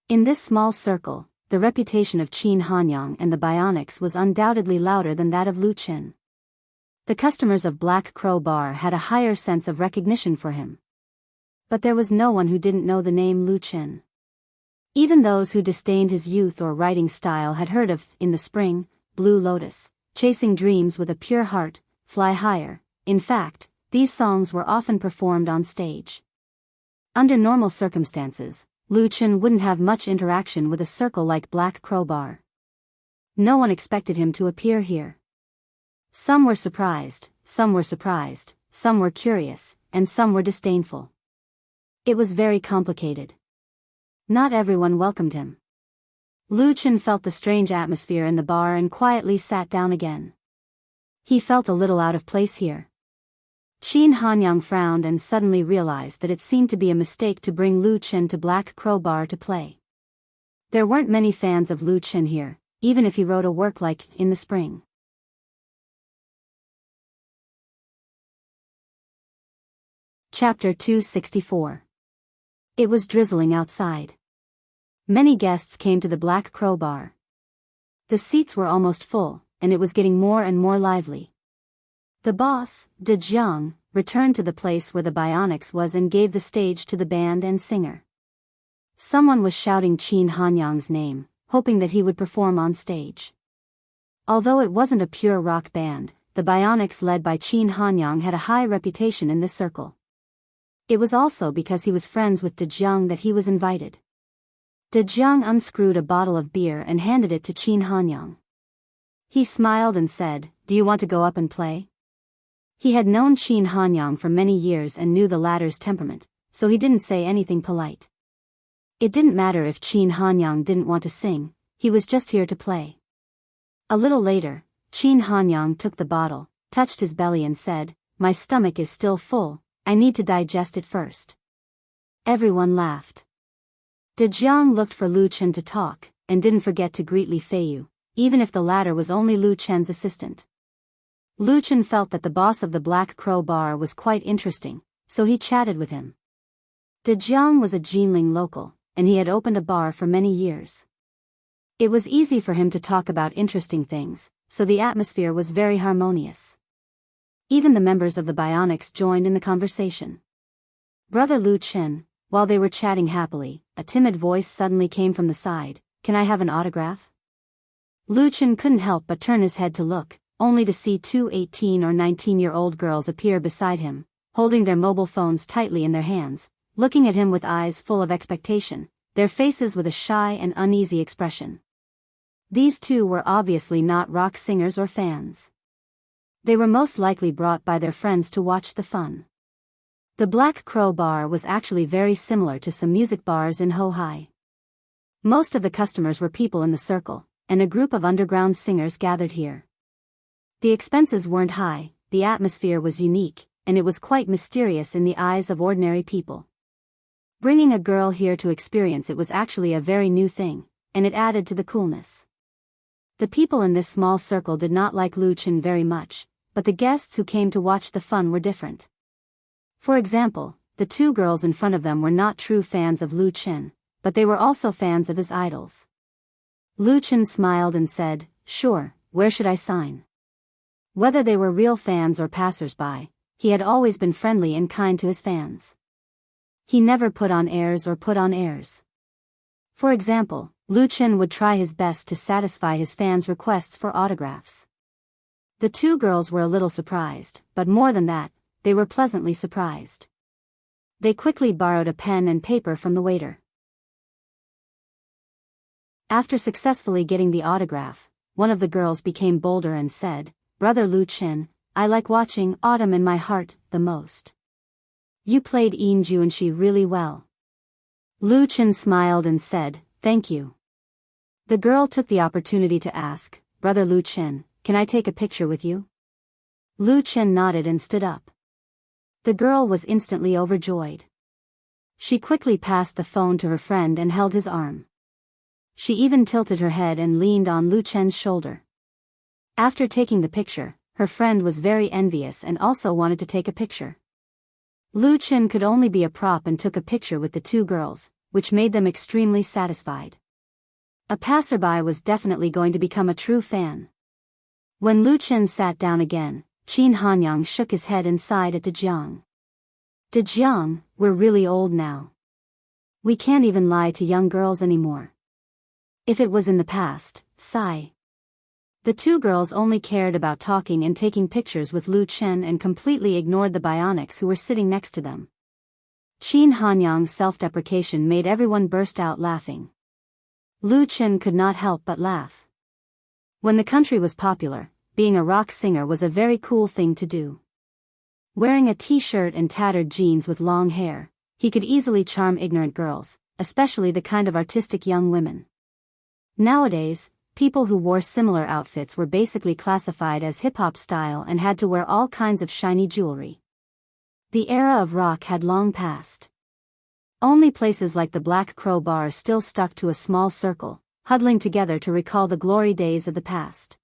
In this small circle, the reputation of Qin Hanyang and the Bionics was undoubtedly louder than that of Lu Chen. The customers of Black Crow Bar had a higher sense of recognition for him. But there was no one who didn't know the name Lu Chen. Even those who disdained his youth or writing style had heard of In the Spring, Blue Lotus, Chasing Dreams with a Pure Heart, Fly Higher. In fact, these songs were often performed on stage. Under normal circumstances, Lu Chen wouldn't have much interaction with a circle like Black Crow Bar. No one expected him to appear here. Some were surprised, some were curious, and some were disdainful. It was very complicated. Not everyone welcomed him. Lu Chen felt the strange atmosphere in the bar and quietly sat down again. He felt a little out of place here. Qin Hanyang frowned and suddenly realized that it seemed to be a mistake to bring Lu Chen to Black Crow Bar to play. There weren't many fans of Lu Chen here, even if he wrote a work like In the Spring. Chapter 264. It was drizzling outside. Many guests came to the Black Crow Bar. The seats were almost full, and it was getting more and more lively. The boss, De Jiang, returned to the place where the Bionics was and gave the stage to the band and singer. Someone was shouting Qin Hanyang's name, hoping that he would perform on stage. Although it wasn't a pure rock band, the Bionics led by Qin Hanyang had a high reputation in this circle. It was also because he was friends with De Jiang that he was invited. De Jiang unscrewed a bottle of beer and handed it to Qin Hanyang. He smiled and said, "Do you want to go up and play?" He had known Qin Hanyang for many years and knew the latter's temperament, so he didn't say anything polite. It didn't matter if Qin Hanyang didn't want to sing, he was just here to play. A little later, Qin Hanyang took the bottle, touched his belly and said, "My stomach is still full, I need to digest it first." Everyone laughed. De Jiang looked for Lu Chen to talk, and didn't forget to greet Li Feiyu, even if the latter was only Lu Chen's assistant. Lu Chen felt that the boss of the Black Crow Bar was quite interesting, so he chatted with him. De Jiang was a Jinling local, and he had opened a bar for many years. It was easy for him to talk about interesting things, so the atmosphere was very harmonious. Even the members of the Bionics joined in the conversation. "Brother Lu Chen," while they were chatting happily, a timid voice suddenly came from the side, "Can I have an autograph?" Lu Chen couldn't help but turn his head to look, only to see two 18 or 19-year-old girls appear beside him, holding their mobile phones tightly in their hands, looking at him with eyes full of expectation, their faces with a shy and uneasy expression. These two were obviously not rock singers or fans. They were most likely brought by their friends to watch the fun. The Black Crow Bar was actually very similar to some music bars in Hohai. Most of the customers were people in the circle, and a group of underground singers gathered here. The expenses weren't high, the atmosphere was unique, and it was quite mysterious in the eyes of ordinary people. Bringing a girl here to experience it was actually a very new thing, and it added to the coolness. The people in this small circle did not like Lu Chen very much, but the guests who came to watch the fun were different. For example, the two girls in front of them were not true fans of Lu Chen, but they were also fans of his idols. Lu Chen smiled and said, "Sure, where should I sign?" Whether they were real fans or passers-by, he had always been friendly and kind to his fans. He never put on airs or put on airs. For example, Lu Chen would try his best to satisfy his fans' requests for autographs. The two girls were a little surprised, but more than that, they were pleasantly surprised. They quickly borrowed a pen and paper from the waiter. After successfully getting the autograph, one of the girls became bolder and said, "Brother Lu Chen, I like watching Autumn in My Heart the most. You played Yin Juanxi really well." Lu Chen smiled and said, "Thank you." The girl took the opportunity to ask, "Brother Lu Chen, can I take a picture with you?" Lu Chen nodded and stood up. The girl was instantly overjoyed. She quickly passed the phone to her friend and held his arm. She even tilted her head and leaned on Lu Chen's shoulder. After taking the picture, her friend was very envious and also wanted to take a picture. Lu Chen could only be a prop and took a picture with the two girls, which made them extremely satisfied. A passerby was definitely going to become a true fan. When Lu Chen sat down again, Qin Hanyang shook his head and sighed at Dejiang. "Dejiang, we're really old now. We can't even lie to young girls anymore. If it was in the past, sigh." The two girls only cared about talking and taking pictures with Lu Chen and completely ignored the bionics who were sitting next to them. Qin Hanyang's self-deprecation made everyone burst out laughing. Lu Chen could not help but laugh. When the country was popular, being a rock singer was a very cool thing to do. Wearing a t-shirt and tattered jeans with long hair, he could easily charm ignorant girls, especially the kind of artistic young women. Nowadays, people who wore similar outfits were basically classified as hip-hop style and had to wear all kinds of shiny jewelry. The era of rock had long passed. Only places like the Black Crow Bar still stuck to a small circle, huddling together to recall the glory days of the past.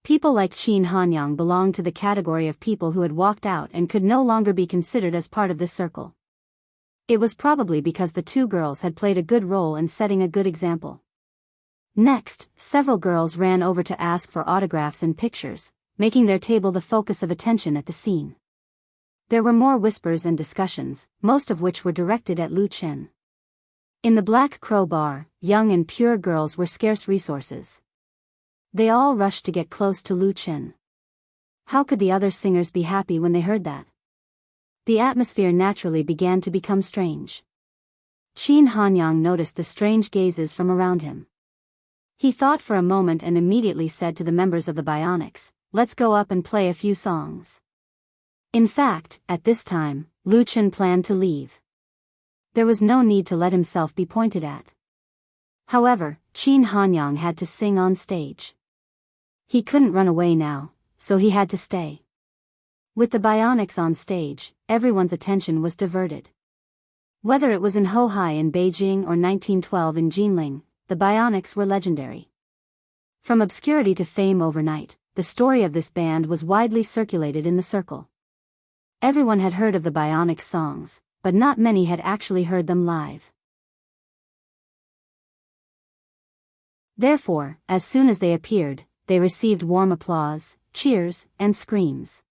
People like Qin Hanyang belonged to the category of people who had walked out and could no longer be considered as part of this circle. It was probably because the two girls had played a good role in setting a good example. Next, several girls ran over to ask for autographs and pictures, making their table the focus of attention at the scene. There were more whispers and discussions, most of which were directed at Lu Chen. In the Black Crow Bar, young and pure girls were scarce resources. They all rushed to get close to Lu Chen. How could the other singers be happy when they heard that? The atmosphere naturally began to become strange. Qin Hanyang noticed the strange gazes from around him. He thought for a moment and immediately said to the members of the Bionics, "Let's go up and play a few songs." In fact, at this time, Lu Chen planned to leave. There was no need to let himself be pointed at. However, Qin Hanyang had to sing on stage. He couldn't run away now, so he had to stay. With the Bionics on stage, everyone's attention was diverted. Whether it was in Hohai in Beijing or 1912 in Jinling, the Bionics were legendary. From obscurity to fame overnight, the story of this band was widely circulated in the circle. Everyone had heard of the Bionics songs, but not many had actually heard them live. Therefore, as soon as they appeared, they received warm applause, cheers, and screams.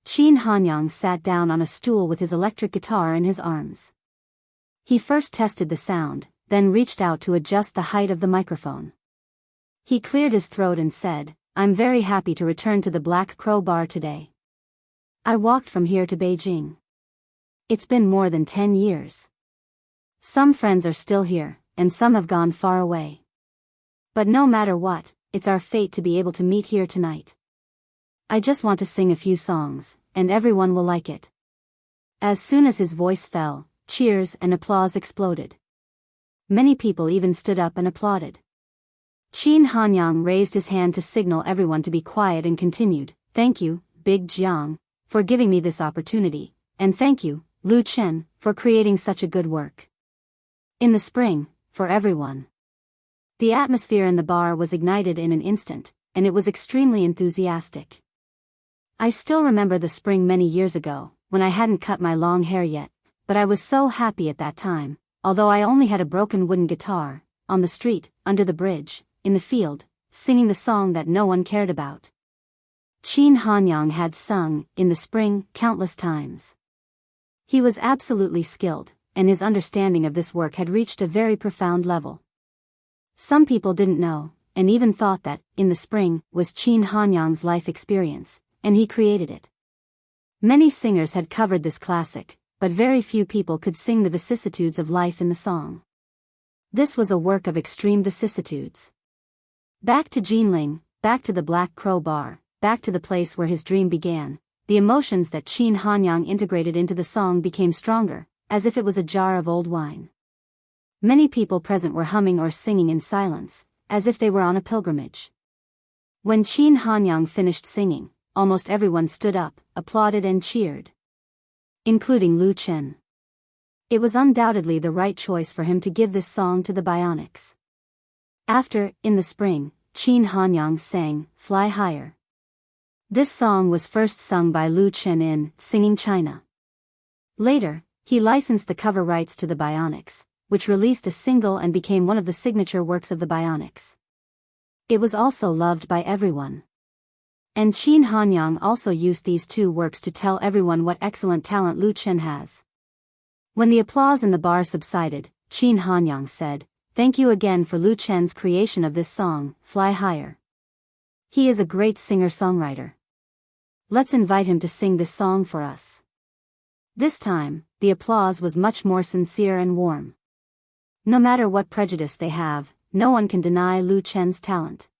Qin Hanyang sat down on a stool with his electric guitar in his arms. He first tested the sound, then reached out to adjust the height of the microphone. He cleared his throat and said, "I'm very happy to return to the Black Crow Bar today. I walked from here to Beijing. It's been more than 10 years. Some friends are still here, and some have gone far away. But no matter what, it's our fate to be able to meet here tonight. I just want to sing a few songs, and everyone will like it." As soon as his voice fell, cheers and applause exploded. Many people even stood up and applauded. Qin Hanyang raised his hand to signal everyone to be quiet and continued, "Thank you, Big Jiang, for giving me this opportunity, and thank you, Lu Chen, for creating such a good work. In the spring, for everyone." The atmosphere in the bar was ignited in an instant, and it was extremely enthusiastic. I still remember the spring many years ago, when I hadn't cut my long hair yet, but I was so happy at that time, although I only had a broken wooden guitar, on the street, under the bridge, in the field, singing the song that no one cared about. Qin Hanyang had sung, in the spring, countless times. He was absolutely skilled, and his understanding of this work had reached a very profound level. Some people didn't know, and even thought that, in the spring, was Qin Hanyang's life experience, and he created it. Many singers had covered this classic, but very few people could sing the vicissitudes of life in the song. This was a work of extreme vicissitudes. Back to Jinling, back to the Black Crow Bar, back to the place where his dream began, the emotions that Qin Hanyang integrated into the song became stronger, as if it was a jar of old wine. Many people present were humming or singing in silence, as if they were on a pilgrimage. When Qin Hanyang finished singing, almost everyone stood up, applauded and cheered. Including Lu Chen. It was undoubtedly the right choice for him to give this song to the Bionics. After, in the spring, Qin Hanyang sang, "Fly Higher." This song was first sung by Lu Chen in Singing China. Later, he licensed the cover rights to the Bionics, which released a single and became one of the signature works of the Bionics. It was also loved by everyone. And Qin Hanyang also used these two works to tell everyone what excellent talent Lu Chen has. When the applause in the bar subsided, Qin Hanyang said, "Thank you again for Lu Chen's creation of this song, Fly Higher. He is a great singer-songwriter. Let's invite him to sing this song for us." This time, the applause was much more sincere and warm. No matter what prejudice they have, no one can deny Lu Chen's talent.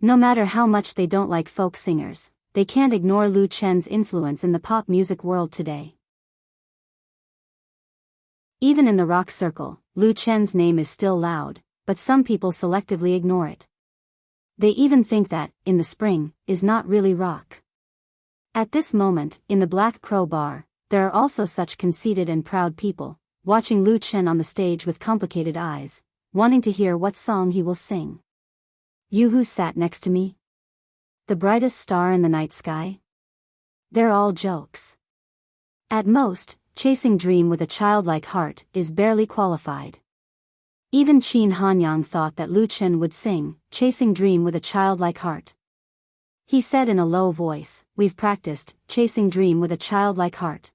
No matter how much they don't like folk singers, they can't ignore Lu Chen's influence in the pop music world today. Even in the rock circle, Lu Chen's name is still loud, but some people selectively ignore it. They even think that, in the spring, is not really rock. At this moment, in the Black Crow Bar, there are also such conceited and proud people, watching Lu Chen on the stage with complicated eyes, wanting to hear what song he will sing. "You who sat next to me? The brightest star in the night sky?" They're all jokes. At most, Chasing Dream with a Childlike Heart is barely qualified. Even Qin Hanyang thought that Lu Chen would sing Chasing Dream with a Childlike Heart. He said in a low voice, "We've practiced Chasing Dream with a Childlike Heart.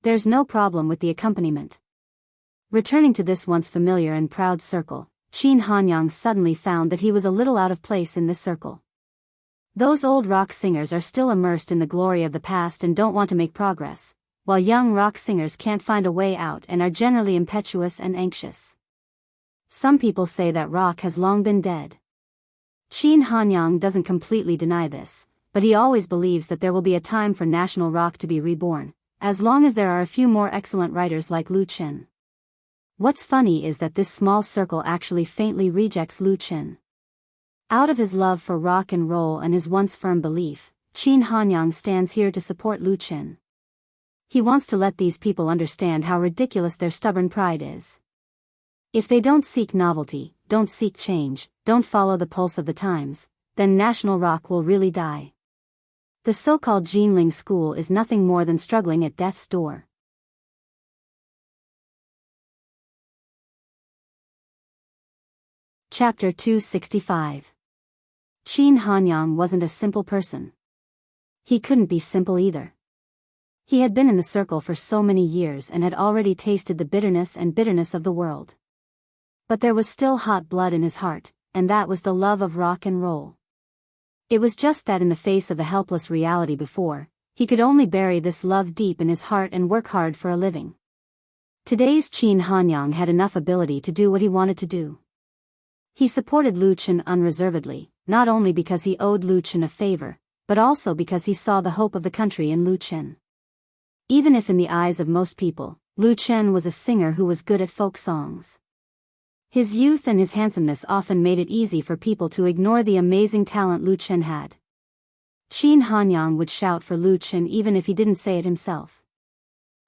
There's no problem with the accompaniment." Returning to this once familiar and proud circle, Qin Hanyang suddenly found that he was a little out of place in this circle. Those old rock singers are still immersed in the glory of the past and don't want to make progress, while young rock singers can't find a way out and are generally impetuous and anxious. Some people say that rock has long been dead. Qin Hanyang doesn't completely deny this, but he always believes that there will be a time for national rock to be reborn, as long as there are a few more excellent writers like Lu Chen. What's funny is that this small circle actually faintly rejects Lu Chen. Out of his love for rock and roll and his once firm belief, Qin Hanyang stands here to support Lu Chen. He wants to let these people understand how ridiculous their stubborn pride is. If they don't seek novelty, don't seek change, don't follow the pulse of the times, then national rock will really die. The so-called Jinling school is nothing more than struggling at death's door. Chapter 265. Qin Hanyang wasn't a simple person. He couldn't be simple either. He had been in the circle for so many years and had already tasted the bitterness of the world. But there was still hot blood in his heart, and that was the love of rock and roll. It was just that in the face of the helpless reality before, he could only bury this love deep in his heart and work hard for a living. Today's Qin Hanyang had enough ability to do what he wanted to do. He supported Lu Chen unreservedly, not only because he owed Lu Chen a favor, but also because he saw the hope of the country in Lu Chen. Even if in the eyes of most people, Lu Chen was a singer who was good at folk songs. His youth and his handsomeness often made it easy for people to ignore the amazing talent Lu Chen had. Qin Hanyang would shout for Lu Chen even if he didn't say it himself.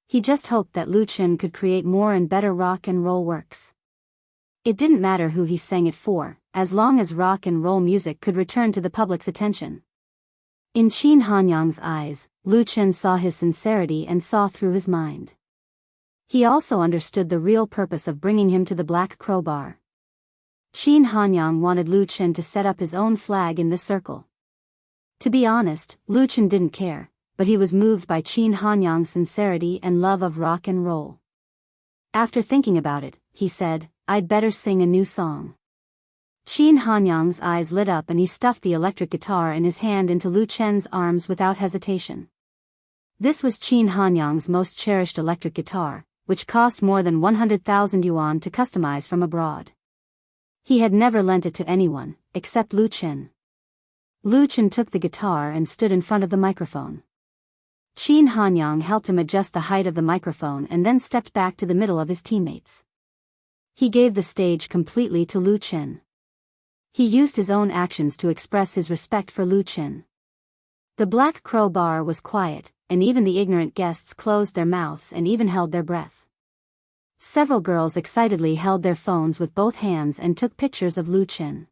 He just hoped that Lu Chen could create more and better rock and roll works. It didn't matter who he sang it for, as long as rock and roll music could return to the public's attention. In Qin Hanyang's eyes, Lu Chen saw his sincerity and saw through his mind. He also understood the real purpose of bringing him to the Black Crow Bar. Qin Hanyang wanted Lu Chen to set up his own flag in this circle. To be honest, Lu Chen didn't care, but he was moved by Qin Hanyang's sincerity and love of rock and roll. After thinking about it, he said, "I'd better sing a new song." Qin Hanyang's eyes lit up and he stuffed the electric guitar in his hand into Lu Chen's arms without hesitation. This was Qin Hanyang's most cherished electric guitar, which cost more than 100,000 yuan to customize from abroad. He had never lent it to anyone, except Lu Chen. Lu Chen took the guitar and stood in front of the microphone. Qin Hanyang helped him adjust the height of the microphone and then stepped back to the middle of his teammates. He gave the stage completely to Lu Chen. He used his own actions to express his respect for Lu Chen. The Black Crow Bar was quiet, and even the ignorant guests closed their mouths and even held their breath. Several girls excitedly held their phones with both hands and took pictures of Lu Chen.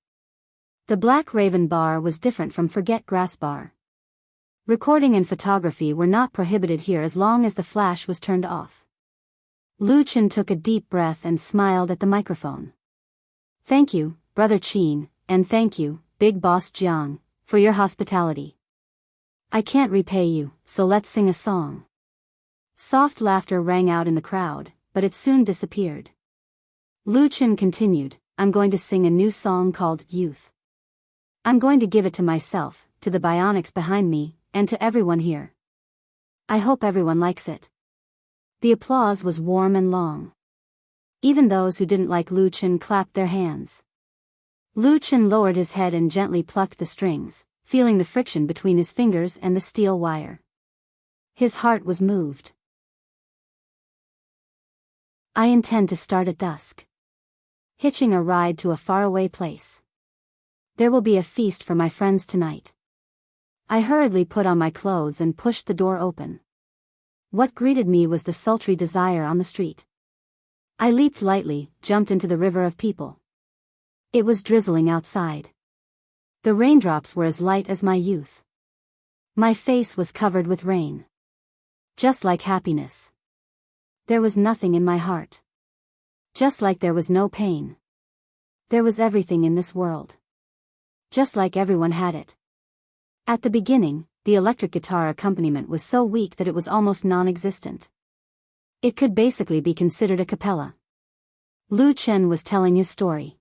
The Black Raven Bar was different from Forget Grass Bar. Recording and photography were not prohibited here as long as the flash was turned off. Lu Chen took a deep breath and smiled at the microphone. "Thank you, Brother Qin, and thank you, Big Boss Jiang, for your hospitality. I can't repay you, so let's sing a song." Soft laughter rang out in the crowd, but it soon disappeared. Lu Chen continued, "I'm going to sing a new song called Youth. I'm going to give it to myself, to the bionics behind me, and to everyone here. I hope everyone likes it." The applause was warm and long. Even those who didn't like Lu Chen clapped their hands. Lu Chen lowered his head and gently plucked the strings, feeling the friction between his fingers and the steel wire. His heart was moved. "I intend to start at dusk. Hitching a ride to a faraway place. There will be a feast for my friends tonight." I hurriedly put on my clothes and pushed the door open. What greeted me was the sultry desire on the street. I leaped lightly, jumped into the river of people. It was drizzling outside. The raindrops were as light as my youth. My face was covered with rain. Just like happiness. There was nothing in my heart. Just like there was no pain. There was everything in this world. Just like everyone had it. At the beginning, the electric guitar accompaniment was so weak that it was almost non-existent. It could basically be considered a cappella. Lu Chen was telling his story.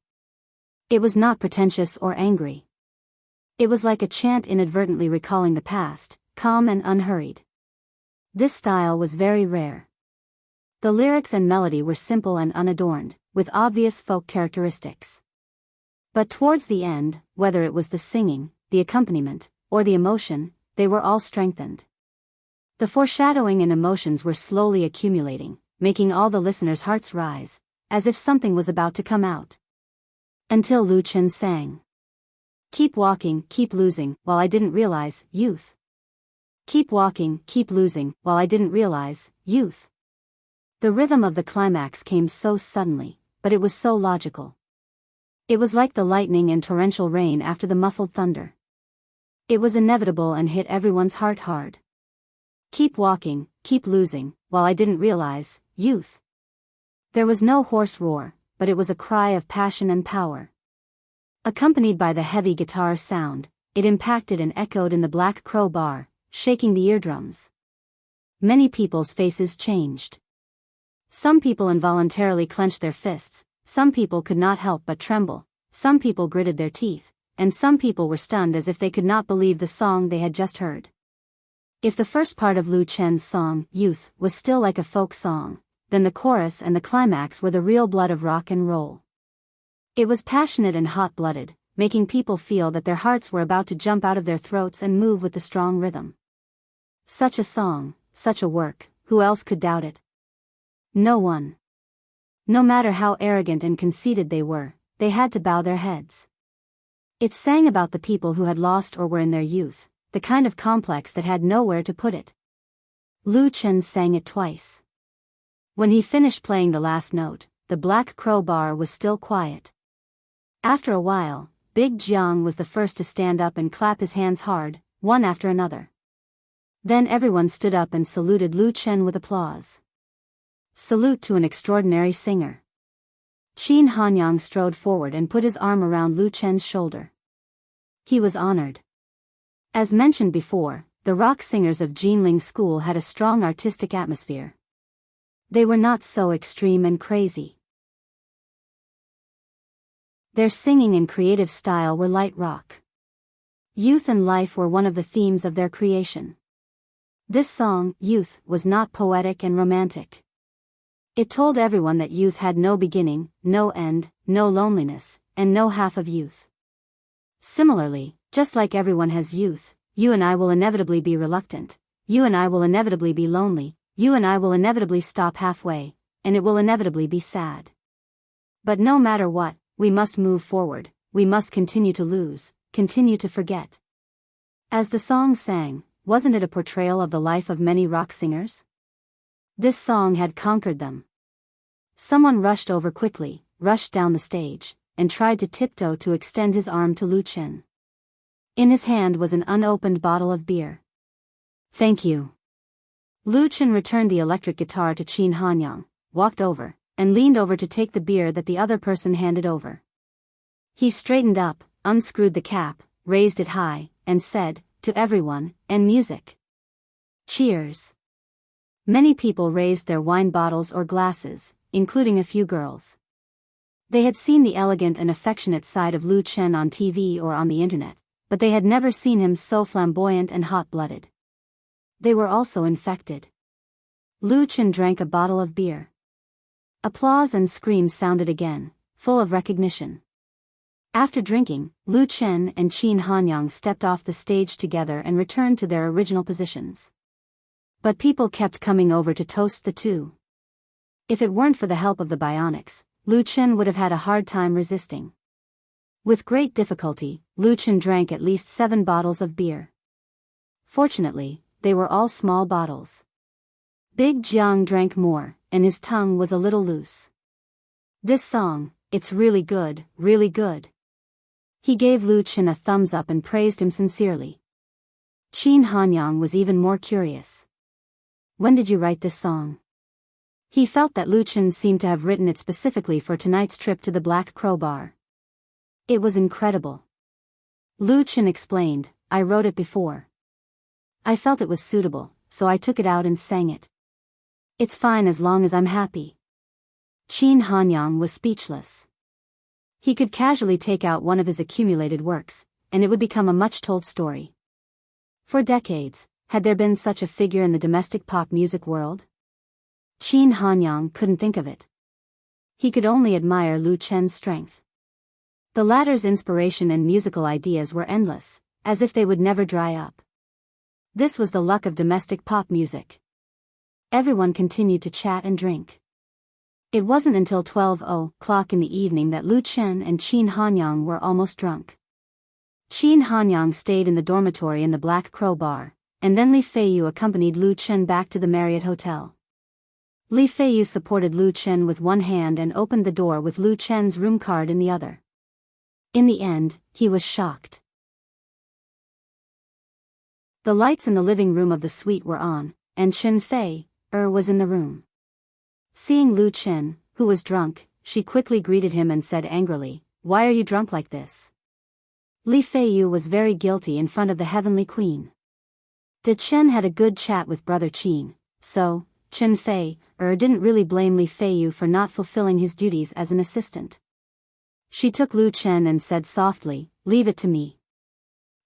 It was not pretentious or angry. It was like a chant inadvertently recalling the past, calm and unhurried. This style was very rare. The lyrics and melody were simple and unadorned, with obvious folk characteristics. But towards the end, whether it was the singing, the accompaniment, or the emotion, they were all strengthened. The foreshadowing and emotions were slowly accumulating, making all the listeners' hearts rise, as if something was about to come out. Until Lu Chen sang. "Keep walking, keep losing, while I didn't realize, youth. Keep walking, keep losing, while I didn't realize, youth." The rhythm of the climax came so suddenly, but it was so logical. It was like the lightning and torrential rain after the muffled thunder. It was inevitable and hit everyone's heart hard. Keep walking, keep losing, while I didn't realize, youth. There was no hoarse roar, but it was a cry of passion and power. Accompanied by the heavy guitar sound, it impacted and echoed in the Black Crow Bar, shaking the eardrums. Many people's faces changed. Some people involuntarily clenched their fists, some people could not help but tremble, some people gritted their teeth, and some people were stunned as if they could not believe the song they had just heard. If the first part of Lu Chen's song, Youth, was still like a folk song, then the chorus and the climax were the real blood of rock and roll. It was passionate and hot-blooded, making people feel that their hearts were about to jump out of their throats and move with the strong rhythm. Such a song, such a work, who else could doubt it? No one. No matter how arrogant and conceited they were, they had to bow their heads. It sang about the people who had lost or were in their youth, the kind of complex that had nowhere to put it. Lu Chen sang it twice. When he finished playing the last note, the Black Crow bar was still quiet. After a while, Big Jiang was the first to stand up and clap his hands hard, one after another. Then everyone stood up and saluted Lu Chen with applause. Salute to an extraordinary singer. Qin Hanyang strode forward and put his arm around Lu Chen's shoulder. He was honored. As mentioned before, the rock singers of Jinling School had a strong artistic atmosphere. They were not so extreme and crazy. Their singing and creative style were light rock. Youth and life were one of the themes of their creation. This song, Youth, was not poetic and romantic. It told everyone that youth had no beginning, no end, no loneliness, and no half of youth. Similarly, just like everyone has youth, you and I will inevitably be reluctant, you and I will inevitably be lonely, you and I will inevitably stop halfway, and it will inevitably be sad. But no matter what, we must move forward, we must continue to lose, continue to forget. As the song sang, wasn't it a portrayal of the life of many rock singers? This song had conquered them. Someone rushed over quickly, rushed down the stage, and tried to tiptoe to extend his arm to Lu Chen. In his hand was an unopened bottle of beer. Thank you. Lu Chen returned the electric guitar to Qin Hanyang, walked over, and leaned over to take the beer that the other person handed over. He straightened up, unscrewed the cap, raised it high, and said, to everyone, and music. Cheers. Many people raised their wine bottles or glasses, including a few girls. They had seen the elegant and affectionate side of Lu Chen on TV or on the internet, but they had never seen him so flamboyant and hot-blooded. They were also infected. Lu Chen drank a bottle of beer. Applause and screams sounded again, full of recognition. After drinking, Lu Chen and Qin Hanyang stepped off the stage together and returned to their original positions. But people kept coming over to toast the two. If it weren't for the help of the bionics, Lu Chen would have had a hard time resisting. With great difficulty, Lu Chen drank at least 7 bottles of beer. Fortunately, they were all small bottles. Big Jiang drank more, and his tongue was a little loose. This song, it's really good, really good. He gave Lu Chen a thumbs up and praised him sincerely. Qin Hanyang was even more curious. When did you write this song? He felt that Lu Chen seemed to have written it specifically for tonight's trip to the Black Crow bar. It was incredible. Lu Chen explained, I wrote it before. I felt it was suitable, so I took it out and sang it. It's fine as long as I'm happy. Qin Hanyang was speechless. He could casually take out one of his accumulated works, and it would become a much-told story. For decades, had there been such a figure in the domestic pop music world? Qin Hanyang couldn't think of it. He could only admire Lu Chen's strength. The latter's inspiration and musical ideas were endless, as if they would never dry up. This was the luck of domestic pop music. Everyone continued to chat and drink. It wasn't until 12:00 in the evening that Lu Chen and Qin Hanyang were almost drunk. Qin Hanyang stayed in the dormitory in the Black Crow bar, and then Li Feiyu accompanied Lu Chen back to the Marriott Hotel. Li Feiyu supported Lu Chen with one hand and opened the door with Lu Chen's room card in the other. In the end, he was shocked. The lights in the living room of the suite were on, and Chen Fei was in the room. Seeing Lu Chen, who was drunk, she quickly greeted him and said angrily, "Why are you drunk like this?" Li Feiyu was very guilty in front of the Heavenly Queen. De Chen had a good chat with Brother Qin, so Chen Fei didn't really blame Li Feiyu for not fulfilling his duties as an assistant. She took Lu Chen and said softly, "Leave it to me.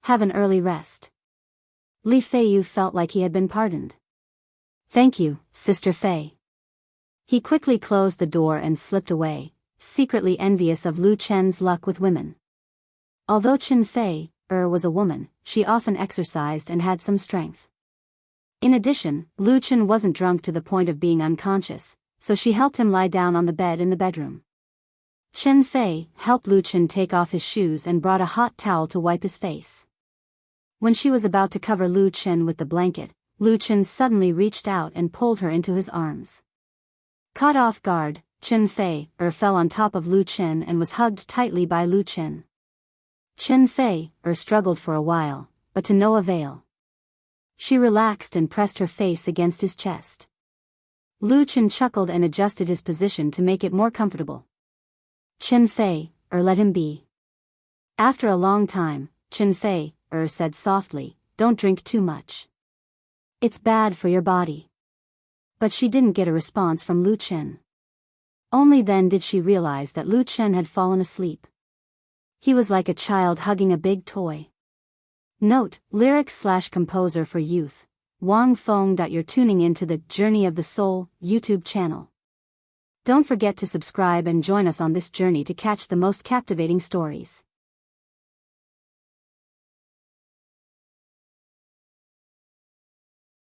Have an early rest." Li Feiyu felt like he had been pardoned. "Thank you, Sister Fei." He quickly closed the door and slipped away, secretly envious of Lu Chen's luck with women. Although Chen Fei was a woman, she often exercised and had some strength. In addition, Lu Chen wasn't drunk to the point of being unconscious, so she helped him lie down on the bed in the bedroom. Chen Fei helped Lu Chen take off his shoes and brought a hot towel to wipe his face. When she was about to cover Lu Chen with the blanket, Lu Chen suddenly reached out and pulled her into his arms. Caught off guard, Chen Fei fell on top of Lu Chen and was hugged tightly by Lu Chen. Chen Fei struggled for a while, but to no avail. She relaxed and pressed her face against his chest. Lu Chen chuckled and adjusted his position to make it more comfortable. Chen Fei let him be. After a long time, Chen Fei said softly, "Don't drink too much. It's bad for your body." But she didn't get a response from Lu Chen. Only then did she realize that Lu Chen had fallen asleep. He was like a child hugging a big toy. Note, lyrics/composer for youth, Wang Feng. You're tuning into the Journey of the Soul YouTube channel. Don't forget to subscribe and join us on this journey to catch the most captivating stories.